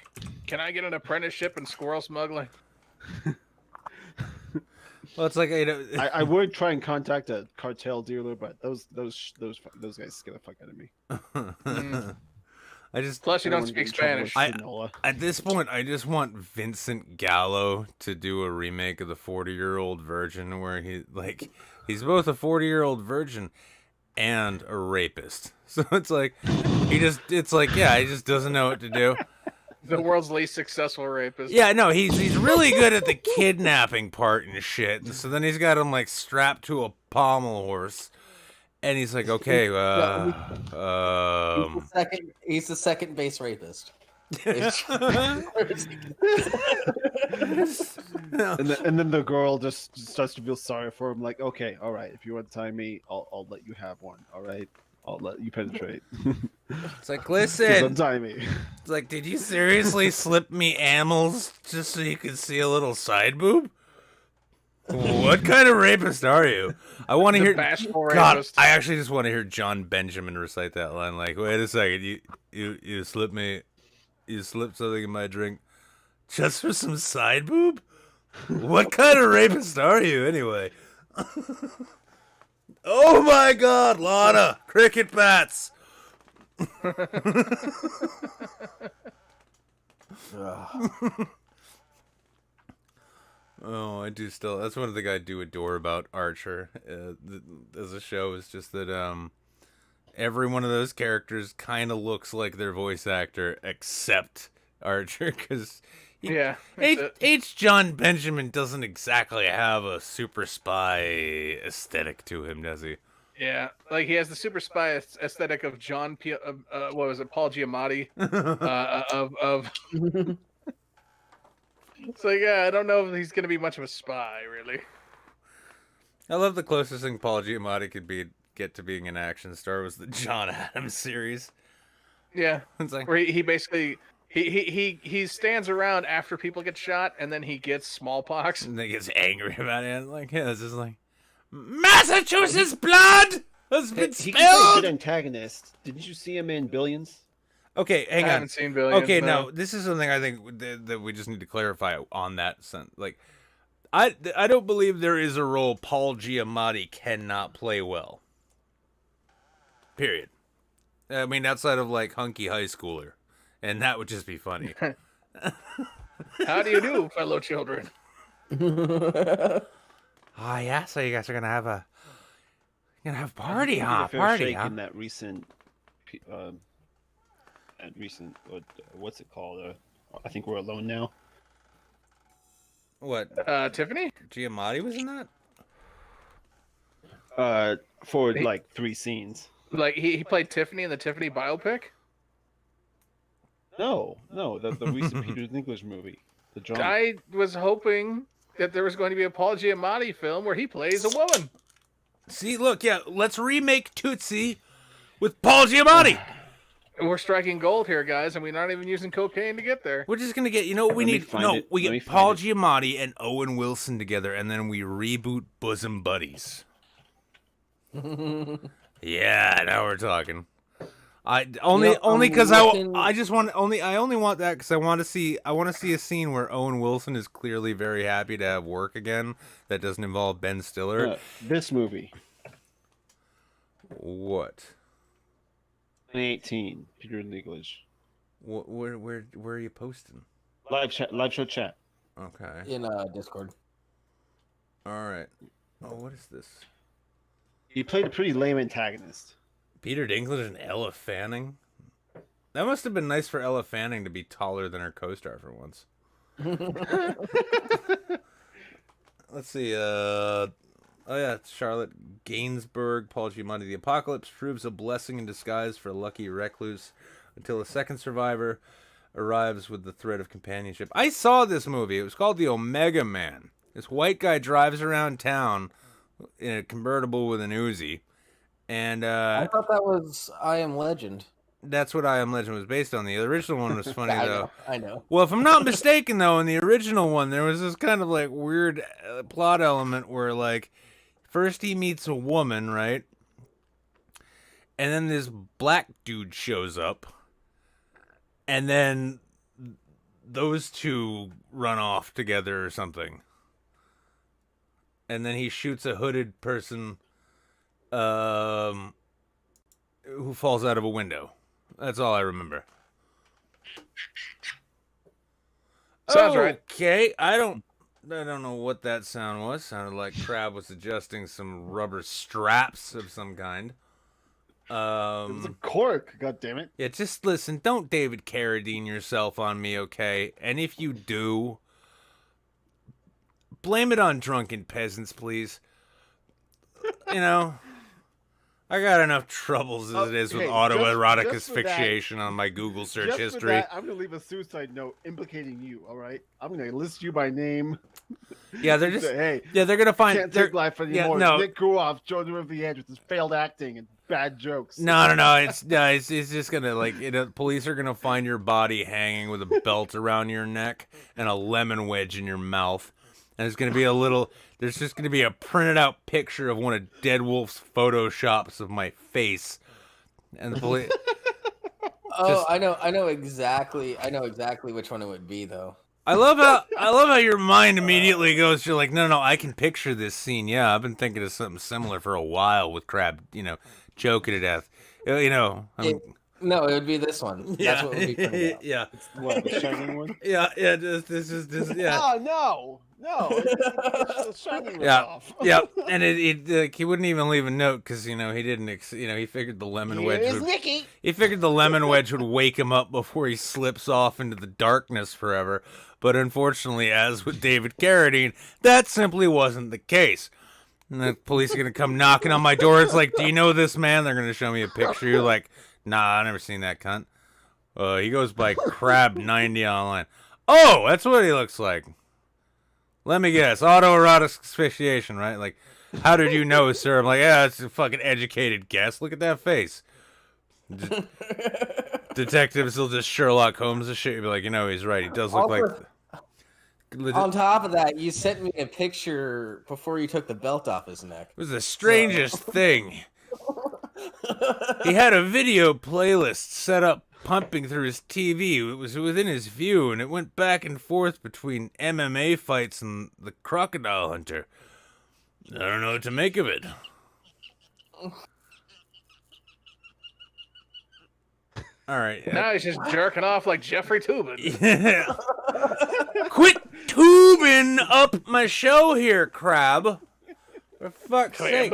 Can I get an apprenticeship in squirrel smuggling? well, it's like I would try and contact a cartel dealer, but those guys scare the fuck out of me. Plus you don't speak Spanish. At this point, I just want Vincent Gallo to do a remake of the 40-Year-Old Virgin, where he's both a 40-year-old virgin and a rapist. So it's like he just doesn't know what to do. The world's least successful rapist. Yeah, no, he's really good at the kidnapping part and shit. And so then he's got him strapped to a pommel horse, and he's like, okay, he's the second base rapist. And then the girl just starts to feel sorry for him, like, okay, all right, if you want to tie me, I'll let you have one, all right? I'll let you penetrate. It's like, listen. Untie me. It's like, did you seriously slip me amyls just so you could see a little side boob? What kind of rapist are you? I want to hear. God, rapist. I actually just want to hear John Benjamin recite that line. Like, wait a second, you slipped me. You slipped something in my drink just for some side boob? What kind of rapist are you, anyway? Oh my God, Lana! Cricket bats! Oh, I do still. That's one thing I do adore about Archer as a show is just that every one of those characters kind of looks like their voice actor, except Archer, because H. John Benjamin doesn't exactly have a super spy aesthetic to him, does he? Yeah, like he has the super spy aesthetic of Paul Giamatti of. It's like, I don't know if he's gonna be much of a spy, really. I love the closest thing Paul Giamatti could get to being an action star was the John Adams series. Yeah, it's like where he basically he stands around after people get shot, and then he gets smallpox, and then he gets angry about it. Like, yeah, this is like Massachusetts blood has been spilled. He can play a good antagonist. Didn't you see him in Billions? Okay, hang on. I haven't seen Billions. Okay, no, this is something I think that we just need to clarify on that sense. Like, I don't believe there is a role Paul Giamatti cannot play well. Period. I mean, outside of like hunky high schooler, and that would just be funny. How do you do, fellow children? Oh yeah, so you guys are gonna have party, huh? Party, huh? In that recent, what's it called? I think We're Alone Now. What? Tiffany? Giamatti was in that? For like 3 scenes. Like he played Tiffany in the Tiffany biopic? No, the recent Peter Dinklage movie. The drama. I was hoping that there was going to be a Paul Giamatti film where he plays a woman. See, look, yeah, let's remake Tootsie with Paul Giamatti. We're striking gold here, guys, and we're not even using cocaine to get there. We're just gonna get, you know, we Let me need find no. it. We Let me get find Paul it. Giamatti and Owen Wilson together, and then we reboot Bosom Buddies. Yeah, now we're talking. I only because I just want I only want that because I want to see a scene where Owen Wilson is clearly very happy to have work again that doesn't involve Ben Stiller. This movie, What? 2018, Peter Dinklage. Where are you posting? Live show chat. Okay. In Discord. All right. Oh, what is this? He played a pretty lame antagonist. Peter Dinklage and Ella Fanning? That must have been nice for Ella Fanning to be taller than her co-star for once. Let's see. Oh yeah, it's Charlotte Gainsbourg, Paul Giamatti. The apocalypse proves a blessing in disguise for a lucky recluse until a second survivor arrives with the threat of companionship. I saw this movie. It was called The Omega Man. This white guy drives around town in a convertible with an Uzi. And I thought that was I Am Legend. That's what I Am Legend was based on. The original one was funny, though. I know. Well, if I'm not mistaken, though, in the original one, there was this kind of like weird plot element where, like, first he meets a woman, right? And then this black dude shows up. And then those two run off together or something. And then he shoots a hooded person who falls out of a window. That's all I remember. Sounds right. Okay, I don't know what that sound was. Sounded like Crab was adjusting some rubber straps of some kind. It was a cork. God damn it! Yeah, just listen. Don't David Carradine yourself on me, okay? And if you do, blame it on drunken peasants, please. You know, I got enough troubles as it is with autoerotic asphyxiation on my Google search Just history. For that, I'm gonna leave a suicide note implicating you. All right, I'm gonna list you by name. Yeah, they're just hey. Yeah, they're gonna find. Can't take life anymore. Yeah, no. Nick Gruoff, Jordan over the edge with his failed acting and bad jokes. No. It's just gonna police are gonna find your body hanging with a belt around your neck and a lemon wedge in your mouth, and it's gonna be there's just gonna be a printed out picture of one of Dead Wolf's photoshops of my face, and the police. Oh, I know exactly which one it would be though. I love how your mind immediately goes. You're like, no, I can picture this scene. Yeah, I've been thinking of something similar for a while with Crab, choking to death. No, it would be this one. Yeah. That's what would be printed out. Yeah. What, the Shining one? Yeah. This is yeah. Oh no! It's the Shining Yeah, off. yeah, and he wouldn't even leave a note because he didn't he figured the lemon wedge would, Nicky. he figured the lemon wedge would wake him up before he slips off into the darkness forever. But unfortunately, as with David Carradine, that simply wasn't the case. And the police are gonna come knocking on my door. It's like, do you know this man? They're gonna show me a picture. You're like, nah, I've never seen that cunt. He goes by Crab90 online. Oh, that's what he looks like. Let me guess. Autoerotic asphyxiation, right? Like, how did you know, sir? I'm like, yeah, it's a fucking educated guess. Look at that face. Detectives will just Sherlock Holmes the shit. You'll be like, he's right. He does look like... On top of that, you sent me a picture before you took the belt off his neck. It was the strangest thing. He had a video playlist set up pumping through his TV. It was within his view, and it went back and forth between MMA fights and the Crocodile Hunter. I don't know what to make of it. All right. Now he's just jerking off like Jeffrey Toobin. Yeah. Quit tubing up my show here, Crab. For fuck's sake.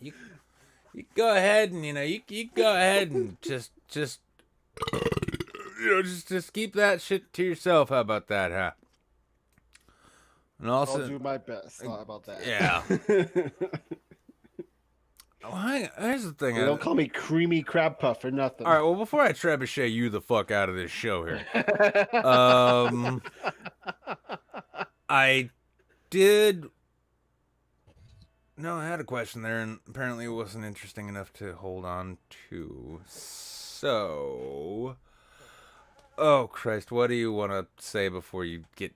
You go ahead and you go ahead and just just keep that shit to yourself. How about that, huh? And also, I'll do my best. How about that? Yeah. Here's the thing. Don't call me Creamy Crab Puff for nothing. All right. Well, before I trebuchet you the fuck out of this show here, I did. No, I had a question there, and apparently it wasn't interesting enough to hold on to. So, oh Christ, what do you want to say before you get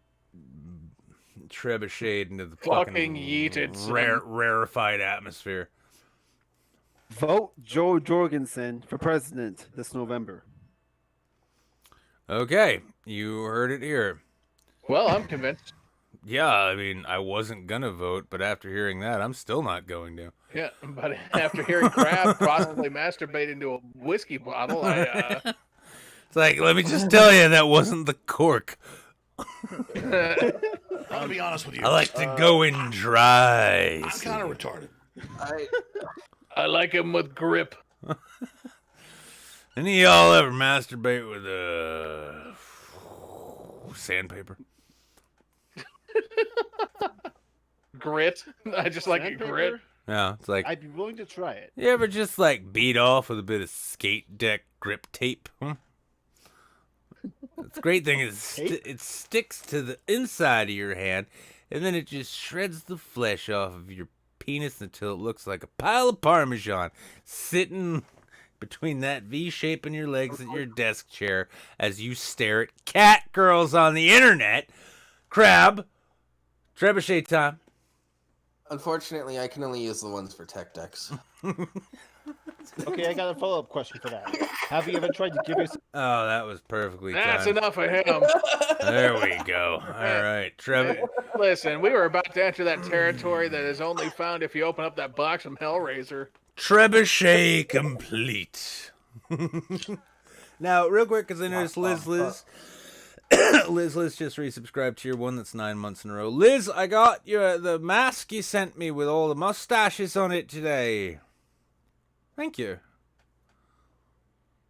trebucheted into the fucking yeeted, rarefied atmosphere? Vote Joe Jorgensen for president this November. Okay, you heard it here. Well, I'm convinced. Yeah, I mean, I wasn't gonna vote, but after hearing that, I'm still not going to. Yeah, but after hearing Crab possibly masturbate into a whiskey bottle, It's like, let me just tell you, that wasn't the cork. I'm gonna be honest with you. I like to go in dry. I'm kind of retarded. I like him with grip. Any of y'all ever masturbate with sandpaper? Grit. I just like Sandpaper? grit. Yeah, it's like, I'd be willing to try it. you ever just like beat off with a bit of skate deck grip tape? The great thing is it sticks to the inside of your hand, and then it just shreds the flesh off of your penis until it looks like a pile of Parmesan sitting between that V shape in your legs at your desk chair as you stare at cat girls on the internet. Crab, trebuchet time. Unfortunately, I can only use the ones for tech decks. Okay, I got a follow-up question for that. Have you ever tried to give yourself... Oh, that was perfectly That's timed. enough of him. There we go. All right, Trevor. Listen, we were about to enter that territory that is only found if you open up that box from Hellraiser. Trebuchet complete. Now, real quick, because I noticed Liz just resubscribed to your one that's 9 months in a row. Liz, I got the mask you sent me with all the mustaches on it today. Thank you.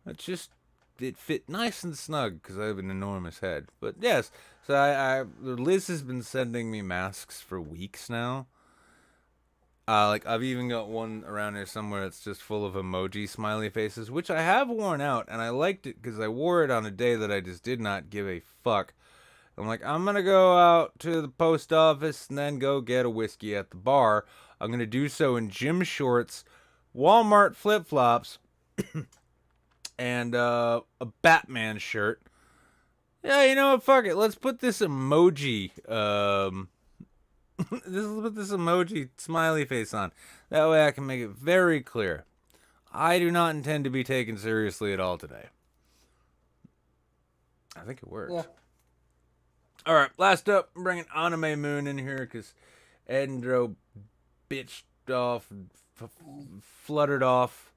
It fit nice and snug because I have an enormous head. But yes, so Liz has been sending me masks for weeks now. Like I've even got one around here somewhere that's just full of emoji smiley faces, which I have worn out, and I liked it because I wore it on a day that I just did not give a fuck. I'm like, I'm gonna go out to the post office and then go get a whiskey at the bar. I'm gonna do so in gym shorts, Walmart flip-flops, and a Batman shirt. Yeah, you know what? Fuck it. Let's put this emoji, let's put this emoji smiley face on. That way I can make it very clear. I do not intend to be taken seriously at all today. I think it works. Yeah. All right, last up, I'm bringing Anime Moon in here because Endro bitched off, fluttered off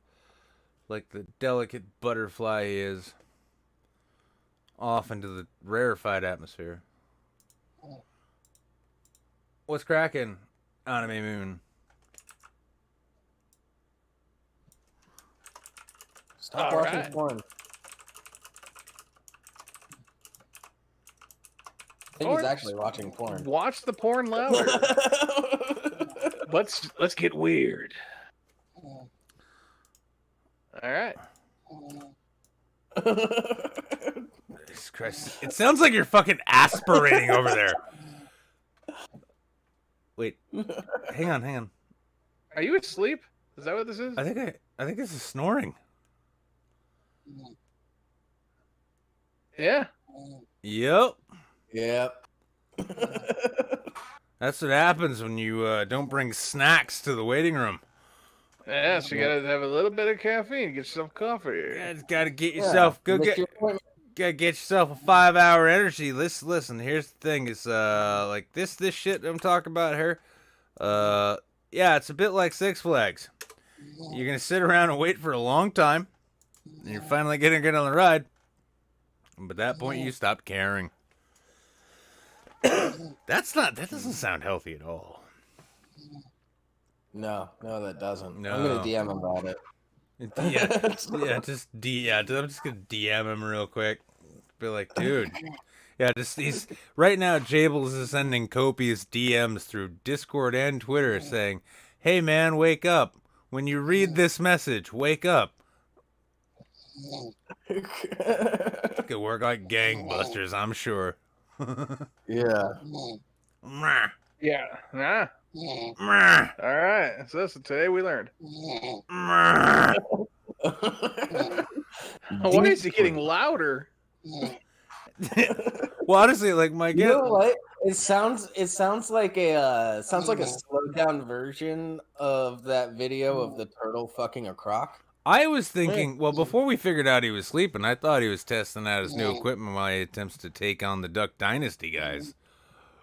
like the delicate butterfly he is, off into the rarefied atmosphere. What's cracking, Anime Moon? Stop All watching right. porn. I think he's actually watching porn. Watch the porn louder. Let's get weird. All right. Jesus Christ. It sounds like you're fucking aspirating over there. Wait. Hang on. Are you asleep? Is that what this is? I think this is snoring. Yeah. Yep. Yep. That's what happens when you don't bring snacks to the waiting room. Yeah, so you gotta have a little bit of caffeine. Get yourself coffee. You gotta get yourself gotta get yourself a 5-hour energy. Listen, here's the thing, is like this shit I'm talking about here. Yeah, it's a bit like Six Flags. You're gonna sit around and wait for a long time, and you're finally gonna get on the ride. But at that point you stop caring. That doesn't sound healthy at all. No, that doesn't. No. I'm gonna DM him about it. I'm just gonna DM him real quick. Be like, dude. Yeah, he's right now. Jables is sending copious DMs through Discord and Twitter saying, "Hey man, wake up! When you read this message, wake up." It could work like gangbusters, I'm sure. Yeah. Mwah. Yeah. Nah. Mwah. All right. So today we learned. Mwah. Why is he getting louder? Well, honestly, like my You know what? It sounds like a slowed down version of that video of the turtle fucking a croc. I was thinking, well, before we figured out he was sleeping, I thought he was testing out his new equipment while he attempts to take on the Duck Dynasty guys.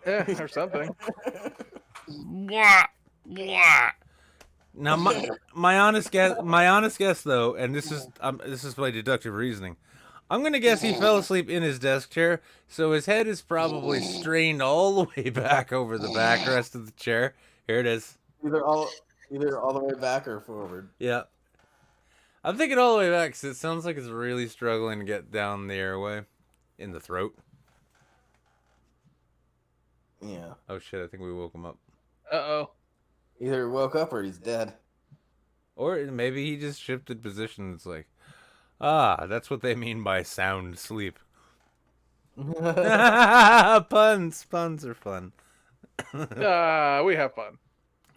Yeah, or something. Blah, blah. Now, my honest guess though, and this is my deductive reasoning. I'm gonna guess he fell asleep in his desk chair, so his head is probably strained all the way back over the backrest of the chair. Here it is. Either all the way back or forward. Yeah. I'm thinking all the way back because it sounds like it's really struggling to get down the airway in the throat. Yeah. Oh shit! I think we woke him up. Uh-oh. Either he woke up or he's dead. Or maybe he just shifted position. It's like, that's what they mean by sound sleep. Puns are fun. We have fun.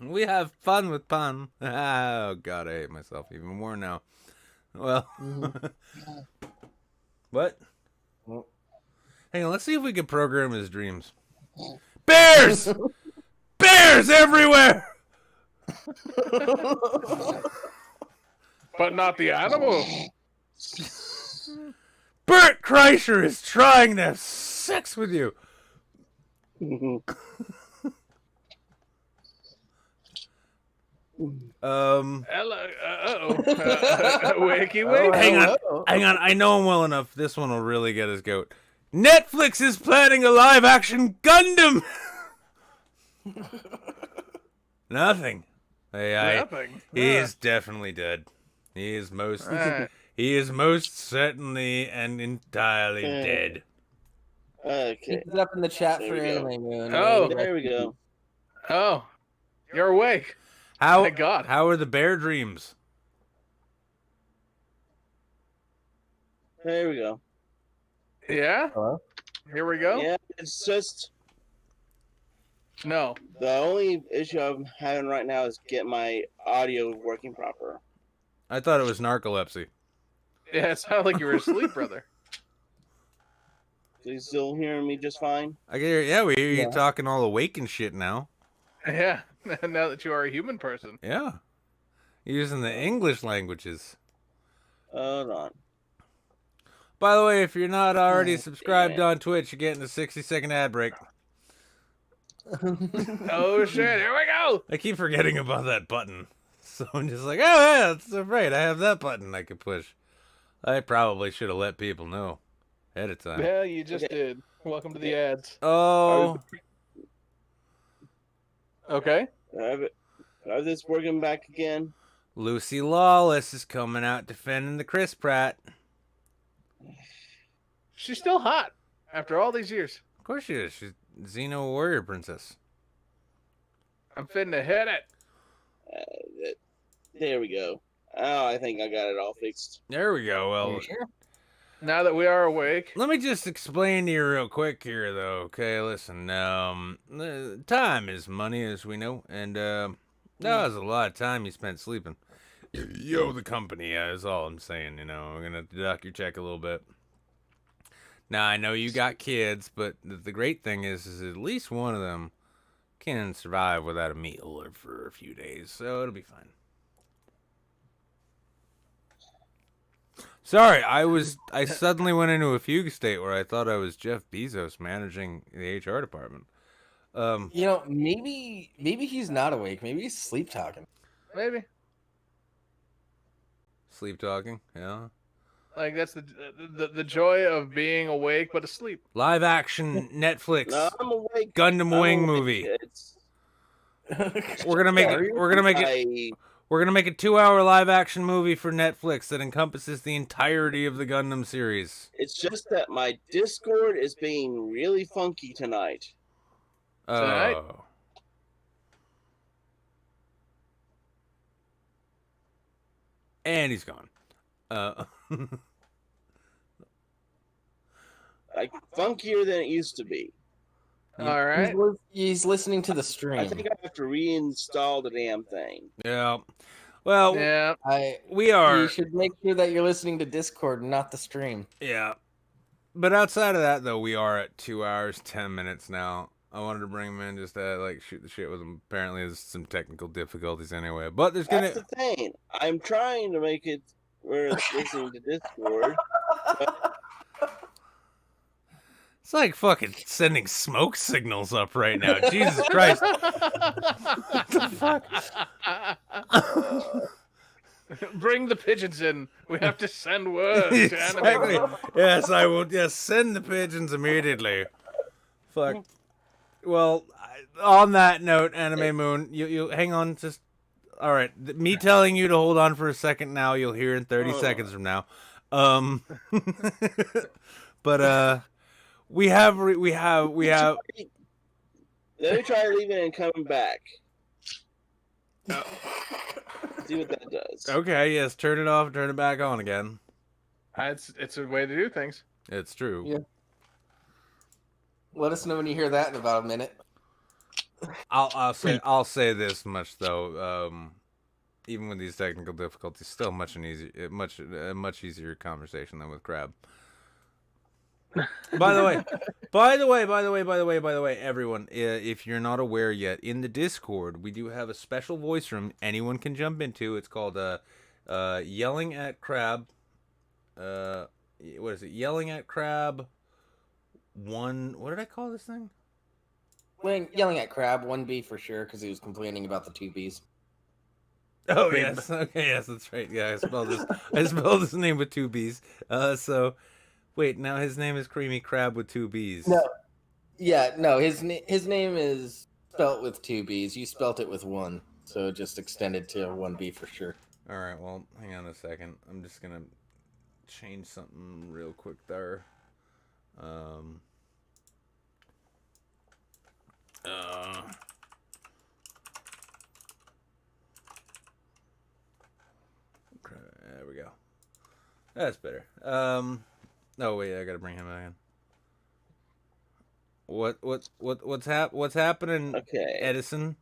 We have fun with pun. Oh god, I hate myself even more now. Well, what? Hang on, let's see if we can program his dreams. Bears! Bears everywhere! But not the animal. Bert Kreischer is trying to have sex with you. Hello. Wakey, wakey. Hang on. I know him well enough. This one will really get his goat. Netflix is planning a live-action Gundam. Nothing. Nothing. He is definitely dead. He is most certainly and entirely dead. Okay. He's up in the chat for Anime Moon. Oh, there we go. Oh, you're awake. Thank God. How are the bear dreams? There we go. Yeah? Hello? Here we go? Yeah, it's just... No. The only issue I'm having right now is get my audio working proper. I thought it was narcolepsy. Yeah, it sounded like you were asleep, brother. So you still hearing me just fine? I can hear, yeah, we hear you talking all awake and shit now. Yeah, now that you are a human person. Yeah. Using the English languages. Hold on. By the way, if you're not already subscribed on Twitch, you're getting a 60-second ad break. Oh, shit. Here we go. I keep forgetting about that button. So I'm just like, oh, yeah, that's right. I have that button I could push. I probably should have let people know ahead of time. Yeah, you just did. Welcome to the ads. Oh. Okay. Are this working back again? Lucy Lawless is coming out defending the Chris Pratt. She's still hot after all these years. Of course she is. She's Xeno Warrior Princess. I'm fitting to hit it. There we go. Oh, I think I got it all fixed. There we go. Well, now that we are awake, let me just explain to you real quick here, though. Okay, listen. Time is money, as we know, and that was a lot of time you spent sleeping. You owe the company, is all I'm saying. You know, I'm gonna deduct your check a little bit. Now I know you got kids, but the great thing is at least one of them can survive without a meal or for a few days, so it'll be fine. Sorry, I suddenly went into a fugue state where I thought I was Jeff Bezos managing the HR department. You know, maybe he's not awake. Maybe he's sleep talking. maybe. Sleep talking, yeah. Like that's the joy of being awake but asleep. Live action Netflix No, I'm awake. Gundam Wing movie. We're gonna make a 2-hour live action movie for Netflix that encompasses the entirety of the Gundam series. It's just that my Discord is being really funky tonight. Tonight? Oh. And he's gone. Like funkier than it used to be. All right. He's listening to the I stream. think I have to reinstall the damn thing. Yeah. Well, Yeah. we are. You should make sure that you're listening to Discord and not the stream. Yeah. But outside of that, though, we are at 2 hours, 10 minutes now. I wanted to bring him in just to, like, shoot the shit with him. Apparently, there's some technical difficulties anyway. But there's That's the thing. I'm trying to make it where it's listening to Discord. But... It's like fucking sending smoke signals up right now. Jesus Christ. What the fuck? Bring the pigeons in. We have to send word to Exactly. Anime. Yes, I will. Yes, send the pigeons immediately. Fuck. Well, on that note, Anime Moon, you hang on. Just all right. Me telling you to hold on for a second now. You'll hear in 30 seconds from now. But we have. Let me try leaving and coming back. See what that does. Okay. Yes. Turn it off. Turn it back on again. It's a way to do things. It's true. Yeah. Let us know when you hear that in about a minute. I'll say this much though. Even with these technical difficulties, still a much easier conversation than with Crab. By the way, everyone, if you're not aware yet, in the Discord we do have a special voice room anyone can jump into. It's called Yelling at Crab. What is it? Yelling at Crab. What did I call this thing? Yelling at Crab, 1B for sure, because he was complaining about the 2Bs. Oh yes, okay, yes, that's right. Yeah, I spelled his name with 2 B's. So wait, now his name is Creamy Crab with 2 B's. No, yeah, no, his name is spelt with 2 B's. You spelt it with 1, so it just extended to 1B for sure. All right, well, hang on a second. I'm just gonna change something real quick there. There we go. That's better. Oh wait, I gotta bring him back in. What's happening? Okay. Edison,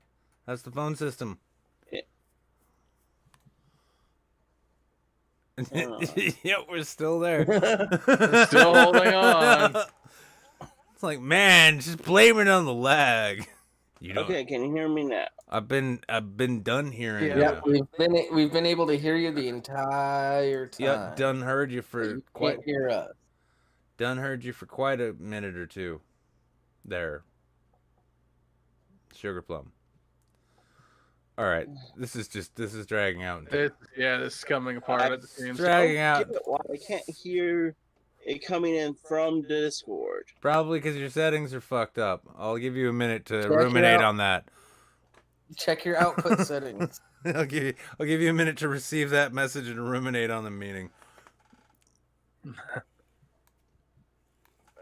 how's the phone system? Yep, we're still there. Still holding on. It's like, man, just blame it on the lag. Okay, can you hear me now? I've been done hearing you. Yeah, we've been able to hear you the entire time. Yep, done heard you for quite. Can't hear us. Done heard you for quite a minute or two. There. Sugar plum. All right, this is dragging out. This is coming apart at the seams. Dragging out. Why I can't hear it coming in from Discord? Probably because your settings are fucked up. I'll give you a minute to ruminate on that. Check your output settings. I'll give you a minute to receive that message and ruminate on the meaning.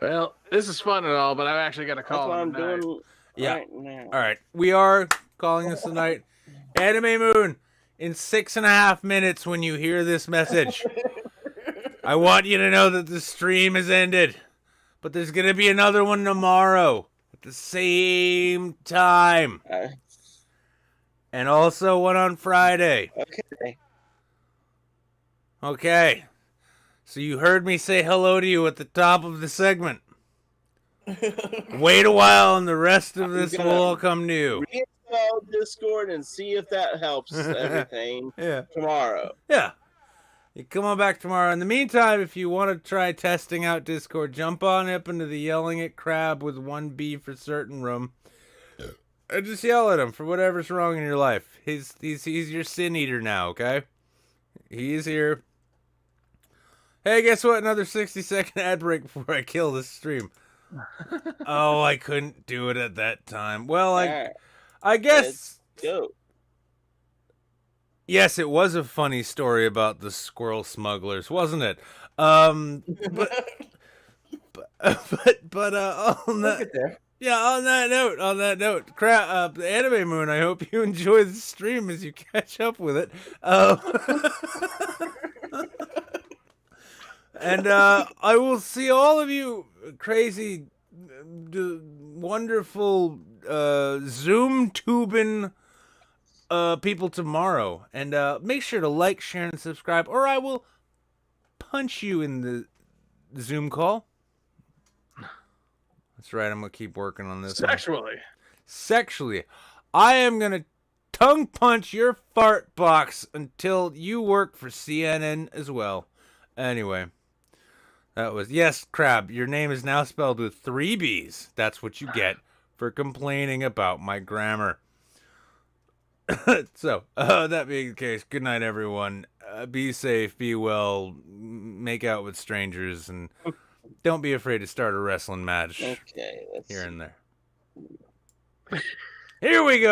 Well, this is fun and all, but I've actually got to call That's what him I'm doing Yeah. right now. All right, we are calling this tonight. Anime Moon, in 6.5 minutes when you hear this message, I want you to know that the stream has ended. But there's going to be another one tomorrow at the same time. And also one on Friday. Okay. Okay. So you heard me say hello to you at the top of the segment. Wait a while and the rest of this will all come to you. Reinstall Discord and see if that helps everything tomorrow. Yeah. You come on back tomorrow. In the meantime, if you want to try testing out Discord, jump on up into the Yelling at Crab with 1B for certain room. And just yell at him for whatever's wrong in your life. He's your sin eater now, okay? He's here. Hey, guess what? Another 60-second ad break before I kill this stream. Oh, I couldn't do it at that time. Well, I guess... Let's go. Yes, it was a funny story about the squirrel smugglers, wasn't it? On that note, Anime Moon, I hope you enjoy the stream as you catch up with it. And I will see all of you crazy, wonderful Zoom Toobin people tomorrow. And make sure to like, share, and subscribe, or I will punch you in the Zoom call. That's right, I'm going to keep working on this. Sexually. I am going to tongue punch your fart box until you work for CNN as well. Anyway, that was... Yes, Crab, your name is now spelled with 3 B's. That's what you get for complaining about my grammar. So, that being the case, good night, everyone. Be safe, be well, make out with strangers, and don't be afraid to start a wrestling match Okay, here and there. Here we go.